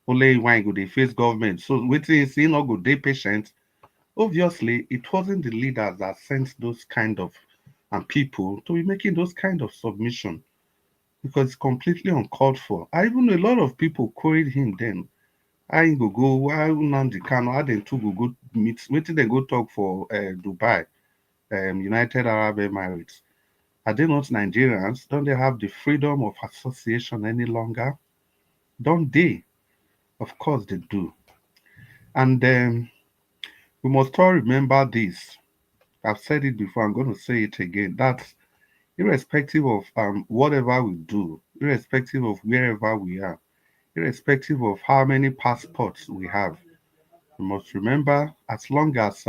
Only when go they face government. So waiting, see, not good, they patient." Obviously, it wasn't the leaders that sent those kind of people to be making those kind of submission because it's completely uncalled for. I even know a lot of people queried him then. I go, why Nnamdi Kanu, how they two go meet, waiting they go talk for Dubai, United Arab Emirates. Are they not Nigerians? Don't they have the freedom of association any longer? Don't they? Of course they do. And we must all remember this. I've said it before, I'm going to say it again. That irrespective of whatever we do, irrespective of wherever we are, irrespective of how many passports we have, we must remember as long as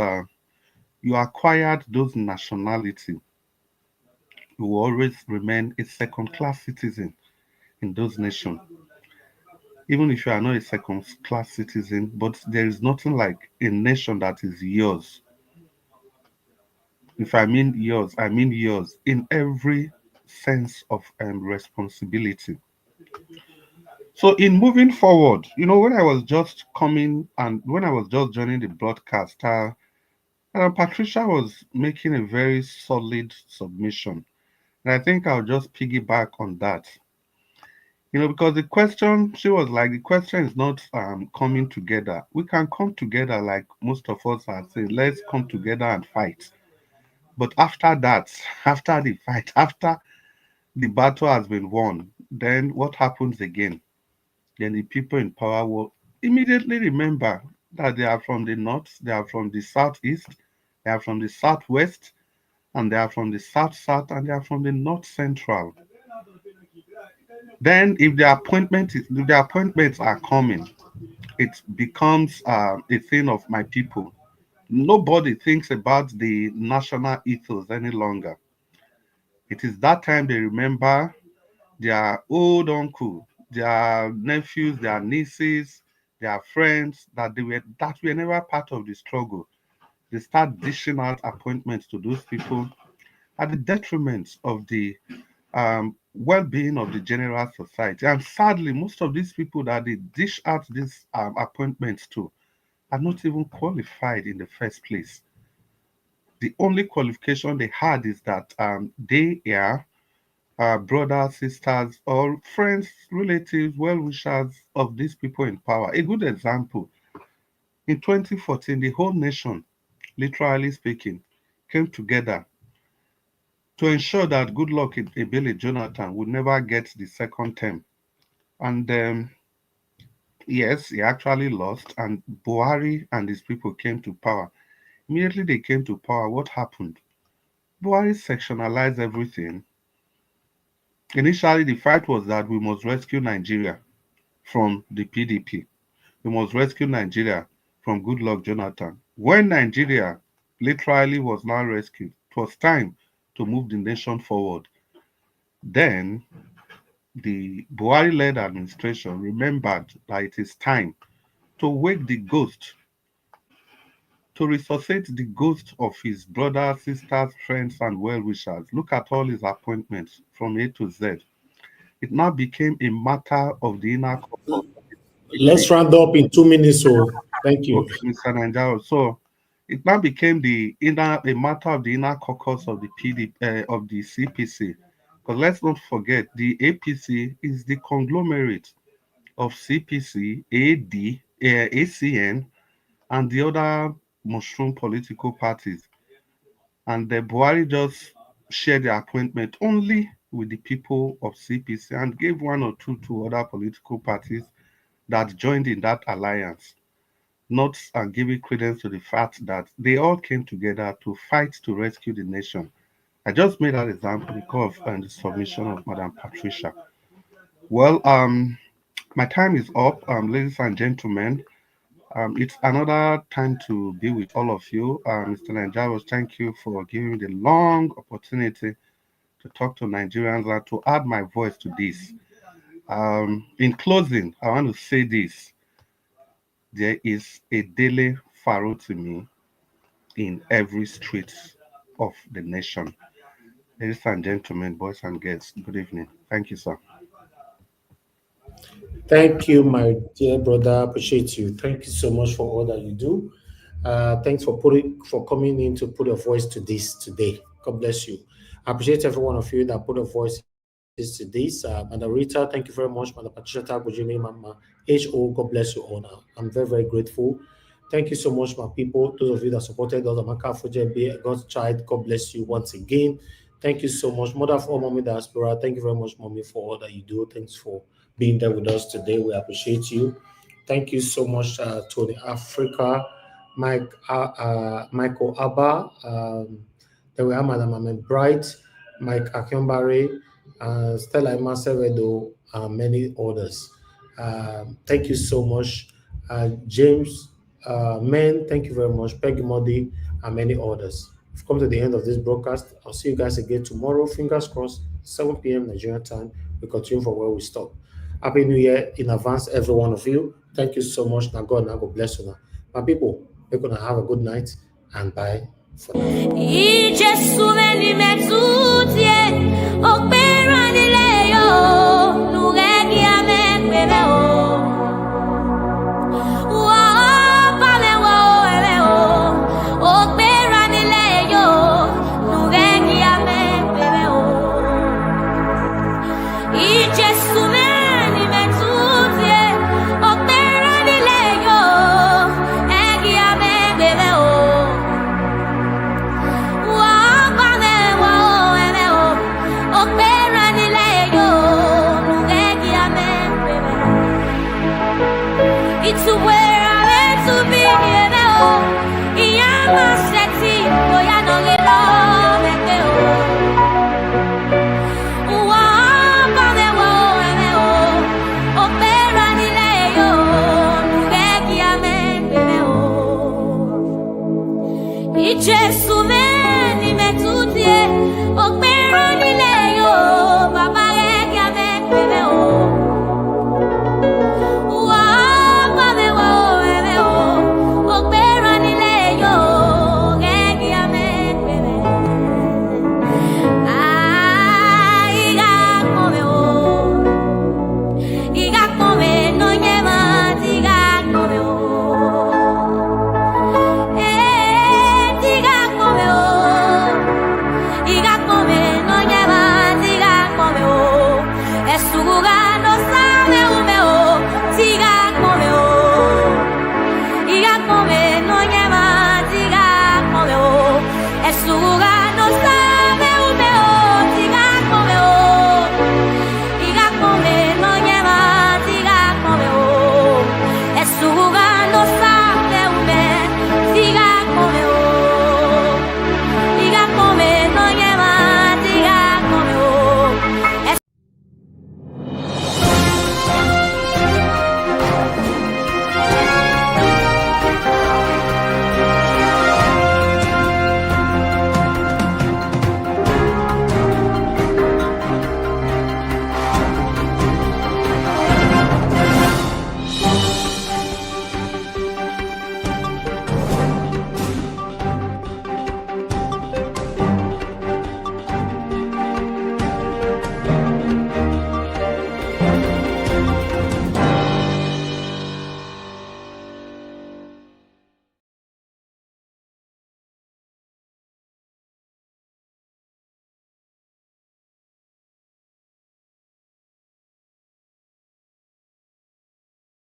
you acquired those nationality, you will always remain a second class citizen in those nations. Even if you are not a second class citizen, but there is nothing like a nation that is yours. If I mean yours, I mean yours in every sense of responsibility. So in moving forward, when I was just coming and when I was just joining the broadcast, Patricia was making a very solid submission. And I think I'll just piggyback on that. Because the question, she was like, the question is not coming together. We can come together like most of us are saying, let's come together and fight. But after that, after the fight, after the battle has been won, then what happens again? Then the people in power will immediately remember that they are from the north, they are from the southeast, they are from the southwest, and they are from the south, and they are from the north central. Then, if the appointments are coming, it becomes a thing of my people. Nobody thinks about the national ethos any longer. It is that time they remember their old uncle, their nephews, their nieces, their friends that were never part of the struggle. They start dishing out appointments to those people at the detriment of the well-being of the general society. And sadly, most of these people that they dish out these appointments to are not even qualified in the first place. The only qualification they had is that they are brothers, sisters, or friends, relatives, well-wishers of these people in power. A good example, in 2014, the whole nation, literally speaking, came together to ensure that Goodluck Ebele Jonathan would never get the second term. And yes, he actually lost, and Buhari and his people came to power. Immediately they came to power, what happened? Buhari sectionalized everything. Initially, the fight was that we must rescue Nigeria from the PDP. We must rescue Nigeria from Goodluck Jonathan. When Nigeria literally was now rescued, it was time to move the nation forward. Then the Buhari-led administration remembered that it is time to wake the ghost, to resuscitate the ghost of his brothers, sisters, friends, and well-wishers. Look at all his appointments from A to Z. It now became a matter of the inner caucus. Let's round up in 2 minutes. So thank you. Okay, Mr. Nanjaro. So it now became a matter of the inner caucus of the of the CPC. Because let's not forget, the APC is the conglomerate of CPC, AD, ACN, and the other mushroom political parties. And the Buhari just shared the appointment only with the people of CPC and gave one or two to other political parties that joined in that alliance, not giving credence to the fact that they all came together to fight to rescue the nation. I just made that example because of the submission of Madam Patricia. Well, my time is up, ladies and gentlemen. It's another time to be with all of you. Mr. Nanjaros, thank you for giving me the long opportunity to talk to Nigerians and to add my voice to this. In closing, I want to say this. There is a Dele Farotimi in every street of the nation. Ladies and gentlemen, boys and girls, good evening. Thank you, sir. Thank you, my dear brother. Appreciate you. Thank you so much for all that you do. Thanks for coming in to put a voice to this today. God bless you. I appreciate every one of you that put a voice to this. Madam Rita, thank you very much. Madam Patricia, Mama HO, God bless you all now. I'm very, very grateful. Thank you so much, my people. Those of you that supported us, Amaka Fujebe, God's child, God bless you once again. Thank you so much. Mother of all Mommy Diaspora, thank you very much, Mommy, for all that you do. Thanks for being there with us today. We appreciate you. Thank you so much, Tony Africa, Michael Abba, then we have Madam Ahmed Bright, Mike Akinbare, Stella Masevedo, and many others. Thank you so much, James Men, thank you very much, Peggy Modi, and many others. We've come to the end of this broadcast. I'll see you guys again tomorrow. Fingers crossed, 7 p.m. Nigerian time. We continue from where we stop. Happy New Year in advance, every one of you. Thank you so much. Now God bless you. Now, my people, we're gonna have a good night and bye for now. come non è mai come o è suga